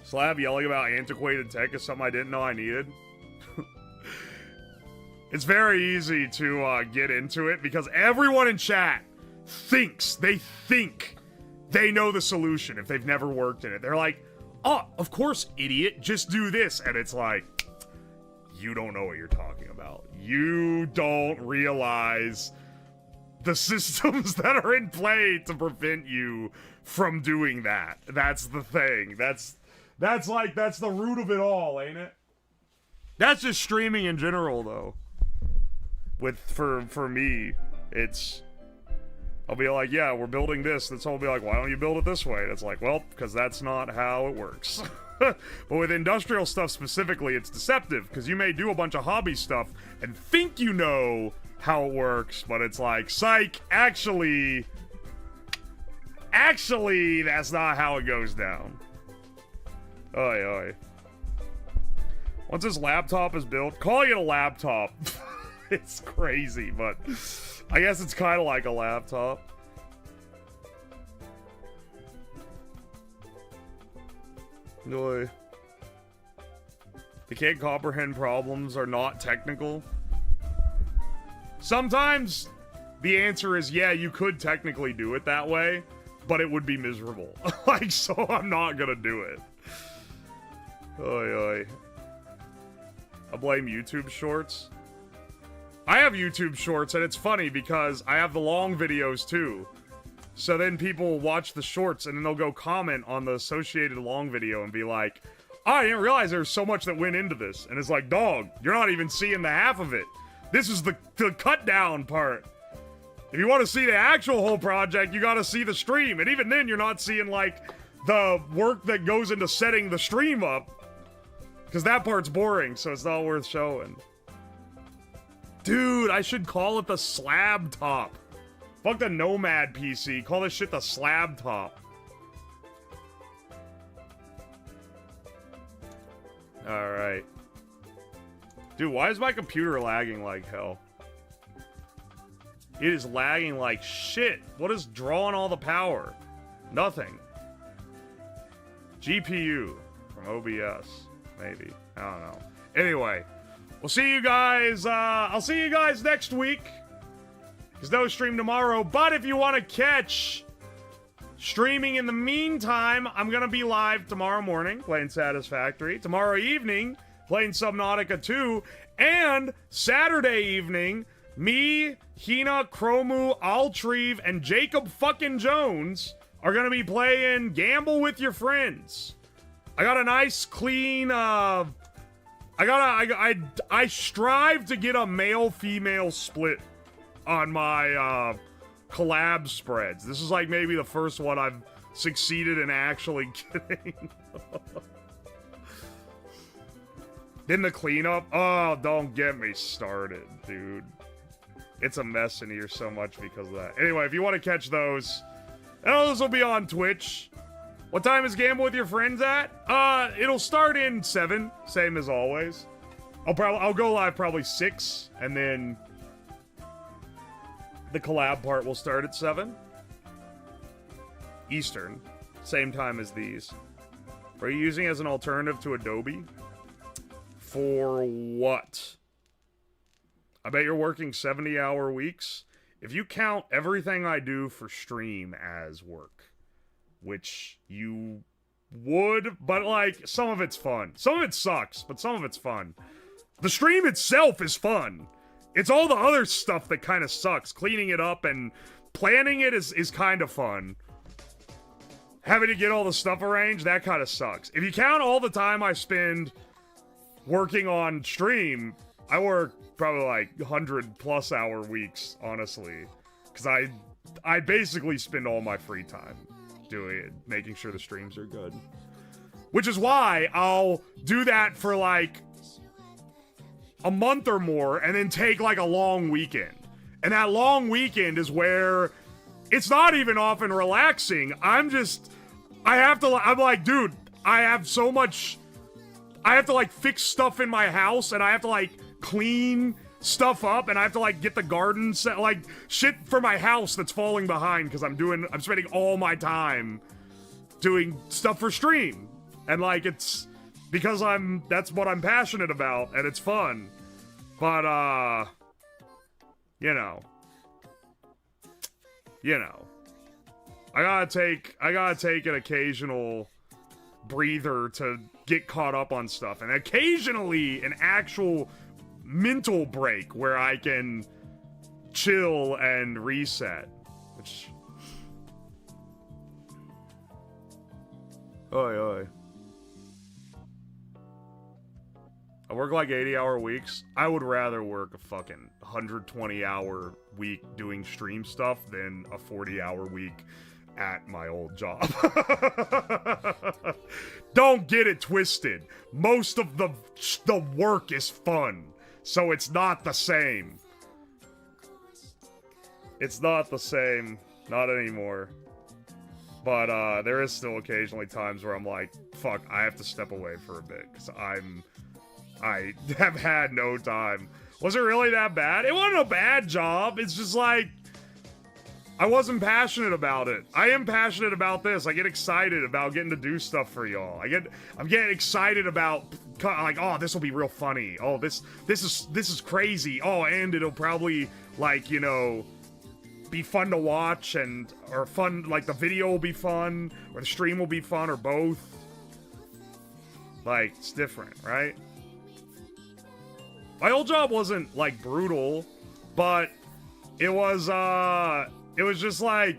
Slab yelling about antiquated tech is something I didn't know I needed. It's very easy to get into it because everyone in chat thinks they know the solution if they've never worked in it. They're like, oh, of course, idiot, just do this. And it's like, you don't know what you're talking about. You don't realize the systems that are in play to prevent you from doing that. That's the thing. That's the root of it all, ain't it? That's just streaming in general, though. For me, I'll be like, yeah, we're building this. That's all. I'll be like, why don't you build it this way? And it's like, well, because that's not how it works. But with industrial stuff specifically, it's deceptive because you may do a bunch of hobby stuff and think you know how it works, but it's like, psych, actually, that's not how it goes down. Oi, oi. Once this laptop is built, calling it a laptop, it's crazy, but I guess it's kind of like a laptop. Oi. They can't comprehend problems are not technical. Sometimes the answer is, yeah, you could technically do it that way, but it would be miserable. Like, so I'm not gonna do it. Oi, oi. I blame YouTube Shorts. I have YouTube Shorts, and it's funny because I have the long videos too. So then people watch the shorts, and then they'll go comment on the associated long video and be like, oh, I didn't realize there was so much that went into this. And it's like, dog, you're not even seeing the half of it. This is the cut down part. If you want to see the actual whole project, you got to see the stream. And even then, you're not seeing, like, the work that goes into setting the stream up. Because that part's boring, so it's not worth showing. Dude, I should call it the slab top. Fuck the N.O.M.A.D PC. Call this shit the slab top. Alright. Dude, why is my computer lagging like hell? It is lagging like shit. What is drawing all the power? Nothing. GPU from OBS. Maybe. I don't know. Anyway. We'll see you guys, I'll see you guys next week. There's no stream tomorrow, but if you want to catch streaming in the meantime. I'm gonna be live tomorrow morning playing Satisfactory. Tomorrow evening playing Subnautica 2. And Saturday evening, me, Hina, Chromu, Altrieve, and Jacob fucking Jones are gonna be playing Gamble with Your Friends. I got a nice clean, I strive to get a male-female split on my, collab spreads. This is like maybe the first one I've succeeded in actually getting. Then the cleanup, oh, don't get me started, dude. It's a mess in here so much because of that. Anyway, if you want to catch those, those will be on Twitch. What time is Gamble with Your Friends at? It'll start in 7, same as always. I'll go live probably 6, and then the collab part will start at 7 Eastern, same time as these. Are you using it as an alternative to Adobe? For what? I bet you're working 70-hour weeks. If you count everything I do for stream as work, which you would, but like, some of it's fun. Some of it sucks, but some of it's fun. The stream itself is fun. It's all the other stuff that kind of sucks. Cleaning it up and planning it is kind of fun. Having to get all the stuff arranged, that kind of sucks. If you count all the time I spend working on stream, I work probably like 100+ hour weeks, honestly. Because I basically spend all my free time doing it, making sure the streams are good. Which is why I'll do that for like a month or more and then take like a long weekend. And that long weekend is where it's not even often relaxing. I'm like, dude, I have so much, I have to like fix stuff in my house and I have to like clean stuff up and I have to like get the garden set, like shit for my house that's falling behind because I'm spending all my time doing stuff for stream. And like, it's because that's what I'm passionate about and it's fun. But, you know, I gotta take an occasional breather to get caught up on stuff, and occasionally an actual mental break where I can chill and reset, which, oi. I work like 80-hour weeks. I would rather work a fucking 120-hour week doing stream stuff than a 40-hour week at my old job. Don't get it twisted. Most of the work is fun, so it's not the same. It's not the same. Not anymore. But there is still occasionally times where I'm like, fuck, I have to step away for a bit, because I have had no time. Was it really that bad? It wasn't a bad job. It's just like, I wasn't passionate about it. I am passionate about this. I get excited about getting to do stuff for y'all. I'm getting excited about, like, oh, this will be real funny. Oh, this is crazy. Oh, and it'll probably, like, you know, be fun to watch or fun, like the video will be fun or the stream will be fun or both. Like, it's different, right? My old job wasn't, like, brutal, but it was just like,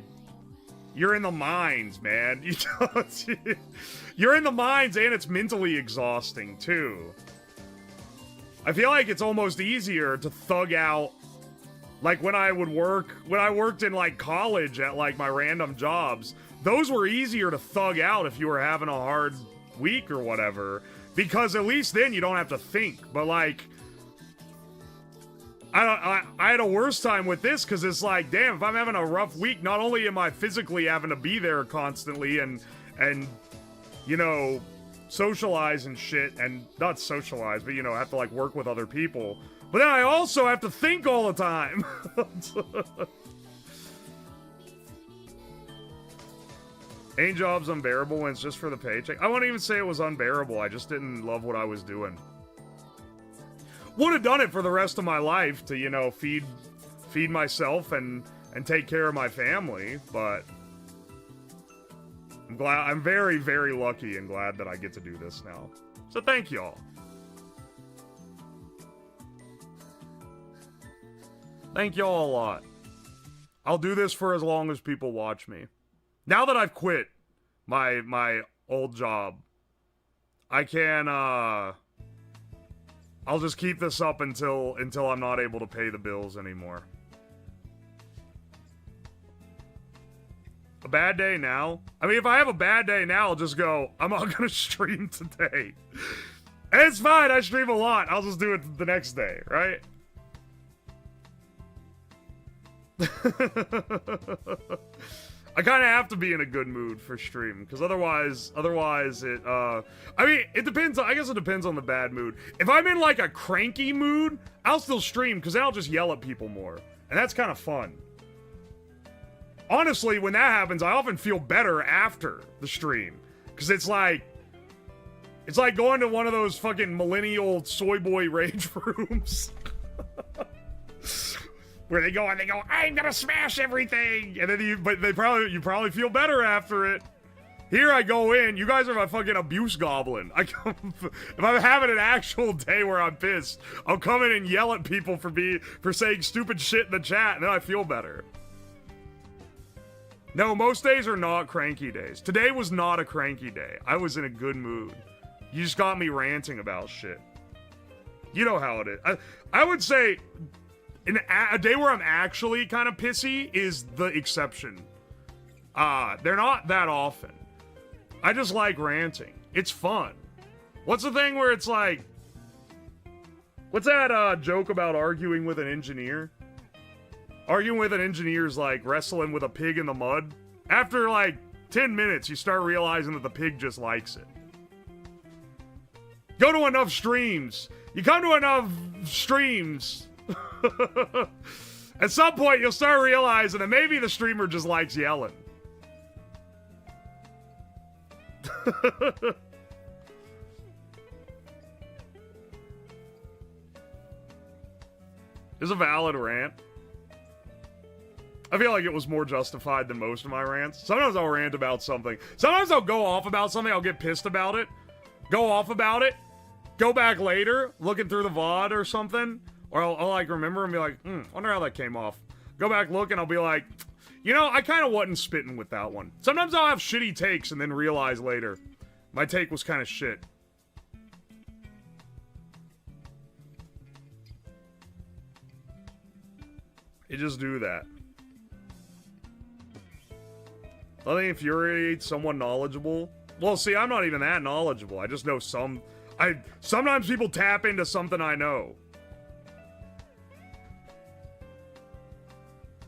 you're in the mines, man. You're in the mines, and it's mentally exhausting, too. I feel like it's almost easier to thug out, like, when I worked in, like, college at, like, my random jobs, those were easier to thug out if you were having a hard week or whatever, because at least then you don't have to think, but, like, I had a worse time with this because it's like, damn, if I'm having a rough week, not only am I physically having to be there constantly and you know, socialize and shit, and not socialize, but, you know, have to, like, work with other people, but then I also have to think all the time. Ain't jobs unbearable when it's just for the paycheck? I wouldn't even say it was unbearable. I just didn't love what I was doing. Would have done it for the rest of my life to, you know, feed myself and take care of my family, but I'm very, very lucky and glad that I get to do this now. So thank y'all. Thank y'all a lot. I'll do this for as long as people watch me. Now that I've quit my old job, I can, I'll just keep this up until I'm not able to pay the bills anymore. A bad day now? I mean, if I have a bad day now, I'll just go, I'm not gonna stream today. And it's fine, I stream a lot. I'll just do it the next day, right? I kind of have to be in a good mood for stream, because otherwise it, I mean, it depends, I guess it depends on the bad mood. If I'm in, like, a cranky mood, I'll still stream, because then I'll just yell at people more. And that's kind of fun. Honestly, when that happens, I often feel better after the stream. Because it's like going to one of those fucking millennial soy boy rage rooms. Where they go, I'm gonna smash everything! And then you probably feel better after it. Here I go in, you guys are my fucking abuse goblin. If I'm having an actual day where I'm pissed, I'll come in and yell at people for saying stupid shit in the chat, and then I feel better. No, most days are not cranky days. Today was not a cranky day. I was in a good mood. You just got me ranting about shit. You know how it is. I would say a day where I'm actually kind of pissy is the exception. They're not that often. I just like ranting. It's fun. What's the thing where it's like... What's that joke about arguing with an engineer? Arguing with an engineer is like wrestling with a pig in the mud. After like 10 minutes, you start realizing that the pig just likes it. Go to enough streams. You come to enough streams. At some point, you'll start realizing that maybe the streamer just likes yelling. It's a valid rant. I feel like it was more justified than most of my rants. Sometimes I'll rant about something. Sometimes I'll go off about something, I'll get pissed about it, go off about it, go back later, looking through the VOD or something, or I'll like remember and be like, wonder how that came off. Go back, look, and I'll be like, you know, I kind of wasn't spitting with that one. Sometimes I'll have shitty takes and then realize later, my take was kind of shit. You just do that. Nothing infuriates someone knowledgeable. Well, see, I'm not even that knowledgeable. I just know sometimes people tap into something I know.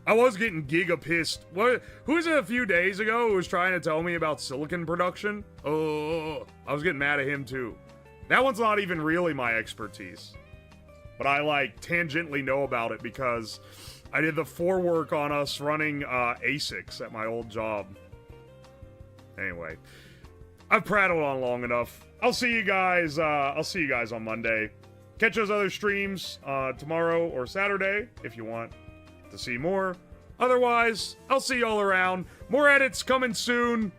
I was getting giga pissed. Who was it a few days ago who was trying to tell me about silicon production? Oh, I was getting mad at him too. That one's not even really my expertise. But I, like, tangentially know about it because I did the forework on us running ASICs at my old job. Anyway, I've prattled on long enough. I'll see you guys on Monday. Catch those other streams tomorrow or Saturday if you want to see more. Otherwise, I'll see y'all around. More edits coming soon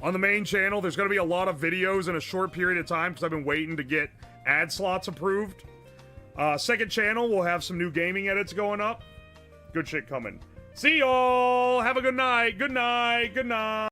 on the main channel. There's going to be a lot of videos in a short period of time because I've been waiting to get ad slots approved. Second channel, we'll have some new gaming edits going up. Good shit coming. See y'all! Have a good night. Good night. Good night.